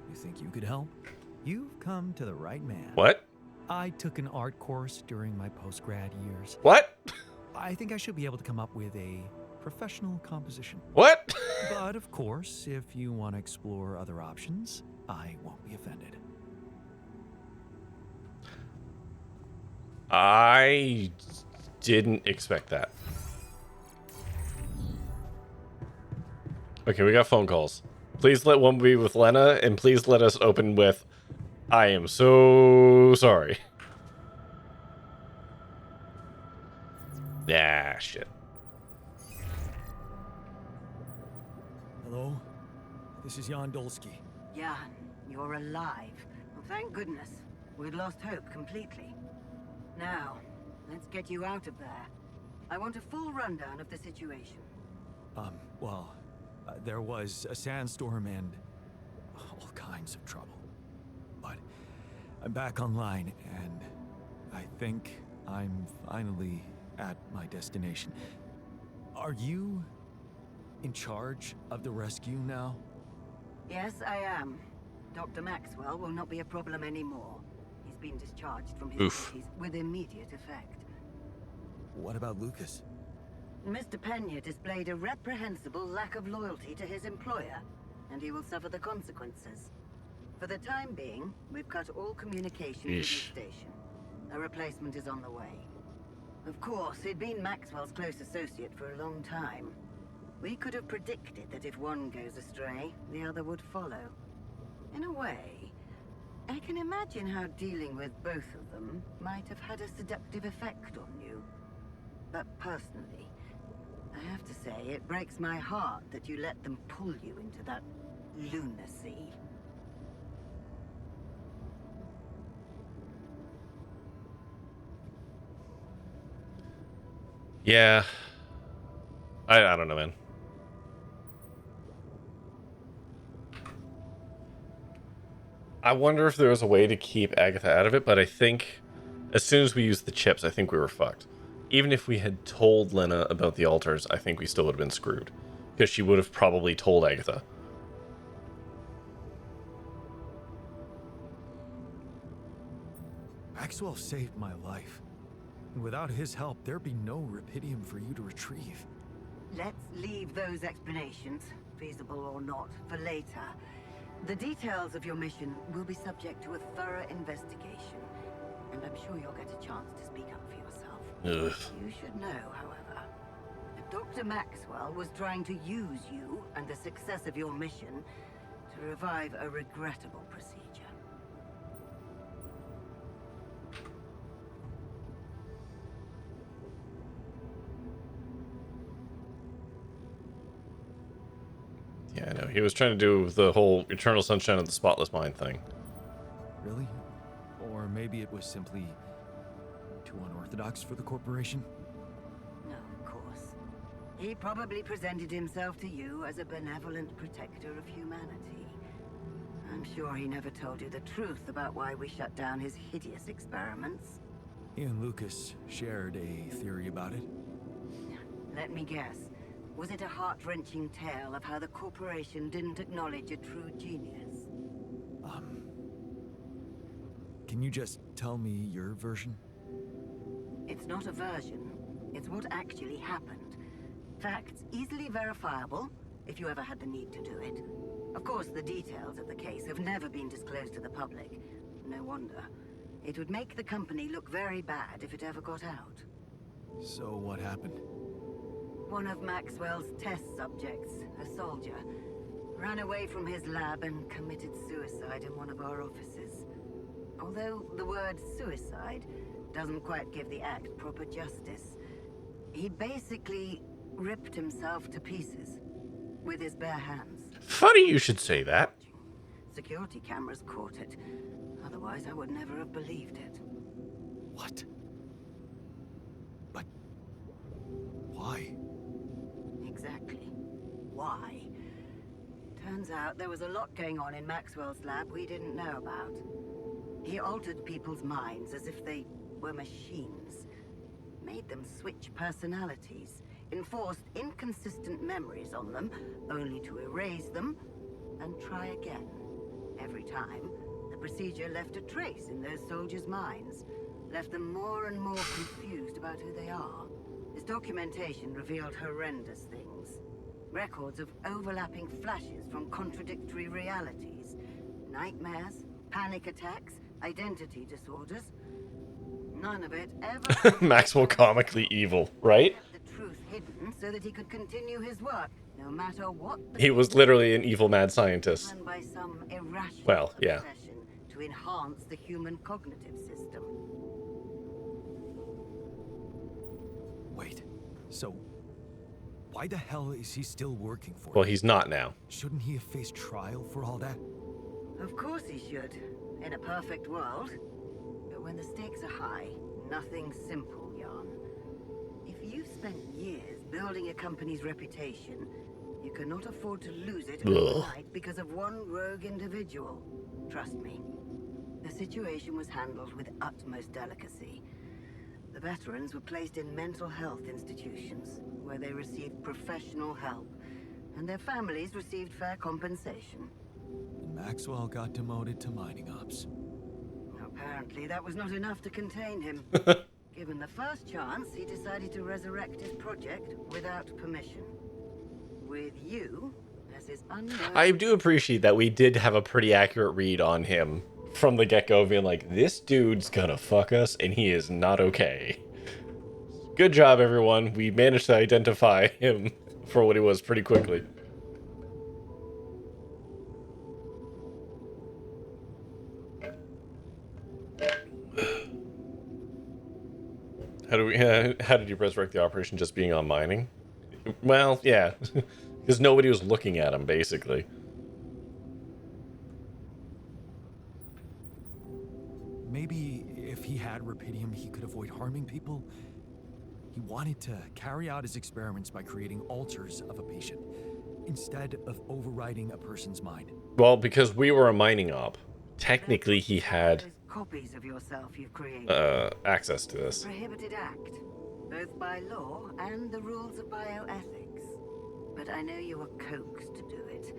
You think you could help? You've come to the right man. What? I took an art course during my post-grad years. What? I think I should be able to come up with a professional composition. What? But of course, if you want to explore other options, I won't be offended. I didn't expect that. Okay, we got phone calls. Please let one be with Lena, and please let us open with, I am so sorry. Ah, shit. Hello? This is Jan Dolsky. Jan, you're alive. Well, thank goodness. We'd lost hope completely. Now, let's get you out of there. I want a full rundown of the situation. There was a sandstorm and all kinds of trouble. But I'm back online, and I think I'm finally at my destination. Are you in charge of the rescue now? Yes, I am. Dr. Maxwell will not be a problem anymore. He's been discharged from his duties with immediate effect. What about Lucas? Mr. Pena displayed a reprehensible lack of loyalty to his employer, and he will suffer the consequences. For the time being, we've cut all communication with the station. A replacement is on the way. Of course, he'd been Maxwell's close associate for a long time. We could have predicted that if one goes astray, the other would follow. In a way, I can imagine how dealing with both of them might have had a seductive effect on you. But personally, I have to say, it breaks my heart that you let them pull you into that lunacy. Yeah. I don't know, man. I wonder if there was a way to keep Agatha out of it, but I think as soon as we used the chips, I think we were fucked. Even if we had told Lena about the altars, I think we still would have been screwed. Because she would have probably told Agatha. Maxwell saved my life. And without his help, there'd be no Rapidium for you to retrieve. Let's leave those explanations, feasible or not, for later. The details of your mission will be subject to a thorough investigation, and I'm sure you'll get a chance to speak up for yourself. Ugh. You should know, however, that Dr. Maxwell was trying to use you and the success of your mission to revive a regrettable procedure. Yeah, I know. He was trying to do the whole Eternal Sunshine of the Spotless Mind thing. Really? Or maybe it was simply too unorthodox for the corporation? No, of course. He probably presented himself to you as a benevolent protector of humanity. I'm sure he never told you the truth about why we shut down his hideous experiments. He and Lucas shared a theory about it. Let me guess. Was it a heart-wrenching tale of how the corporation didn't acknowledge a true genius? Can you just tell me your version? It's not a version. It's what actually happened. Facts easily verifiable, if you ever had the need to do it. Of course, the details of the case have never been disclosed to the public. No wonder. It would make the company look very bad if it ever got out. So what happened? One of Maxwell's test subjects, a soldier, ran away from his lab and committed suicide in one of our offices. Although the word suicide doesn't quite give the act proper justice, he basically ripped himself to pieces with his bare hands. Funny you should say that. Security cameras caught it. Otherwise, I would never have believed it. What? But why? Exactly. Why? Turns out there was a lot going on in Maxwell's lab we didn't know about. He altered people's minds as if they were machines. Made them switch personalities. Enforced inconsistent memories on them, only to erase them and try again. Every time, the procedure left a trace in those soldiers' minds. Left them more and more confused about who they are. His documentation revealed horrendous things. Records of overlapping flashes from contradictory realities. Nightmares, panic attacks, identity disorders. None of it ever... Maxwell comically evil, right? ...the truth hidden so that he could continue his work, no matter what... He was literally an evil mad scientist. ...and by some irrational Well, yeah. obsession to enhance the human cognitive system. Wait, so why the hell is he still working for Well, you? he's not now. Shouldn't he have faced trial for all that? Of course he should, in a perfect world. But when the stakes are high, nothing's simple, Jan. If you've spent years building a company's reputation, you cannot afford to lose it overnight because of one rogue individual. Trust me. The situation was handled with utmost delicacy. The veterans were placed in mental health institutions, where they received professional help, and their families received fair compensation. And Maxwell got demoted to mining ops. Apparently, that was not enough to contain him. Given the first chance, he decided to resurrect his project without permission. With you as his unknown... I do appreciate that we did have a pretty accurate read on him from the get-go, being like, this dude's gonna fuck us, and he is not okay. Good job, everyone. We managed to identify him for what he was pretty quickly. How did you resurrect the operation? Just being on mining? Well, yeah. Because nobody was looking at him, basically. Maybe if he had Rapidium, he could avoid harming people. He wanted to carry out his experiments by creating alters of a patient, instead of overriding a person's mind. Well, because we were a mining op. technically he had Those copies of yourself you've created. access to this. Prohibited act, both by law and the rules of bioethics. But I know you were coaxed to do it.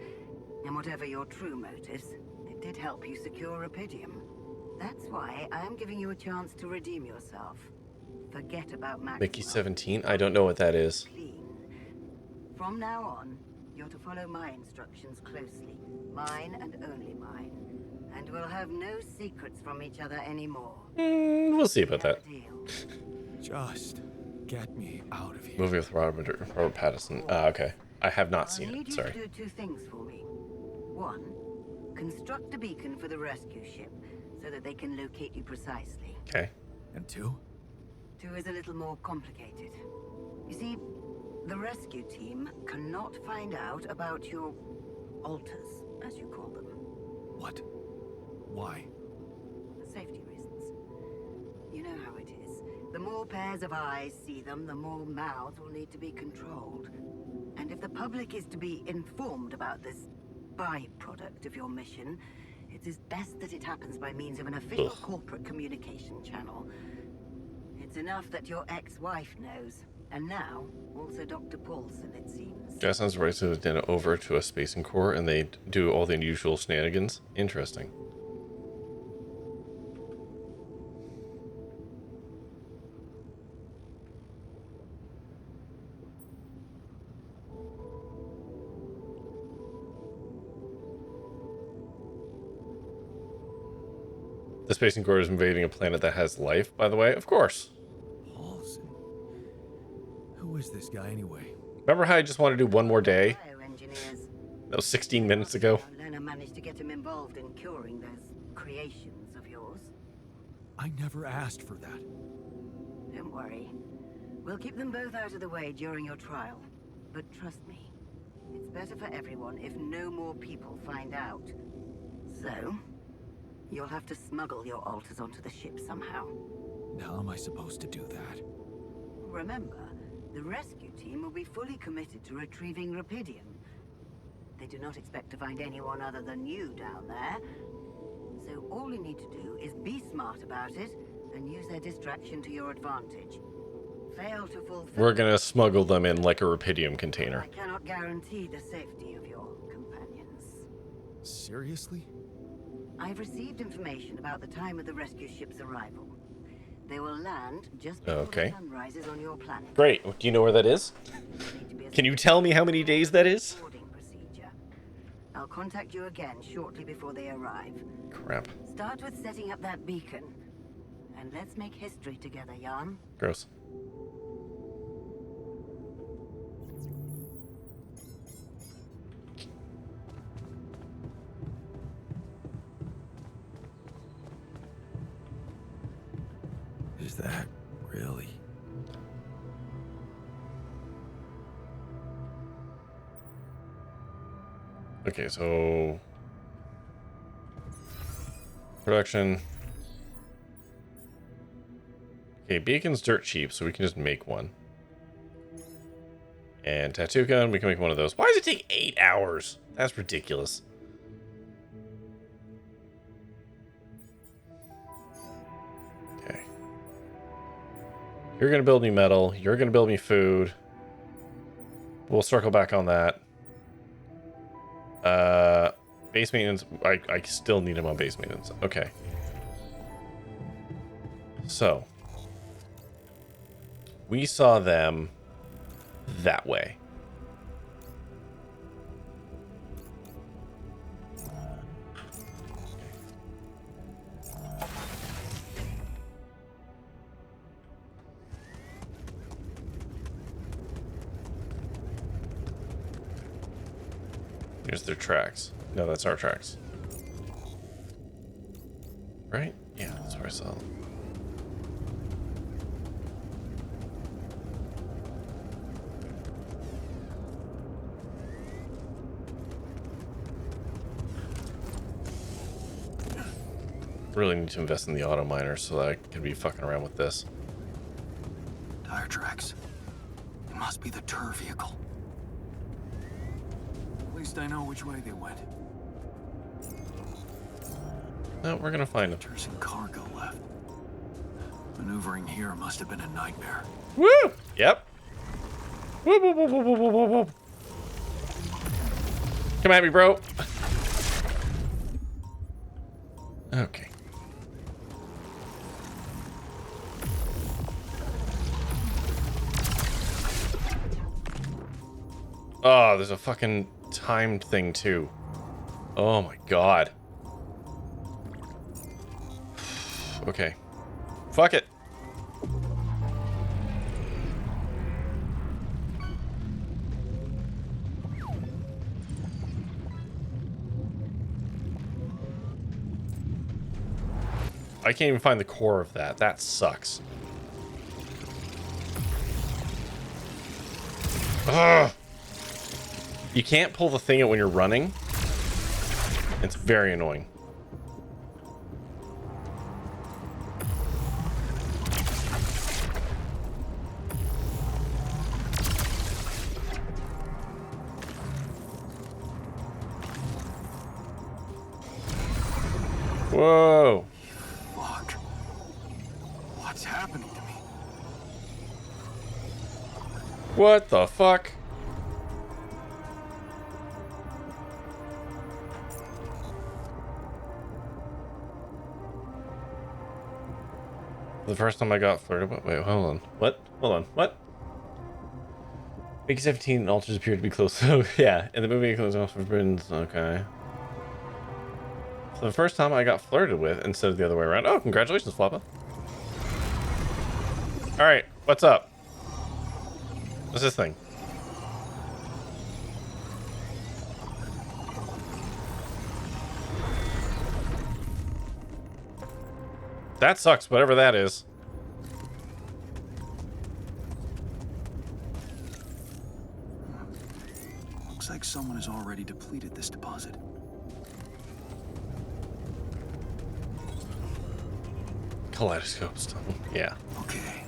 And whatever your true motives, it did help you secure Rapidium. That's why I am giving you a chance to redeem yourself. Forget about Maxwell. Mickey 17? I don't know what that is. Clean. From now on, you're to follow my instructions closely. Mine and only mine. And we'll have no secrets from each other anymore. We'll see about that. Deal. Just get me out of here. Movie with Robert Pattinson. Okay. I have not I seen need it. you Sorry. to do two things for me. One, construct a beacon for the rescue ship so that they can locate you precisely. Okay. And 2? Two is a little more complicated. You see, the rescue team cannot find out about your alters, as you call them. What? Why? Safety reasons. You know how it is. The more pairs of eyes see them, the more mouths will need to be controlled. And if the public is to be informed about this byproduct of your mission, it is best that it happens by means of an official corporate communication channel. It's enough that your ex-wife knows. And now, also Dr. Paulson, it seems. That sounds right. So then over to a spacing core and they do all the unusual shenanigans. Interesting. The spacing core is invading a planet that has life, by the way. Of course. Paulson? Who is this guy anyway? Remember how I just wanted to do one more day? Bioengineers. That was 16 minutes ago. Lena managed to get him involved in curing those creations of yours. I never asked for that. Don't worry. We'll keep them both out of the way during your trial. But trust me, it's better for everyone if no more people find out. So, you'll have to smuggle your alters onto the ship somehow. How am I supposed to do that? Remember, the rescue team will be fully committed to retrieving Rapidium. They do not expect to find anyone other than you down there. So all you need to do is be smart about it and use their distraction to your advantage. Fail to fulfill... We're gonna smuggle them in like a Rapidium container. I cannot guarantee the safety of your companions. Seriously? I've received information about the time of the rescue ship's arrival. They will land just before Okay. the sun rises on your planet. Great. Do you know where that is? Can you tell me how many days that is? Boarding procedure. I'll contact you again shortly before they arrive. Crap. Start with setting up that beacon. And let's make history together, Jan. Gross. Is that really? Okay, so production. Okay, beacon's dirt cheap, so we can just make one. And tattoo gun, we can make one of those. Why does it take 8 hours? That's ridiculous. Okay. You're gonna build me metal. You're gonna build me food. We'll circle back on that. Base maintenance. I still need him on base maintenance. Okay. So we saw them that way. Here's their tracks. No, that's our tracks. Right? Yeah, that's where I saw them. Really need to invest in the auto miner so that I can be fucking around with this. Tire tracks. It must be the Tur vehicle. At least I know which way they went. No, we're gonna find him. There's some cargo left. Maneuvering here must have been a nightmare. Woo! Yep. Whoop, whoop, whoop, whoop, whoop, whoop, whoop. Come at me, bro. Okay. Oh, there's a fucking timed thing too. Oh my god. Okay. Fuck it. I can't even find the core of that. That sucks. Ugh. You can't pull the thing out when you're running. It's very annoying. Whoa. Fuck. What's happening to me? What the fuck? The first time I got flirted with. Wait, hold on. What? Hold on. What? Mickey 17 alters appear to be close. So, yeah, in the movie, close off forbidden. Okay. So the first time I got flirted with instead of the other way around. Oh, congratulations, Floppa. Alright, what's up? What's this thing? That sucks, whatever that is. Looks like someone has already depleted this deposit. Kaleidoscope stone. Yeah. Okay,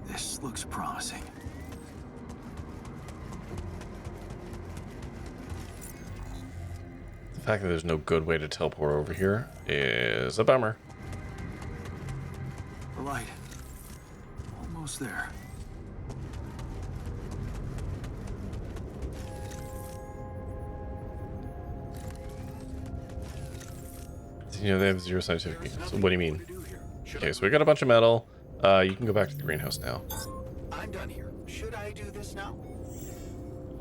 this looks promising. The fact that there's no good way to teleport over here is a bummer. The light. Almost there. You know, they have 0 scientific. So what do you mean? Okay, so we got a bunch of metal. You can go back to the greenhouse now. I'm done here. Should I do this now?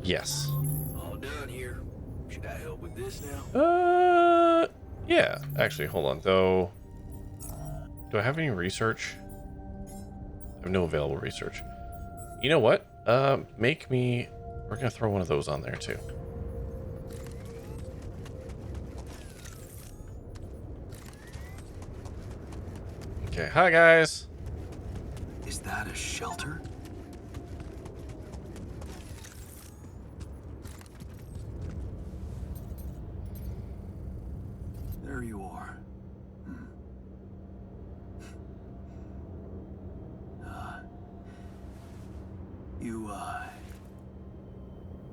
Yes. All done here. Should I help with this now? Yeah. Actually, hold on, though. Do I have any research? I have no available research. You know what? Make me... We're gonna throw one of those on there, too. Okay, hi, guys. Is that a shelter? There you are.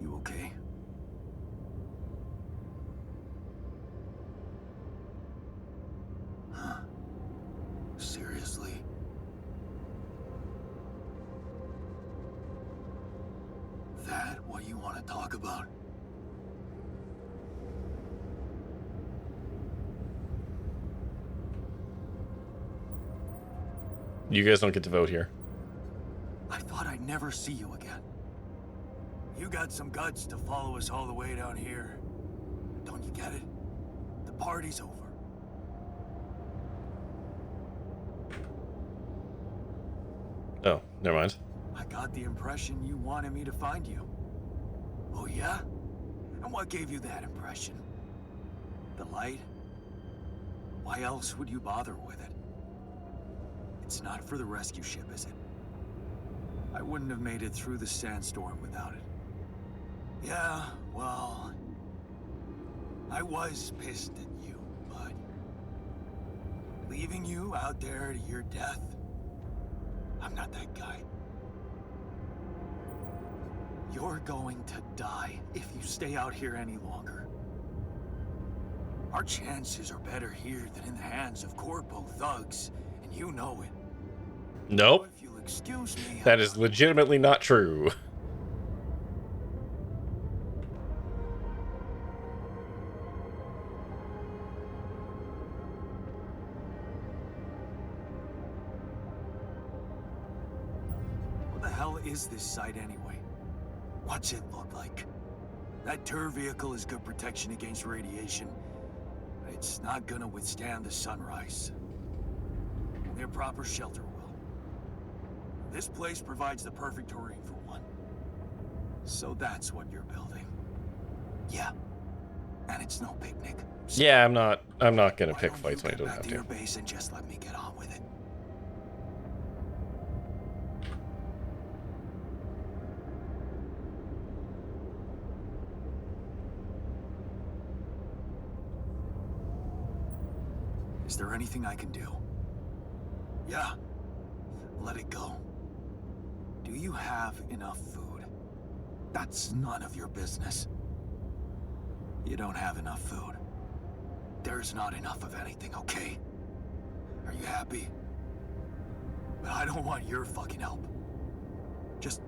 You okay? Huh. Seriously? That what you want to talk about? You guys don't get to vote here. I thought I'd never see you again. You got some guts to follow us all the way down here. Don't you get it? The party's over. Oh, never mind. I got the impression you wanted me to find you. Oh yeah? And what gave you that impression? The light? Why else would you bother with it? It's not for the rescue ship, is it? I wouldn't have made it through the sandstorm without it. Yeah, well... I was pissed at you, but... leaving you out there to your death... I'm not that guy. You're going to die if you stay out here any longer. Our chances are better here than in the hands of corpo thugs, and you know it. Nope. If you'll excuse me, That is legitimately not true. What the hell is this site anyway? What's it look like? That tour vehicle is good protection against radiation. It's not gonna withstand the sunrise. Only a proper shelter will. This place provides the perfect terrain for one. So that's what you're building. Yeah. And it's no picnic. So Yeah, I'm not gonna why pick don't fights you when I get don't back have to your to. base and just let me get on with it. Is there anything I can do? Yeah. Let it go. Do you have enough food? That's none of your business. You don't have enough food. There's not enough of anything, okay? Are you happy? But I don't want your fucking help. Just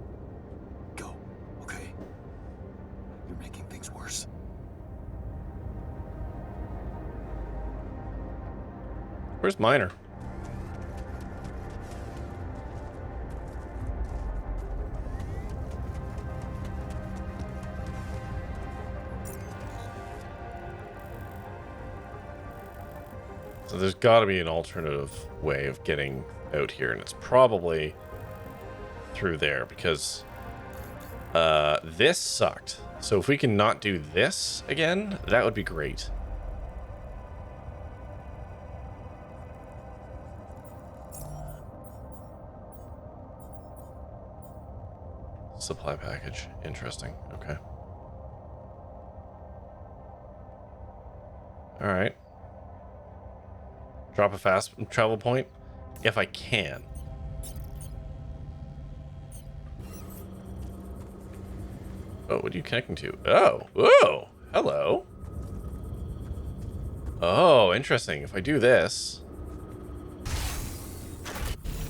go, okay? You're making things worse. Where's Miner? So there's got to be an alternative way of getting out here, and it's probably through there, because this sucked. So if we can not do this again, that would be great. Supply package. Interesting. Okay. All right. Drop a fast travel point if I can. Oh, what are you connecting to? Oh, oh, hello. Oh, interesting. If I do this,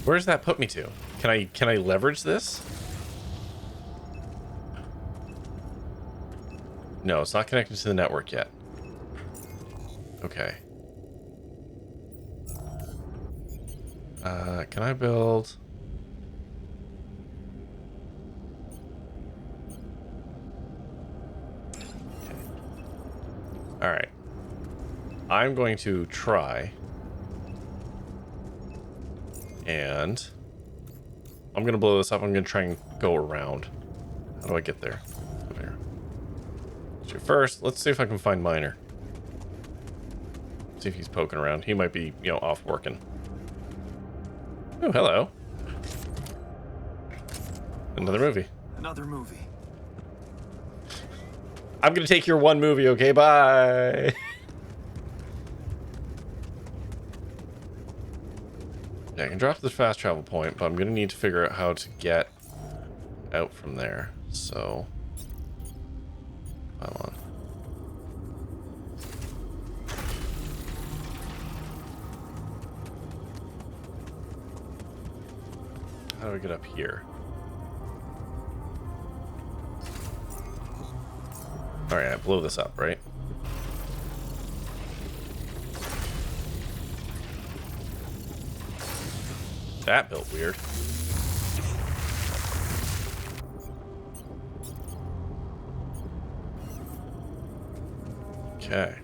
where does that put me to? Can I leverage this? No, it's not connected to the network yet. Okay. Can I build? Okay. All right. I'm going to try. And I'm going to blow this up. I'm going to try and go around. How do I get there? Over here. So first, let's see if I can find Miner. See if he's poking around. He might be, you know, off working. Oh, hello. Another movie. Another movie. I'm gonna take your one movie, okay? Bye. Yeah, I can drop this fast travel point, but I'm gonna need to figure out how to get out from there. So, come on. How do I get up here? Alright, I blow this up, right? That built weird. Okay.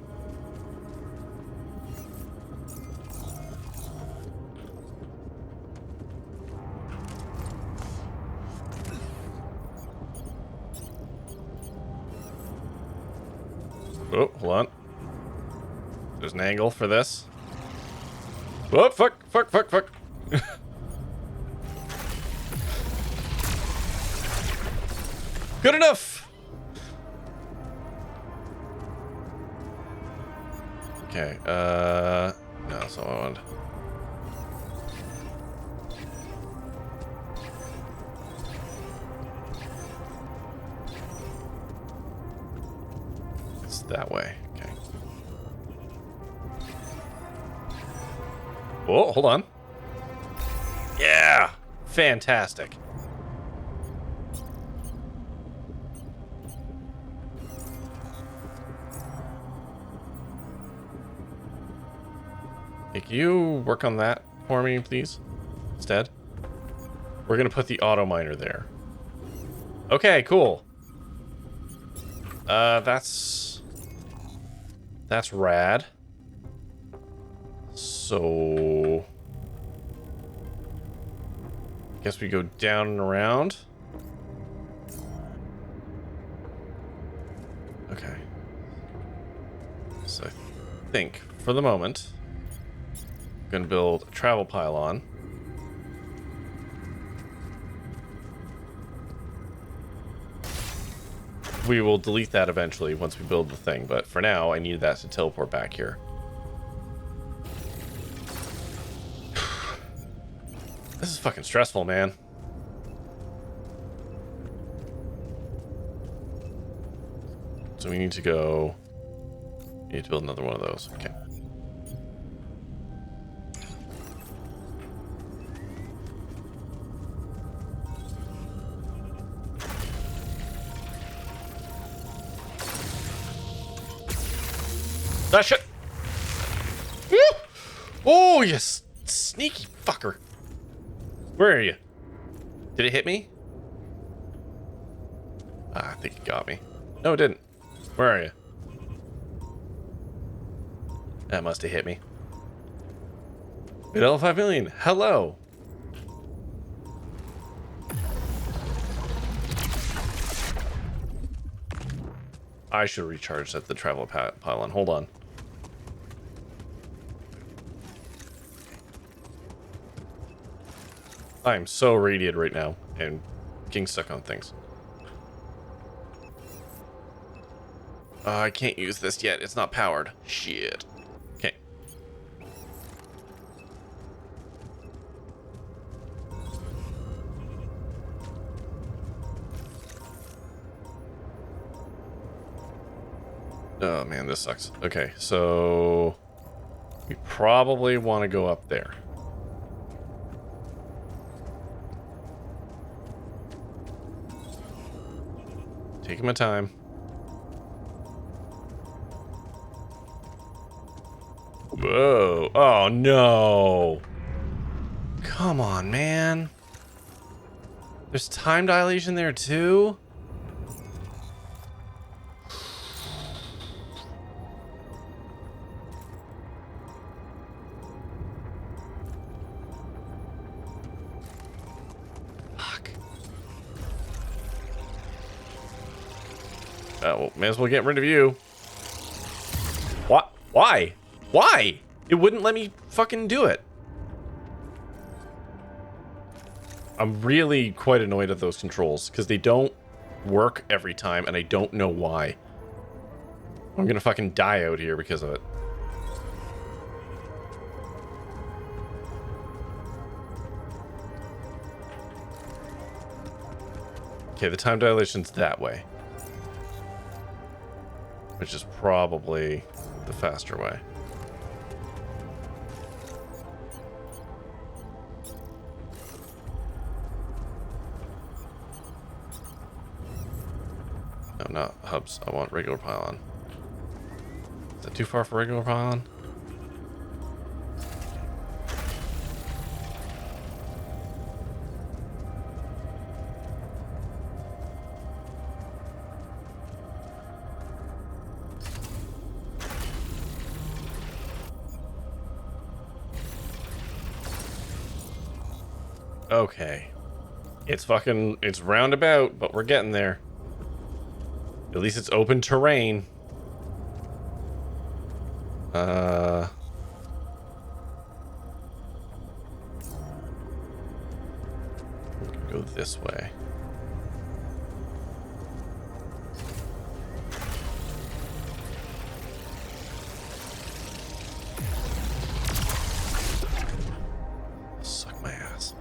Oh, hold on. There's an angle for this. Oh, fuck. Good enough. Okay, no, that's not what I wanted. It's that way, okay. Oh, hold on. Yeah! Fantastic. Hey, can you work on that for me, please? Instead? We're gonna put the auto miner there. Okay, cool. That's rad. So guess we go down and around. Okay. So I think for the moment, I'm gonna build a travel pylon. We will delete that eventually once we build the thing, but for now I need that to teleport back here. This is fucking stressful, man. So we need to go... We need to build another one of those. Okay. That shit! Woo! Oh, you sneaky fucker. Where are you? Did it hit me? Ah, I think it got me. No, it didn't. Where are you? That must have hit me. Bit 5 million. Hello. I should recharge at the travel pylon. Hold on. I am so radiated right now and getting stuck on things. I can't use this yet. It's not powered. Shit. Okay. Oh man, this sucks. Okay, so we probably want to go up there. Taking my time. Whoa. Oh, no. Come on, man. There's time dilation there, too? Fuck. Oh, well, may as well get rid of you. What? Why? Why? It wouldn't let me fucking do it. I'm really quite annoyed at those controls because they don't work every time and I don't know why. I'm gonna fucking die out here because of it. Okay, the time dilation's that way. Which is probably the faster way. No, not hubs. I want regular pylon. Is that too far for regular pylon? Okay. It's roundabout, but we're getting there. At least it's open terrain. Go this way. Suck my ass.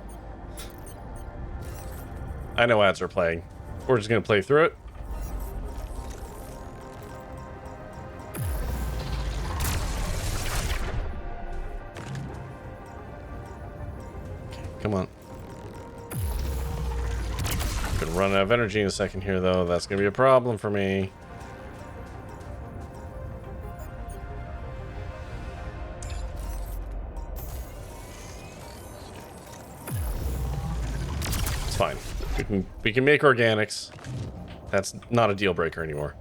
I know ads are playing. We're just gonna play through it. Come on. Gonna run out of energy in a second here, though. That's gonna be a problem for me. It's fine. We can make organics. That's not a deal breaker anymore.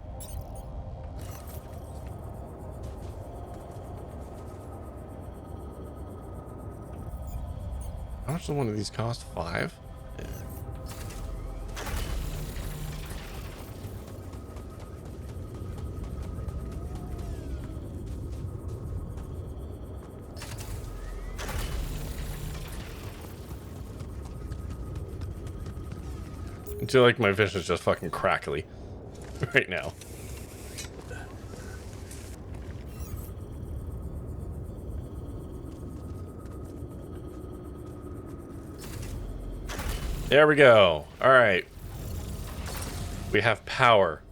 How much does one of these cost? 5? Yeah. I feel like my vision is just fucking crackly right now. There we go. All right. We have power.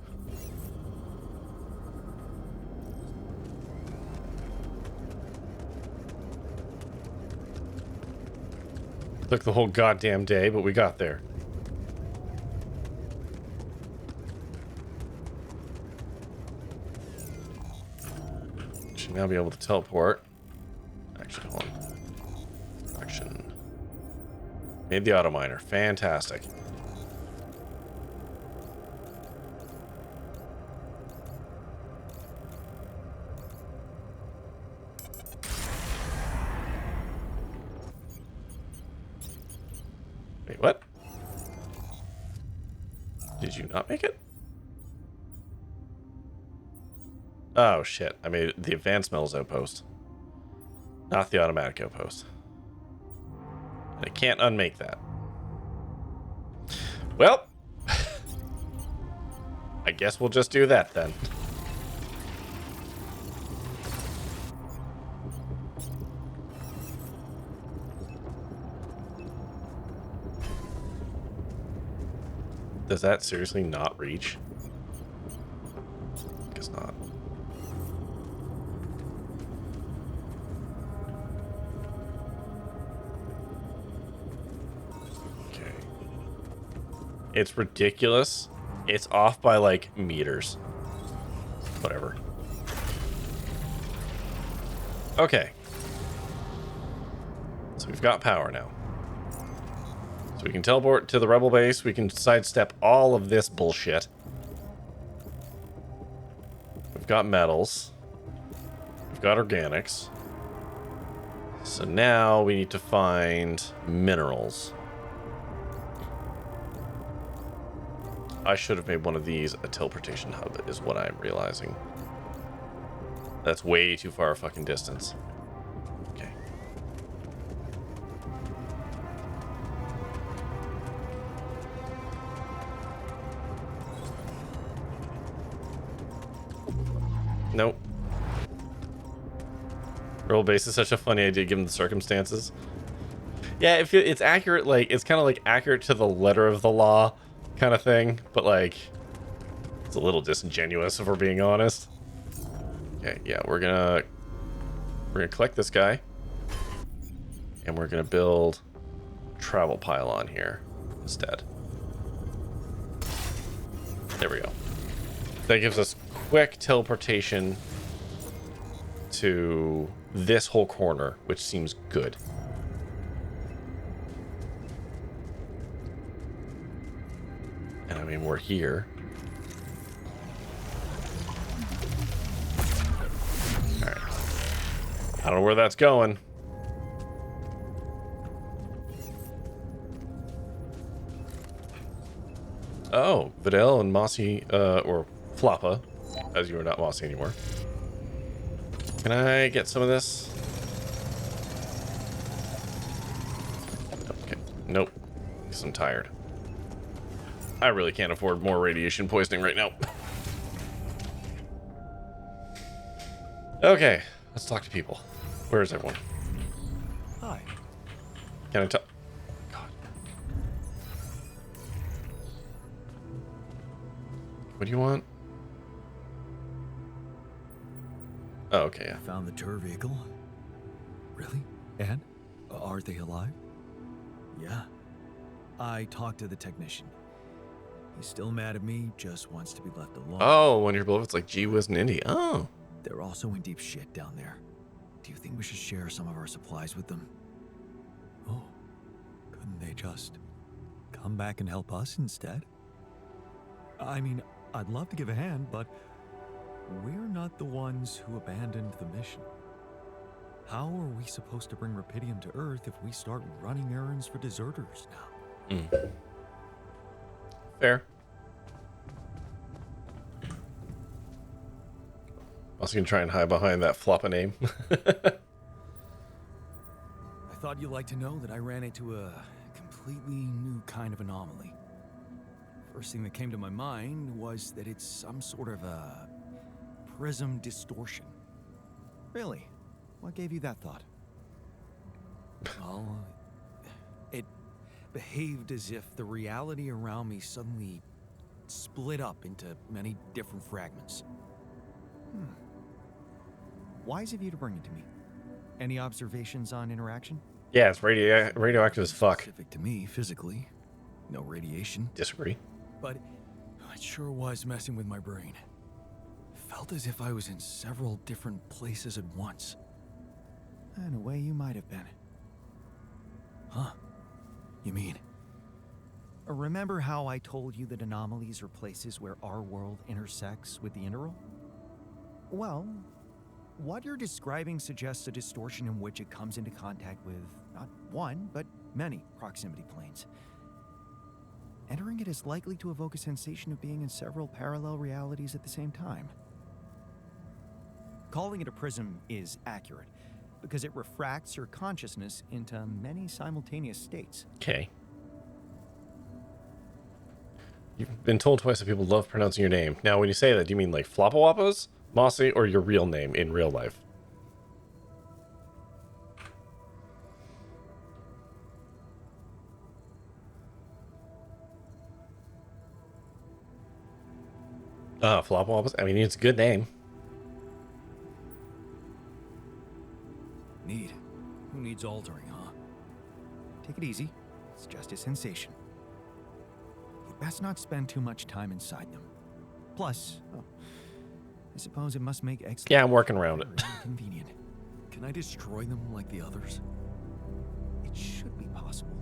Took the whole goddamn day, but we got there. Should now be able to teleport. Actually, hold on. Action. Made the auto miner. Fantastic. Wait, what? Did you not make it? Oh, shit. I made the advanced metals outpost. Not the automatic outpost. And I can't unmake that. Well, I guess we'll just do that then. Does that seriously not reach? Guess not. Okay. It's ridiculous. It's off by like meters. Whatever. Okay. So we've got power now. So we can teleport to the rebel base. We can sidestep all of this bullshit. We've got metals. We've got organics. So now we need to find minerals. I should have made one of these a teleportation hub, is what I'm realizing. That's way too far a fucking distance. Okay. Nope. Roll base is such a funny idea given the circumstances. Yeah, it's accurate, like, it's kind of like accurate to the letter of the law kind of thing, but like, it's a little disingenuous if we're being honest. Okay, yeah, we're gonna collect this guy, and we're gonna build travel pylon here instead. There we go. That gives us quick teleportation to this whole corner, which seems good. And I mean, we're here. All right. I don't know where that's going. Oh, Vidal and Mossy, or Floppa, as you are not Mossy anymore. Can I get some of this? Okay, nope, because I'm tired. I really can't afford more radiation poisoning right now. Okay, let's talk to people. Where is everyone? Hi. Can I talk? God. What do you want? Oh, okay, yeah. Found the tour vehicle. Really? And? Are they alive? Yeah. I talked to the technician. He's still mad at me, just wants to be left alone. Oh, when you're below, it's like gee whiz and indie. Oh. They're also in deep shit down there. Do you think we should share some of our supplies with them? Oh, couldn't they just come back and help us instead? I mean, I'd love to give a hand, but we're not the ones who abandoned the mission. How are we supposed to bring Rapidium to Earth if we start running errands for deserters now? Fair. Also gonna try and hide behind that flop a name. I thought you'd like to know that I ran into a completely new kind of anomaly. First thing that came to my mind was that it's some sort of a prism distortion. Really? What gave you that thought? Well, it behaved as if the reality around me suddenly split up into many different fragments. Wise of you to bring it to me. Any observations on interaction? Yeah, it's radioactive as fuck. Specific to me, physically. No radiation. Disagree. But it sure was messing with my brain. Felt as if I was in several different places at once. In a way, you might have been. Huh? You mean? Remember how I told you that anomalies are places where our world intersects with the interworld? Well, what you're describing suggests a distortion in which it comes into contact with not one, but many proximity planes. Entering it is likely to evoke a sensation of being in several parallel realities at the same time. Calling it a prism is accurate, because it refracts your consciousness into many simultaneous states. Okay. You've been told twice that people love pronouncing your name. Now, when you say that, do you mean like Floppawapas, Mossy, or your real name in real life? Floppawapas? I mean, it's a good name. Need. Who needs altering, huh? Take it easy. It's just a sensation. You'd best not spend too much time inside them. Plus, I suppose it must make excellent. Yeah, I'm working around it. Inconvenient. Can I destroy them like the others? It should be possible.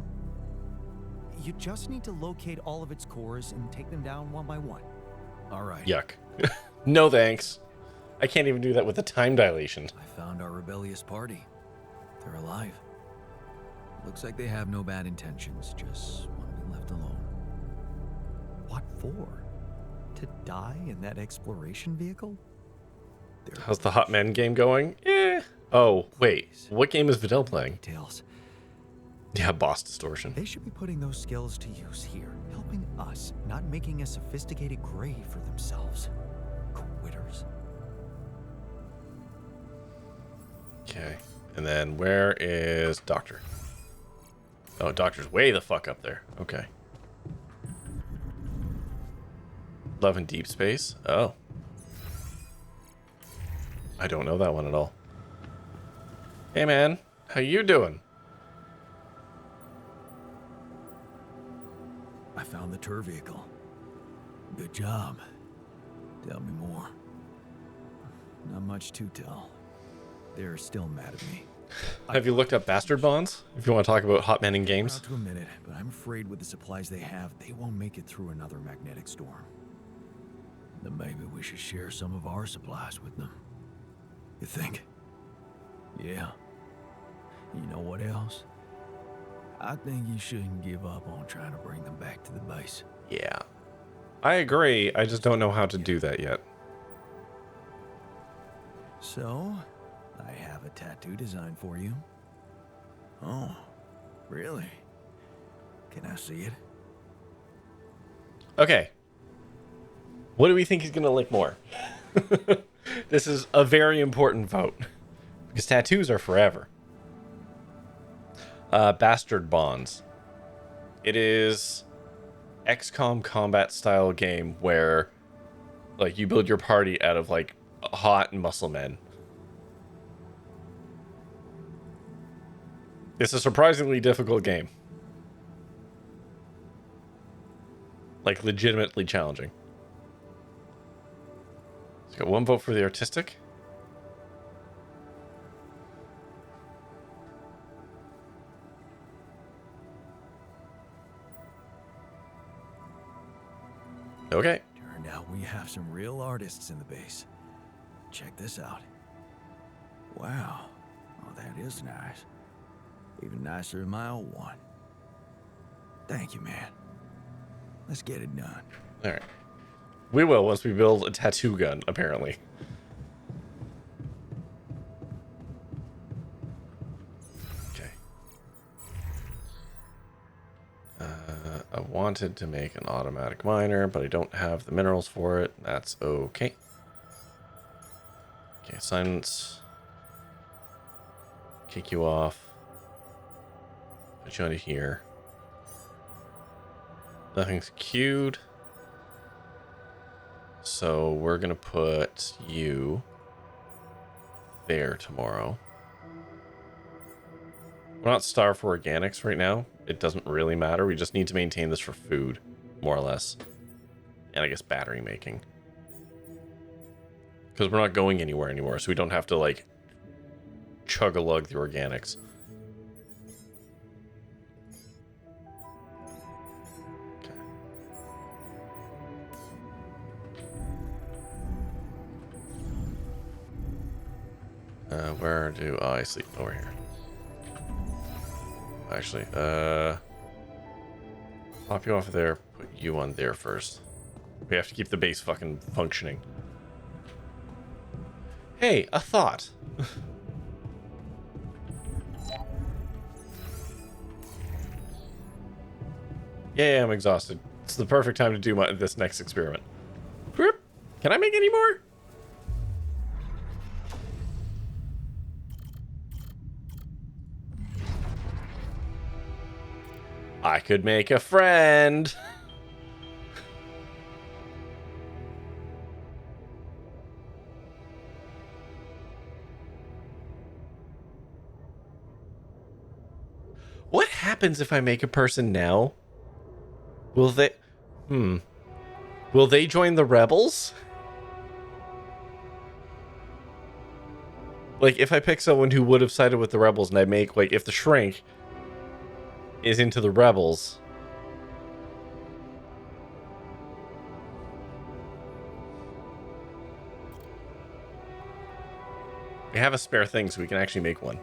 You just need to locate all of its cores and take them down one by one. All right. Yuck. No thanks. I can't even do that with the time dilation. I found our rebellious party. They're alive. Looks like they have no bad intentions, just want to be left alone. What for? To die in that exploration vehicle? How's the Hot Men game going? Eh. Oh, wait. What game is Videl playing? Details. Yeah, boss distortion. They should be putting those skills to use here, helping us, not making a sophisticated grave for themselves. Quitters. Okay. And then where is Doctor? Oh, Doctor's way the fuck up there. Okay. Love in Deep Space? Oh. I don't know that one at all. Hey man, how you doing? I found the tour vehicle. Good job. Tell me more. Not much to tell. They're still mad at me. Have you looked up Bastard Bonds? If you want to talk about hot men in games. Not to admit it, but I'm afraid with the supplies they have, they won't make it through another magnetic storm. Then maybe we should share some of our supplies with them. You think? Yeah. You know what else? I think you shouldn't give up on trying to bring them back to the base. Yeah. I agree. I just don't know how to do that yet. So, I have a tattoo designed for you. Oh, really? Can I see it? Okay. What do we think he's going to like more? This is a very important vote. Because tattoos are forever. Bastard Bonds. It is XCOM combat style game where like you build your party out of like hot muscle men. It's a surprisingly difficult game. Like, legitimately challenging. So got one vote for the artistic. Okay. Turned out we have some real artists in the base. Check this out. Wow. Oh, that is nice. Even nicer than my old one. Thank you, man. Let's get it done. All right. We will once we build a tattoo gun, apparently. Okay. I wanted to make an automatic miner, but I don't have the minerals for it. That's okay. Okay, assignments. Kick you off. Put you onto here. Nothing's queued. So we're going to put you there tomorrow. We're not starved for organics right now. It doesn't really matter. We just need to maintain this for food, more or less. And I guess battery making. Because we're not going anywhere anymore, so we don't have to, like, chug-a-lug the organics. Where do I sleep? Over here. Actually, pop you off there, put you on there first. We have to keep the base fucking functioning. Hey, a thought. Yeah, I'm exhausted. It's the perfect time to do this next experiment. Whoop. Can I make any more? I could make a friend. What happens if I make a person now? Will they... Will they join the rebels? Like, if I pick someone who would have sided with the rebels and I make, like, if the shrink is into the rebels... We have a spare thing, so we can actually make one.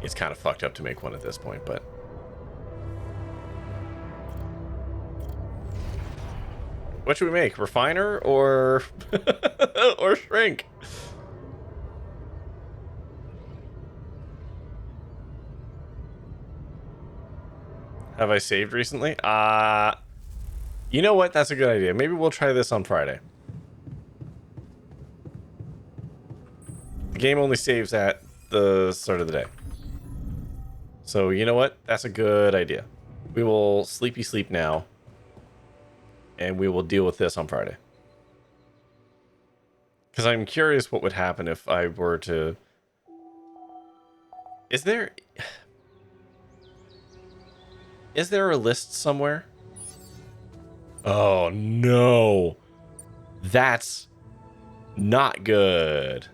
It's kind of fucked up to make one at this point, but... What should we make? Refiner or... or shrink? Have I saved recently? You know what? That's a good idea. Maybe we'll try this on Friday. The game only saves at the start of the day. So, you know what? That's a good idea. We will sleepy sleep now. And we will deal with this on Friday. Because I'm curious what would happen if I were to... Is there a list somewhere? Oh, no. That's not good.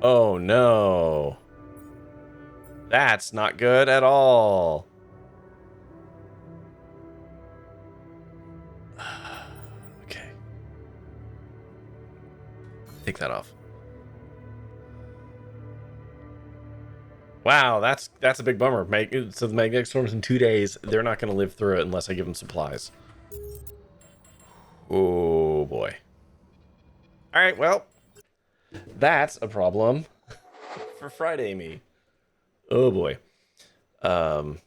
Oh, no. That's not good at all. Okay. Take that off. Wow, that's a big bummer. So the magnetic storm's in 2 days. They're not going to live through it unless I give them supplies. Oh, boy. All right, well, that's a problem for Friday me. Oh, boy. Well,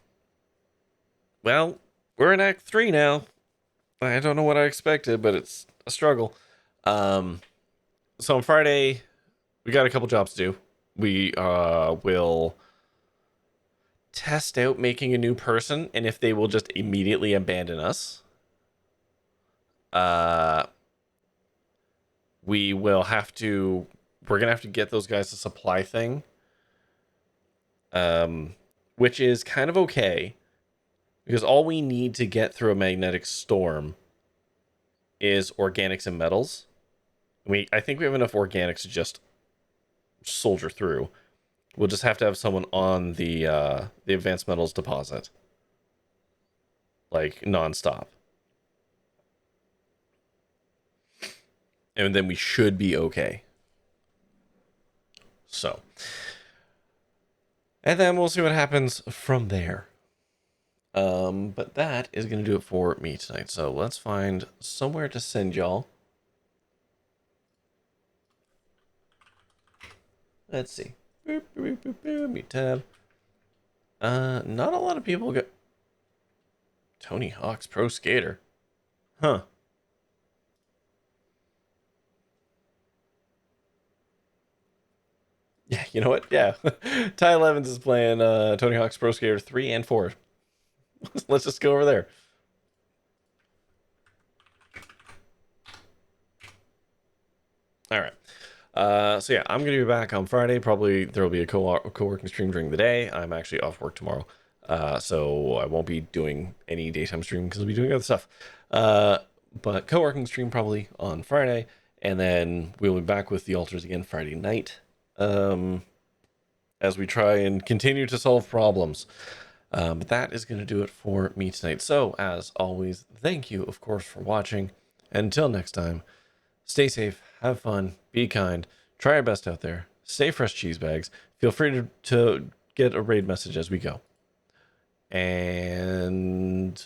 we're in Act 3 now. I don't know what I expected, but it's a struggle. So on Friday, we got a couple jobs to do. We will test out making a new person, and if they will just immediately abandon us, we're gonna have to get those guys a supply thing, which is kind of okay Because all we need to get through a magnetic storm is organics and metals. I think we have enough organics to just soldier through. We'll just have to have someone on the advanced metals deposit, like nonstop, and then we should be okay. So, and then we'll see what happens from there. But that is going to do it for me tonight. So let's find somewhere to send y'all. Let's see. Boop, boop, boop, boop, meet tab. Not a lot of people get Tony Hawk's Pro Skater. Huh. Yeah, you know what? Yeah. Ty Levins is playing Tony Hawk's Pro Skater 3 and 4. Let's just go over there. All right. So yeah, I'm going to be back on Friday. Probably there will be a co-working stream during the day. I'm actually off work tomorrow. So I won't be doing any daytime stream because I'll be doing other stuff. But co-working stream probably on Friday. And then we'll be back with the altars again Friday night. As we try and continue to solve problems. But that is going to do it for me tonight. So, as always, thank you, of course, for watching. Until next time, stay safe, have fun, be kind, try our best out there, stay fresh cheese bags. Feel free to get a raid message as we go. And